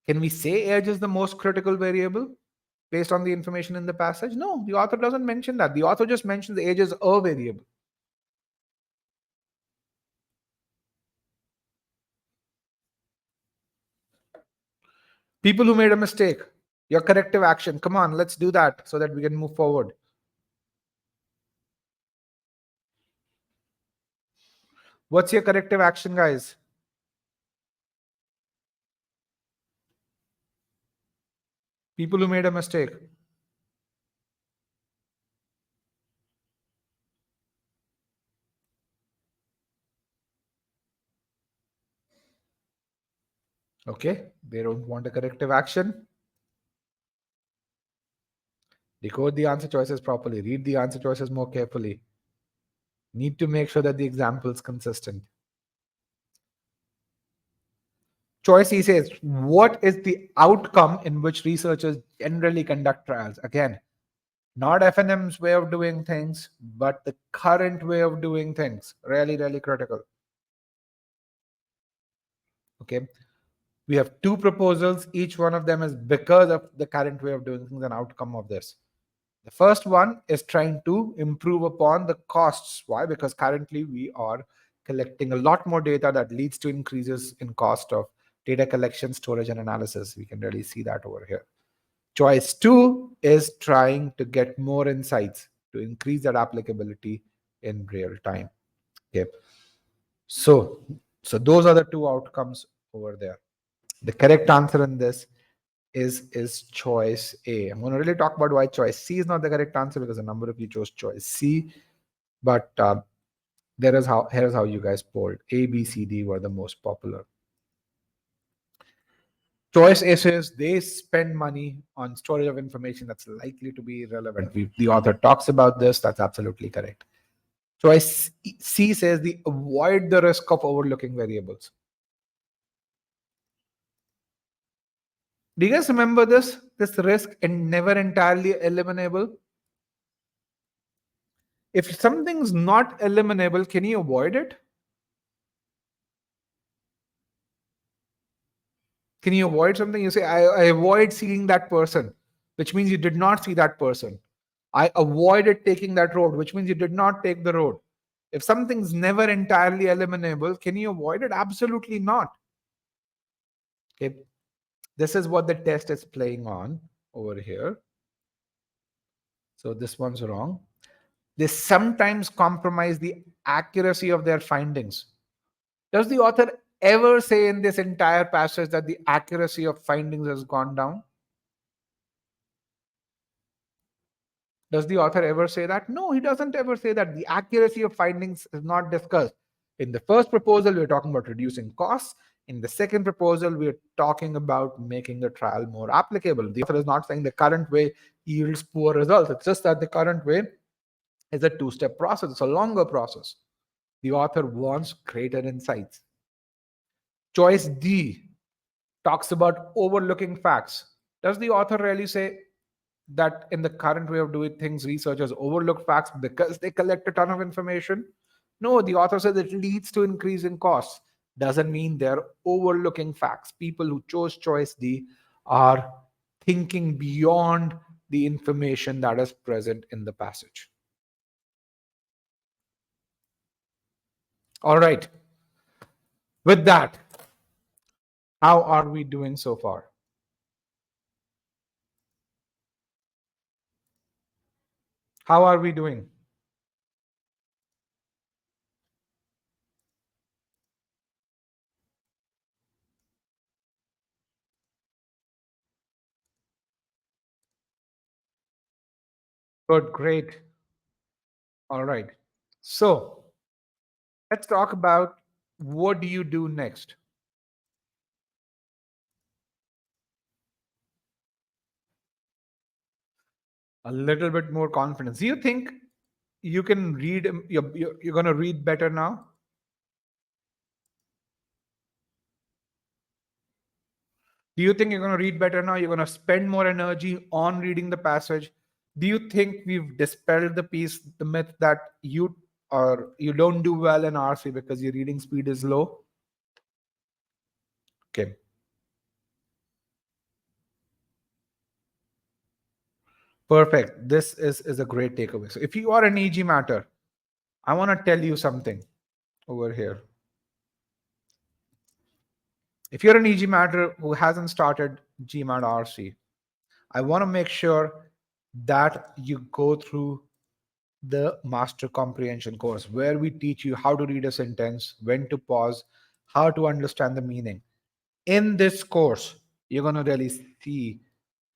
can we say age is the most critical variable based on the information in the passage? No, the author doesn't mention that. The author just mentions age is a variable. People who made a mistake, your corrective action. Come on, let's do that so that we can move forward. What's your corrective action, guys? People who made a mistake. Okay, they don't want a corrective action. Decode the answer choices properly. Read the answer choices more carefully. Need to make sure that the example is consistent. Choice C says, what is the outcome in which researchers generally conduct trials? Again, not FNM's way of doing things, but the current way of doing things. Really, really critical. Okay. We have two proposals. Each one of them is because of the current way of doing things and outcome of this. The first one is trying to improve upon the costs. Why? Because currently we are collecting a lot more data that leads to increases in cost of data collection, storage, and analysis. We can really see that over here. Choice 2 is trying to get more insights to increase that applicability in real time. Okay. So those are the two outcomes over there. The correct answer in this is choice A. I'm going to really talk about why choice C is not the correct answer, because a number of you chose choice C. But here's how you guys polled. A, B, C, D were the most popular. Choice A says they spend money on storage of information that's likely to be irrelevant. The author talks about this. That's absolutely correct. Choice C says they avoid the risk of overlooking variables. Do you guys remember this risk and never entirely eliminable? If something's not eliminable, can you avoid it? Can you avoid something? You say, I avoid seeing that person, which means you did not see that person. I avoided taking that road, which means you did not take the road. If something's never entirely eliminable, can you avoid it? Absolutely not. Okay. This is what the test is playing on over here. So this one's wrong. They sometimes compromise the accuracy of their findings. Does the author ever say in this entire passage that the accuracy of findings has gone down? Does the author ever say that? No, he doesn't ever say that. The accuracy of findings is not discussed. In the first proposal, we're talking about reducing costs. In the second proposal, we're talking about making the trial more applicable. The author is not saying the current way yields poor results. It's just that the current way is a two-step process. It's a longer process. The author wants greater insights. Choice D talks about overlooking facts. Does the author really say that in the current way of doing things, researchers overlook facts because they collect a ton of information? No, the author says it leads to increase in costs. Doesn't mean they're overlooking facts. People who chose choice D are thinking beyond the information that is present in the passage. All right. With that, How are we doing so far? How are we doing? Good, great. All right. So let's talk about what do you do next? A little bit more confidence. Do you think you can read? You're going to read better now? Do you think you're going to read better now? You're going to spend more energy on reading the passage? Do you think we've dispelled the myth that you don't do well in RC because your reading speed is low? Okay, perfect. This is a great takeaway. So if you are an EG matter, I want to tell you something over here. If you're an EG matter who hasn't started GMAT RC, I want to make sure that you go through the master comprehension course where we teach you how to read a sentence, when to pause, how to understand the meaning. In this course, you're going to really see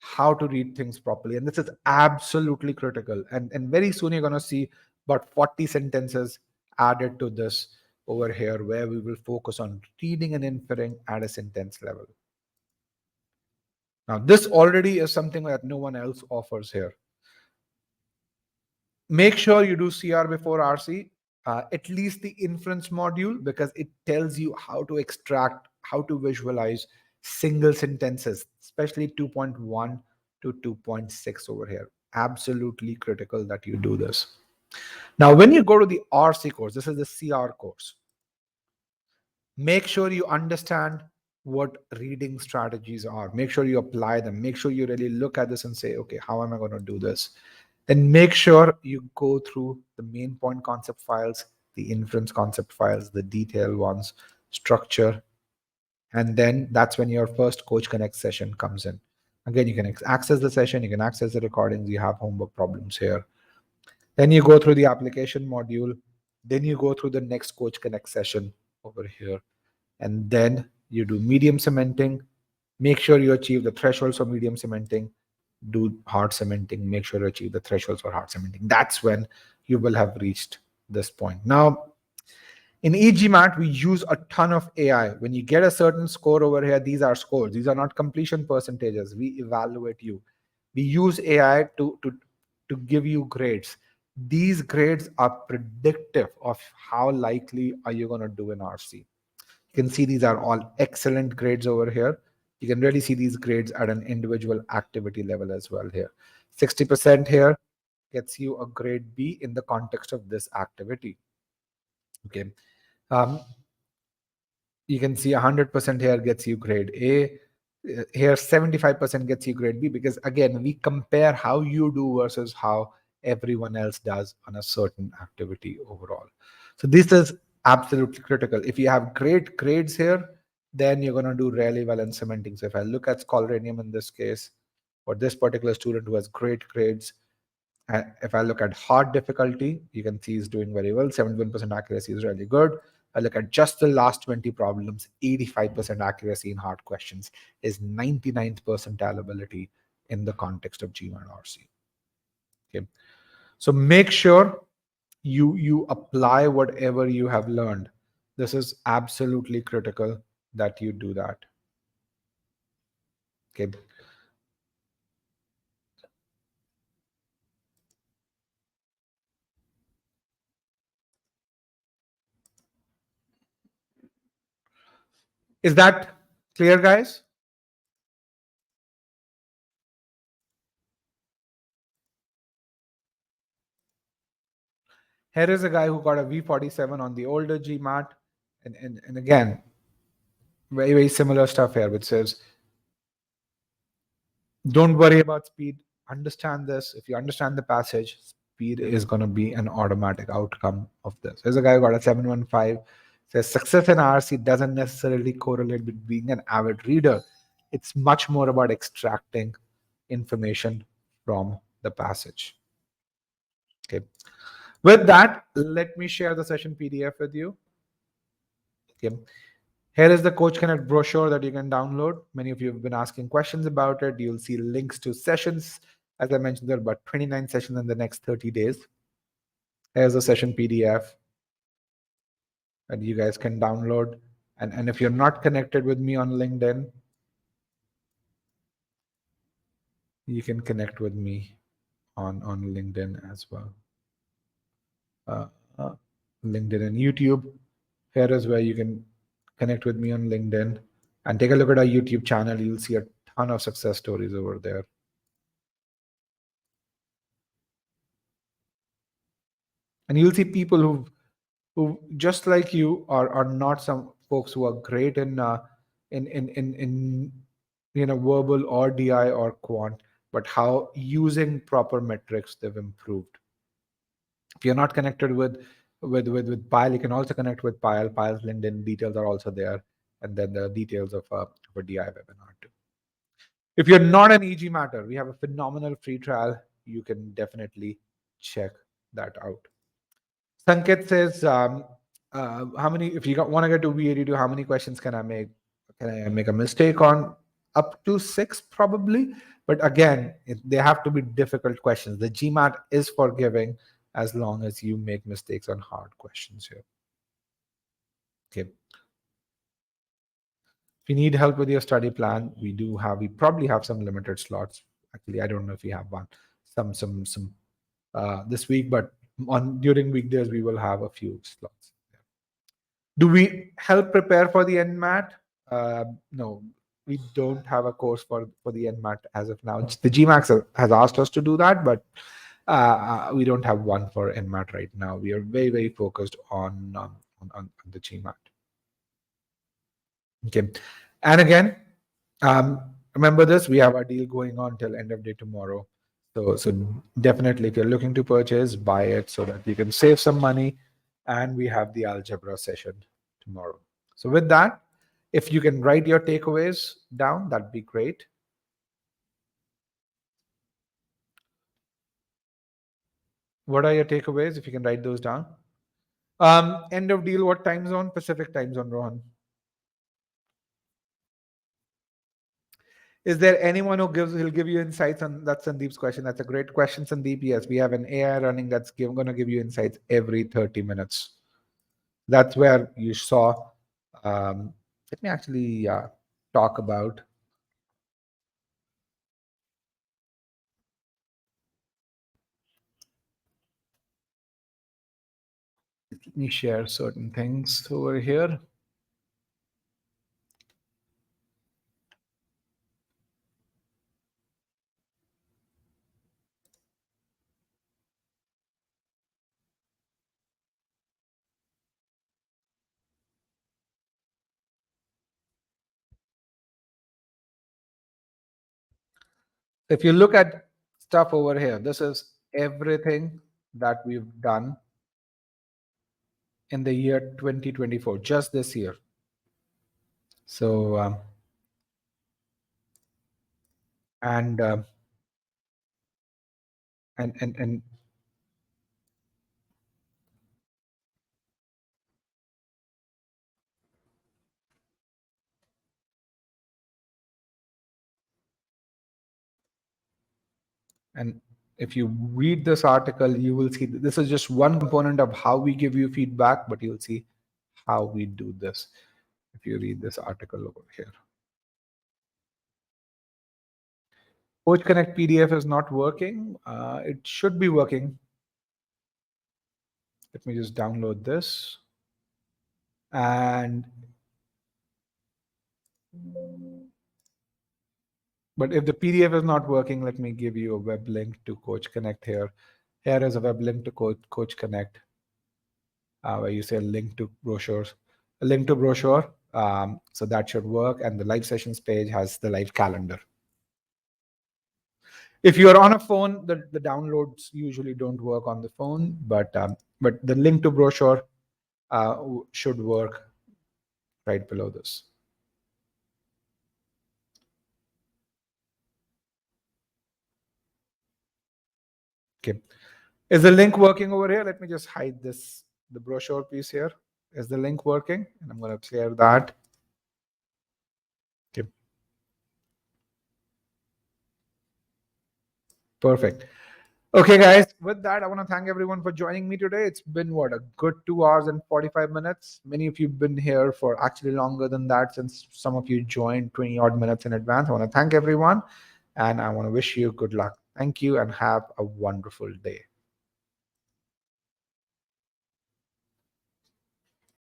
how to read things properly. And this is absolutely critical. And very soon you're going to see about 40 sentences added to this over here where we will focus on reading and inferring at a sentence level. Now, this already is something that no one else offers here. Make sure you do CR before RC, at least the inference module, because it tells you how to extract, how to visualize single sentences, especially 2.1 to 2.6 over here. Absolutely critical that you do this. Now, when you go to the RC course, this is the CR course. Make sure you understand what reading strategies are. Make sure you apply them. Make sure you really look at this and say, okay, how am I going to do this? Then make sure you go through the main point concept files, the inference concept files, the detailed ones, structure, and then that's when your first Coach Connect session comes in. Again, you can access the session, you can access the recordings, you have homework problems here. Then you go through the application module, then you go through the next Coach Connect session over here, and then you do medium cementing. Make sure you achieve the thresholds for medium cementing. Do hard cementing, make sure you achieve the thresholds for hard cementing. That's when you will have reached this point. Now, in e-GMAT, we use a ton of AI. When you get a certain score over here, these are scores. These are not completion percentages. We evaluate you. We use AI to give you grades. These grades are predictive of how likely are you going to do in RC. You can see these are all excellent grades over here. You can really see these grades at an individual activity level as well here. 60% here gets you a grade B in the context of this activity. Okay. You can see 100% here gets you grade A. Here 75% gets you grade B, because again, we compare how you do versus how everyone else does on a certain activity overall. So this is absolutely critical. If you have great grades here, then you're going to do really well in cementing. So if I look at Scholaranium in this case, for this particular student who has great grades, if I look at hard difficulty, you can see he's doing very well. 71% accuracy is really good. I look at just the last 20 problems, 85% accuracy in hard questions is 99th percentile ability in the context of GMAT RC. Okay. So make sure you apply whatever you have learned. This is absolutely critical that you do that. Okay. Is that clear, guys? Here is a guy who got a V47 on the older GMAT. And again, very, very similar stuff here, which says, don't worry about speed. Understand this. If you understand the passage, speed is going to be an automatic outcome of this. There's a guy who got a 715, says success in RC doesn't necessarily correlate with being an avid reader. It's much more about extracting information from the passage. Okay. With that, let me share the session PDF with you. Okay. Here is the Coach Connect brochure that you can download. Many of you have been asking questions about it. You'll see links to sessions. As I mentioned, there are about 29 sessions in the next 30 days. Here's a session PDF that you guys can download. And if you're not connected with me on LinkedIn, you can connect with me on LinkedIn as well. LinkedIn and YouTube. Here is where you can connect with me on LinkedIn and take a look at our YouTube channel. You'll see a ton of success stories over there. And you'll see people who just like you are not some folks who are great in verbal or DI or quant, but how using proper metrics they've improved. If you're not connected with Pile, you can also connect with Pile. Pile's LinkedIn details are also there, and then the details of a DI webinar too. If you're not an e-GMATer, we have a phenomenal free trial. You can definitely check that out. Sanket says, how many? If you want to get to V82, how many questions can I make? Can I make a mistake on? Up to 6 probably, but again, they have to be difficult questions. The GMAT is forgiving as long as you make mistakes on hard questions here. Okay. If you need help with your study plan, we probably have some limited slots. Actually, I don't know if we have one, some this week, but during weekdays we will have a few slots. Do we help prepare for the NMAT? No, we don't have a course for the NMAT as of now. The GMAT has asked us to do that, but we don't have one for NMAT right now. We are very, very focused on the GMAT. Okay, and again, remember this: we have a deal going on till end of day tomorrow. So definitely, if you're looking to purchase, buy it so that you can save some money. And we have the algebra session tomorrow. So with that, if you can write your takeaways down, that'd be great. What are your takeaways? If you can write those down. End of deal, what time zone? Pacific time zone, Rohan. Is there anyone who'll give you insights on that's Sandeep's question? That's a great question, Sandeep. Yes, we have an AI running that's going to give you insights every 30 minutes. That's where you saw. Let me actually talk about. Let me share certain things over here. If you look at stuff over here, this is everything that we've done in the year 2024, just this year. So, and if you read this article, you will see that this is just one component of how we give you feedback, but you'll see how we do this if you read this article over here. Coach Connect PDF is not working. It should be working. Let me just download this. But if the PDF is not working, let me give you a web link to Coach Connect here. Here is a web link to Coach Connect, where you say link to brochures, a link to brochure. So that should work. And the live sessions page has the live calendar. If you're on a phone, the downloads usually don't work on the phone, but the link to brochure should work right below this. Okay. Is the link working over here? Let me just hide this, the brochure piece here. Is the link working? And I'm going to clear that. Okay. Perfect. Okay, guys, with that, I want to thank everyone for joining me today. It's been, what, a good 2 hours and 45 minutes. Many of you have been here for actually longer than that, since some of you joined 20 odd minutes in advance. I want to thank everyone, and I want to wish you good luck. Thank you, and have a wonderful day.